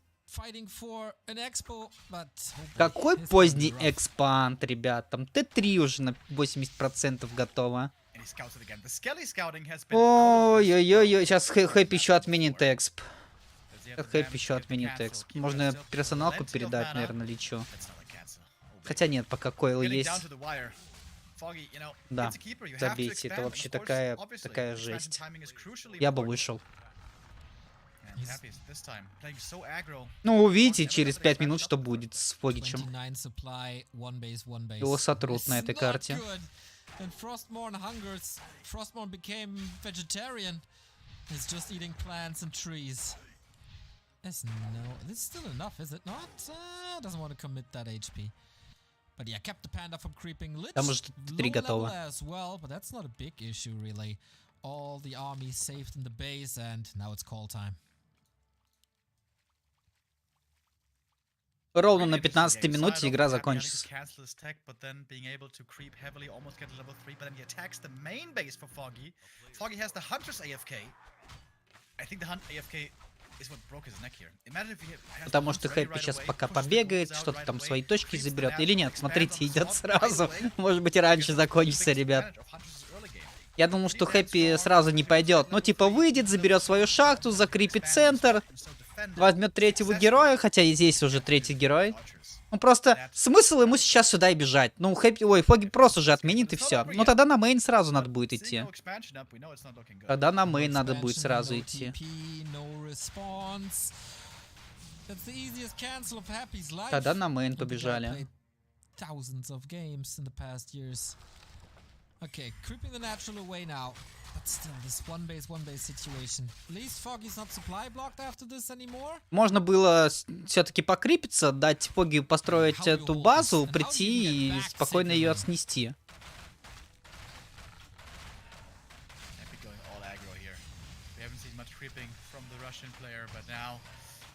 Какой поздний экспанд, ребят. Там Т3 уже на 80% готово. Ой-ой-ой, сейчас Хэппи еще отменит эксп. Хэппи еще отменит эксп. Можно персоналку передать, наверное, лечу. Хотя нет, пока койл есть. Да, забейте, это вообще такая жесть. Я бы вышел. Ну, увидите через 5 минут, что будет с Фогичем. Его сотрут на этой карте. Then Frostmourne hungers. Frostmourne became vegetarian. He's just eating plants and trees. There's no... This is still enough, is it not? Doesn't want to commit that HP. But yeah, kept the panda from creeping. Там уже 3 готово. As well, but that's not a big issue, really. All the army saved in the base, and now it's call time. Ровно на Really interesting 15 game. минуте Started игра off with Happy having to закончится. cancel his tech, but then being able to creep heavily, almost get to level 3, but then he attacks the main base for Foggy. Foggy has the Hunter's AFK. I think the Hunt AFK is what broke his neck here. Imagine if he has the Потому что Hunts ready Хэппи right сейчас away, пока pushes the побегает, ghouls out что-то right там away, свои точки creeps the заберет. natural, Или нет, expands смотрите, on the идет slot right сразу. away. Может быть и раньше Because закончится, takes ребят. advantage of Hunter's early game. Я думал, что Pretty damn Хэппи strong, сразу не pushing to пойдет. level Ну, типа, 3, выйдет, level заберет свою 4, шахту, expands закрепит on the центр, slot, and so defender возьмет третьего successfully героя, хотя и здесь уже третий герой. archers. Ну, просто смысл ему сейчас сюда и бежать. Ну, Хэппи, ой, Фоги просто же отменит и все. Ну, тогда на мейн сразу надо будет Seeing идти. no expansion up, we know it's not looking good. Тогда на No мейн надо будет expansion, сразу no идти. TP, no response. That's the easiest cancel of Happy's life. Тогда на мейн And the guy побежали. played thousands of games in the past years. Okay, creeping the natural away now. But still, this one base situation. At least Foggy's not supply blocked after this anymore. Можно было все-таки покрепиться, дать Фоги построить эту базу, прийти и спокойно ее снести. Happy going all aggro here. We haven't seen much creeping from the Russian player, but now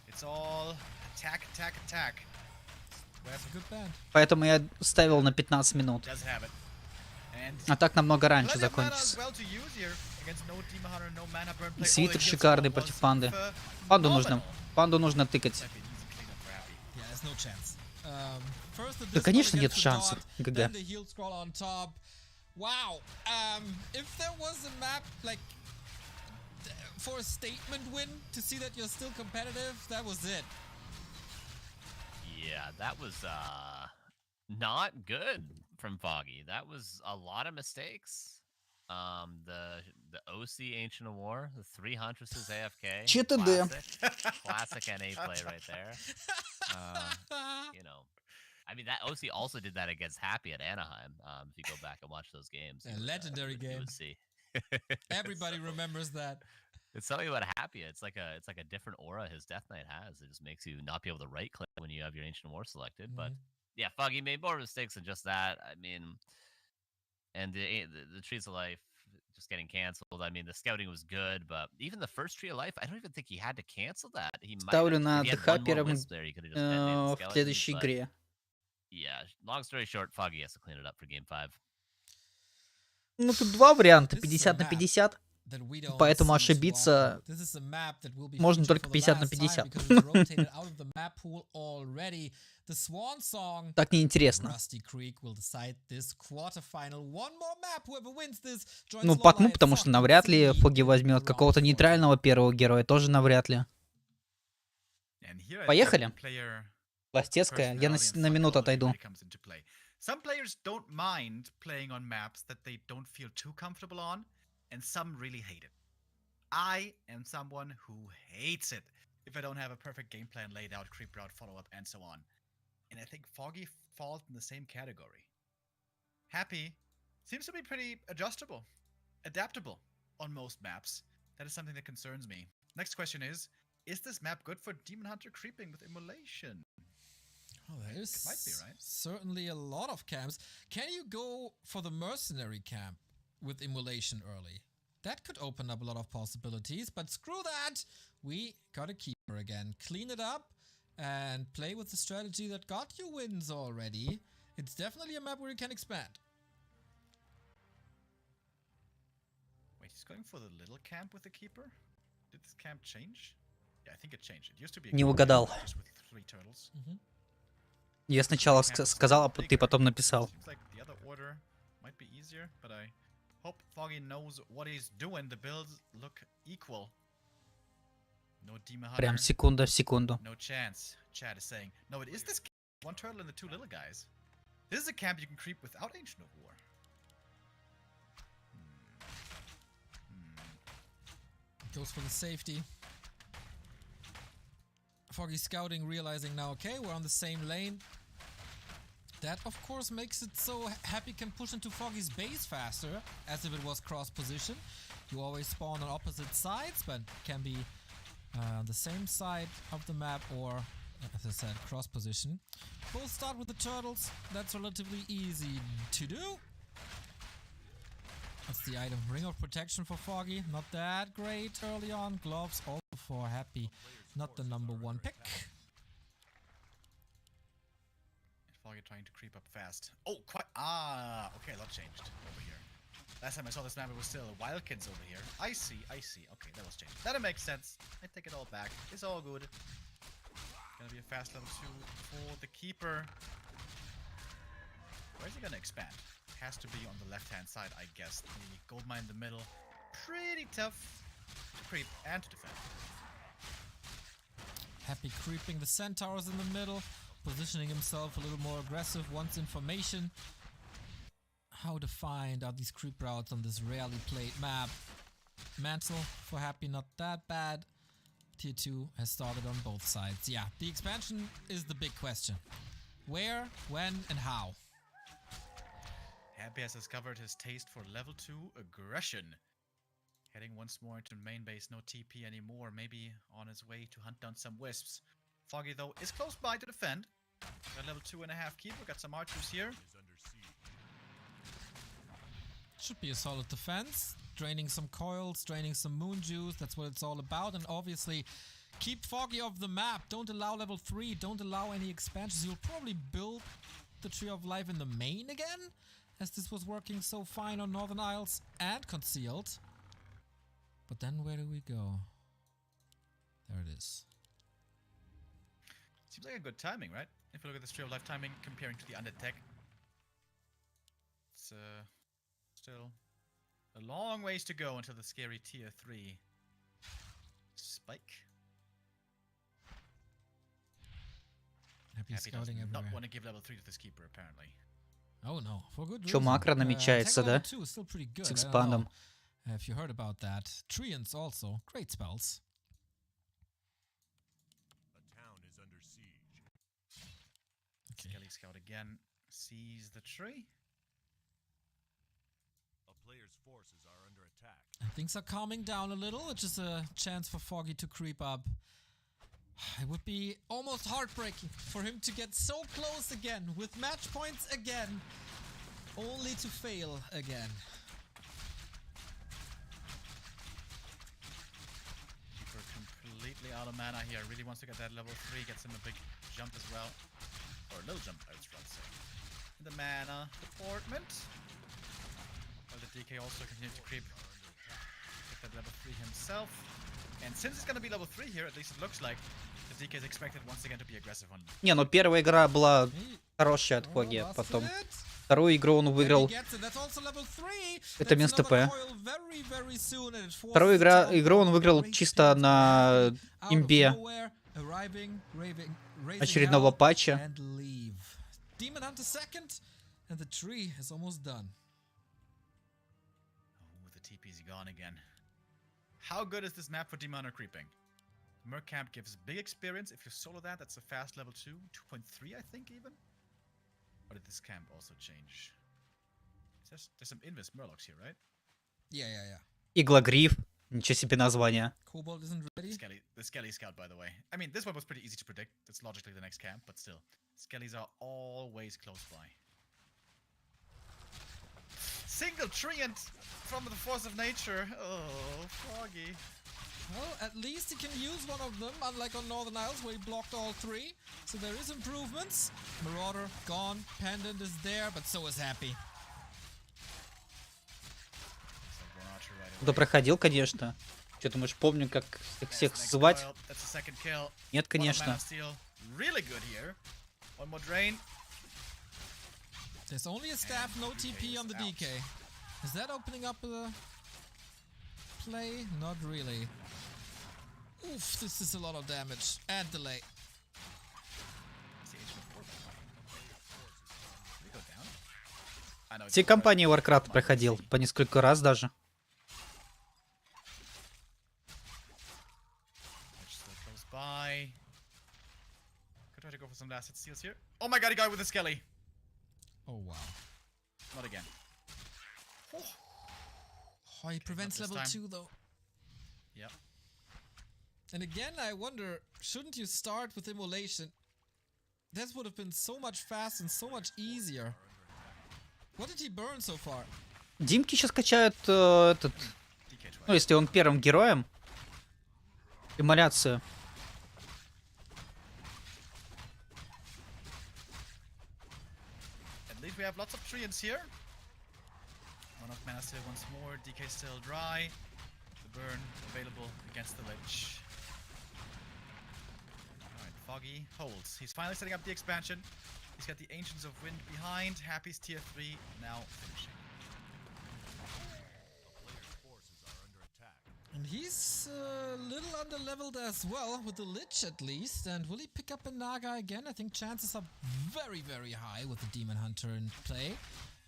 it's all attack, attack, attack. That's a good band. Поэтому я ставил на 15 минут. Does have it. And А так намного раньше plenty of mana as закончится. well to use here against no Demon Hunter, no mana burn play. Свитер Oh, the heal шикарный spell против was панды. Панду нужно, phenomenal. панду нужно тыкать. That'd be an easy cleanup for Happy. Yeah, there's no chance. First the Да, discard конечно, нет against the шансов. dot, ГГ. then the heal scroll on top. Wow. If there was a map like for a statement win to see that you're still competitive, that was it. Yeah, that was not good from Foggy. That was a lot of mistakes. The OC Ancient of War, the 3 Huntresses AFK. ЧТД. Classic NA play right there. You know, I mean that OC also did that against Happy at Anaheim. If you go back and watch those games, A legendary you game. would see. Everybody remembers that. It's something about Happy. It's like a different aura his Death Knight has. It just makes you not be able to right click when you have your Ancient War selected. But yeah, Foggy made more mistakes than just that. I mean, and the Trees of Life just getting canceled. I mean, the scouting was good, but even the first Tree of Life, I don't even think he had to cancel that. He might Ставлю have, на if he had ДХ one more первым wisp there, he could have just detonated the в skeletons, следующей but игре. yeah, long story short, Foggy has to clean it up for game 5. Ну, тут два варианта, This is a 50 на map 50. that we don't Поэтому see too ошибиться often. This is a map that will be можно featured только for the 50 на last time 50. because it's rotated out of the map pool already. The Swan Song. Так неинтересно. Rusty Creek will decide this quarterfinal. One more map. Whoever wins this joins Ну, Lowlight потому, потому что Foggy навряд ли 3 Фоги in возьмет round какого-то 4. нейтрального первого героя, тоже навряд ли. And here I Поехали. think player Пластецкая, я personality and на минуту psychology отойду. really comes into play. Some players don't mind playing on maps that they don't feel too comfortable on, and some really hate it. I am someone who hates it if I don't have a perfect game plan laid out, creep route, follow-up, and so on. And I think Foggy falls in the same category. Happy seems to be pretty adjustable, adaptable on most maps. That is something that concerns me. Next question is this map good for Demon Hunter creeping with Immolation? Oh, there's might be, right? certainly a lot of camps. Can you go for the mercenary camp with Immolation early? That could open up a lot of possibilities, but screw that! We got a keeper again. Clean it up and play with the strategy that got you wins already. It's definitely a map where you can expand. Wait, he's going for the little camp with the keeper? Did this camp change? Yeah, I think it changed. It used to be a Не camp угадал. just with 3 turtles. Я сначала сказал, а ты потом написал. Seems like the other order might be easier, but I hope Foggy knows what he's doing. The builds look equal. No Demon Hunter. Прям секунда в секунду. No chance. Chad is saying, no, it is this camp. 1 turtle and the 2 little guys. This is a camp you can creep without Ancient of War. Goes for the safety. Foggy scouting, realizing now, okay, we're on the same lane. That, of course, makes it so Happy can push into Foggy's base faster, as if it was cross position. You always spawn on opposite sides, but can be on the same side of the map or, as I said, cross position. Both start with the turtles. That's relatively easy to do. That's the item. Ring of Protection for Foggy. Not that great early on. Gloves also for Happy. Not the number 1 pick. Foggy trying to creep up fast. Oh, quite. Okay, a lot changed over here. Last time I saw this map, it was still Wildkins over here. I see. Okay, that was changed. That makes sense. I take it all back. It's all good. Gonna be a fast level 2 for the keeper. Where's he gonna expand? Has to be on the left-hand side, I guess. The gold mine in the middle. Pretty tough to creep and to defend. Happy creeping the centaurs in the middle, positioning himself a little more aggressive, wants information. How defined are these creep routes on this rarely played map? Mantle for Happy, not that bad. Tier 2 has started on both sides. Yeah, the expansion is the big question. Where, when, and how? Happy has discovered his taste for level 2 aggression. Heading once more into main base, no TP anymore. Maybe on his way to hunt down some wisps. Foggy, though, is close by to defend. Got level 2.5 keeper, got some archers here. Should be a solid defense. Draining some coils, draining some moon juice. That's what it's all about. And obviously, keep Foggy off the map. Don't allow level 3. Don't allow any expansions. You'll probably build the Tree of Life in the main again, as this was working so fine on Northern Isles and concealed. But then where do we go? There it is. Seems like a good timing, right? If you look at this Tree of Life timing comparing to the undead tech. It's still a long ways to go until the scary tier 3 spike. Happy Happy does scouting not everywhere. want to give level 3 to this keeper, apparently. Oh no, for good Чё, reason. макро намечается, да? Level 2 is still pretty good. С I don't экспандом. know if you heard about that. Treants also, great spells. Okay. Skelly Scout again sees the tree. And things are calming down a little, which is a chance for Foggy to creep up. It would be almost heartbreaking for him to get so close again, with match points again, only to fail again. Keeper completely out of mana here. Really wants to get that level 3, gets him a big jump as well. Or a little jump, I would rather say. In the mana department. While the DK also continues to creep. Get that level 3 himself. And since it's gonna be level 3 here, at least it looks like, the DK is expected once again to be aggressive on. Не, ну первая игра была хорошая от Foggy, потом вторую игру он выиграл. Это место П. Вторую игру он выиграл чисто на имбе очередного патча. Demon Hunter second, and the tree is almost done. Oh, the TP's gone again. How good is this map for Demon Hunter creeping? Merc Camp gives big experience. If you solo that, that's a fast level 2. 2.3, I think, even? Or did this camp also change? There's some Invis Murlocs here, right? Yeah. Иглогриф. Ничего себе название. Cobalt isn't ready. The Skelly Scout, by the way. I mean, this one was pretty easy to predict. That's logically the next camp, but still. Skellies are always close by. Single treant from the force of nature. Oh, Foggy. Well, at least he can use one of them, unlike on Northern Isles where he blocked all 3. So there is improvements. Marauder gone, Pendant is there, but so is Happy. Да проходил, конечно. Что думаешь, помню, как их всех звать? Нет, конечно. There's only a staff, no TP on the DK. Is that opening up a play? Not really. Oof, this is a lot of damage and delay. Все компании Warcraft проходил, по несколько раз даже. Could try to go for some last hit steals here. Oh my god, he got with the Skelly. Oh wow. Not again. Oh, he prevents level 2 though. Yep. And again, I wonder, shouldn't you start with Immolation? That would have been so much faster and so much easier. What did he burn so far? Димки сейчас качают этот... Ну, если он первым героем. we have lots of treants here. One of mana still once more. DK still dry. The burn available against the Lich. Alright, Foggy holds. He's finally setting up the expansion. He's got the Ancients of Wind behind. Happy's tier 3 now finishing. And he's a little under-leveled as well, with the Lich at least. And will he pick up a Naga again? I think chances are very, very high with the Demon Hunter in play.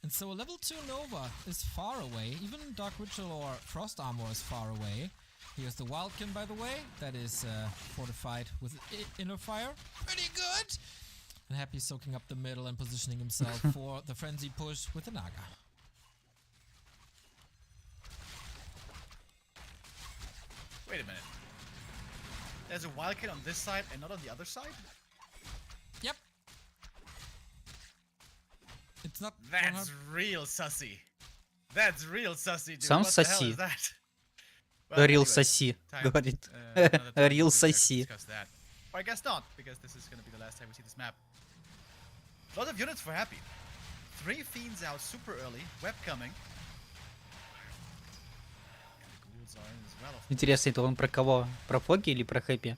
And so a level 2 Nova is far away. Even Dark Ritual or Frost Armor is far away. Here's the Wildkin, by the way. That is fortified with Inner Fire. Pretty good! And Happy soaking up the middle and positioning himself for the Frenzy push with the Naga. Wait a minute. There's a Wildkin on this side and not on the other side? Yep. It's not... That's real sussy. That's real sussy, dude. Сам What the hell соси. is that? Well, Real anyways, соси, time, говорит. another time Real we can соси. discuss that. Or I guess not, because this is gonna be the last time we see this map. A lot of units for Happy. 3 Fiends out super early. Web coming. And the ghouls are in as well. Интересно, это он про кого? Про Фоги или про Хэппи?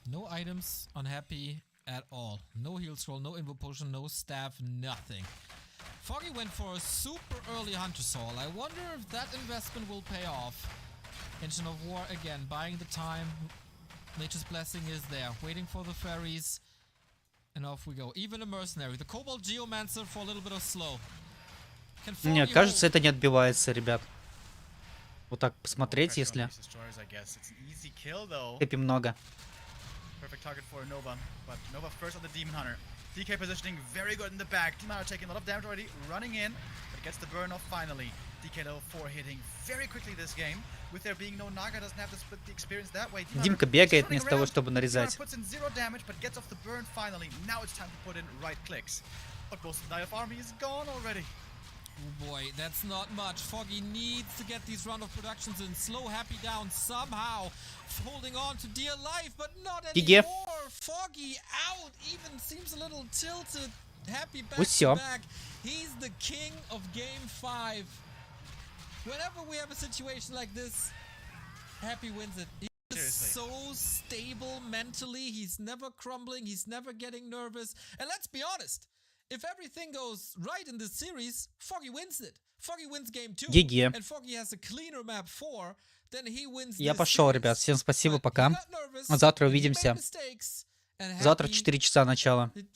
No items on Happy at all. No heal scroll, no invo potion, no staff, nothing. Foggy went for a super early Hunter Soul. I wonder if that investment will pay off. Engine of War again, buying the time. Nature's Blessing is there, waiting for the fairies. And off we go. Even a mercenary. The Cobalt Geomancer for a little bit of slow. Can Foggy Нет, кажется, hold? это не отбивается, ребят. Вот так посмотреть, Pressure on если these destroyers, I guess. It's an easy kill though. Хэппи много. Perfect target for Nova, but Nova first on the Demon Hunter. DK positioning very good in the back. Demon Hunter taking a lot of damage already, running in, but gets the burn off finally. DK level 4 hitting very quickly this game. With there being no Naga, doesn't have to split the experience that way. Demon Димка Hunter бегает just вместо running того, around. чтобы Demon нарезать. Hunter puts in 0 damage, but gets off the burn finally. Now it's time to put in right clicks. But most of the Knight army is gone already. Oh boy, that's not much. Foggy needs to get these round of productions in. Slow Happy down somehow. Holding on to dear life, but not Гиге. anymore. Foggy out. Even seems a little tilted. Happy back Усё. to back. He's the king of game 5. Whenever we have a situation like this, Happy wins it. He's Seriously. so stable mentally. He's never crumbling. He's never getting nervous. And let's be honest. If everything goes right in this series, Foggy wins it. Foggy wins game 2. Гиге. And Foggy has a cleaner map 4. Then he wins Я this пошел, series. ребят. Всем спасибо, But he пока. got nervous, Завтра he made увидимся. mistakes, and Завтра Happy- 4 часа начала. it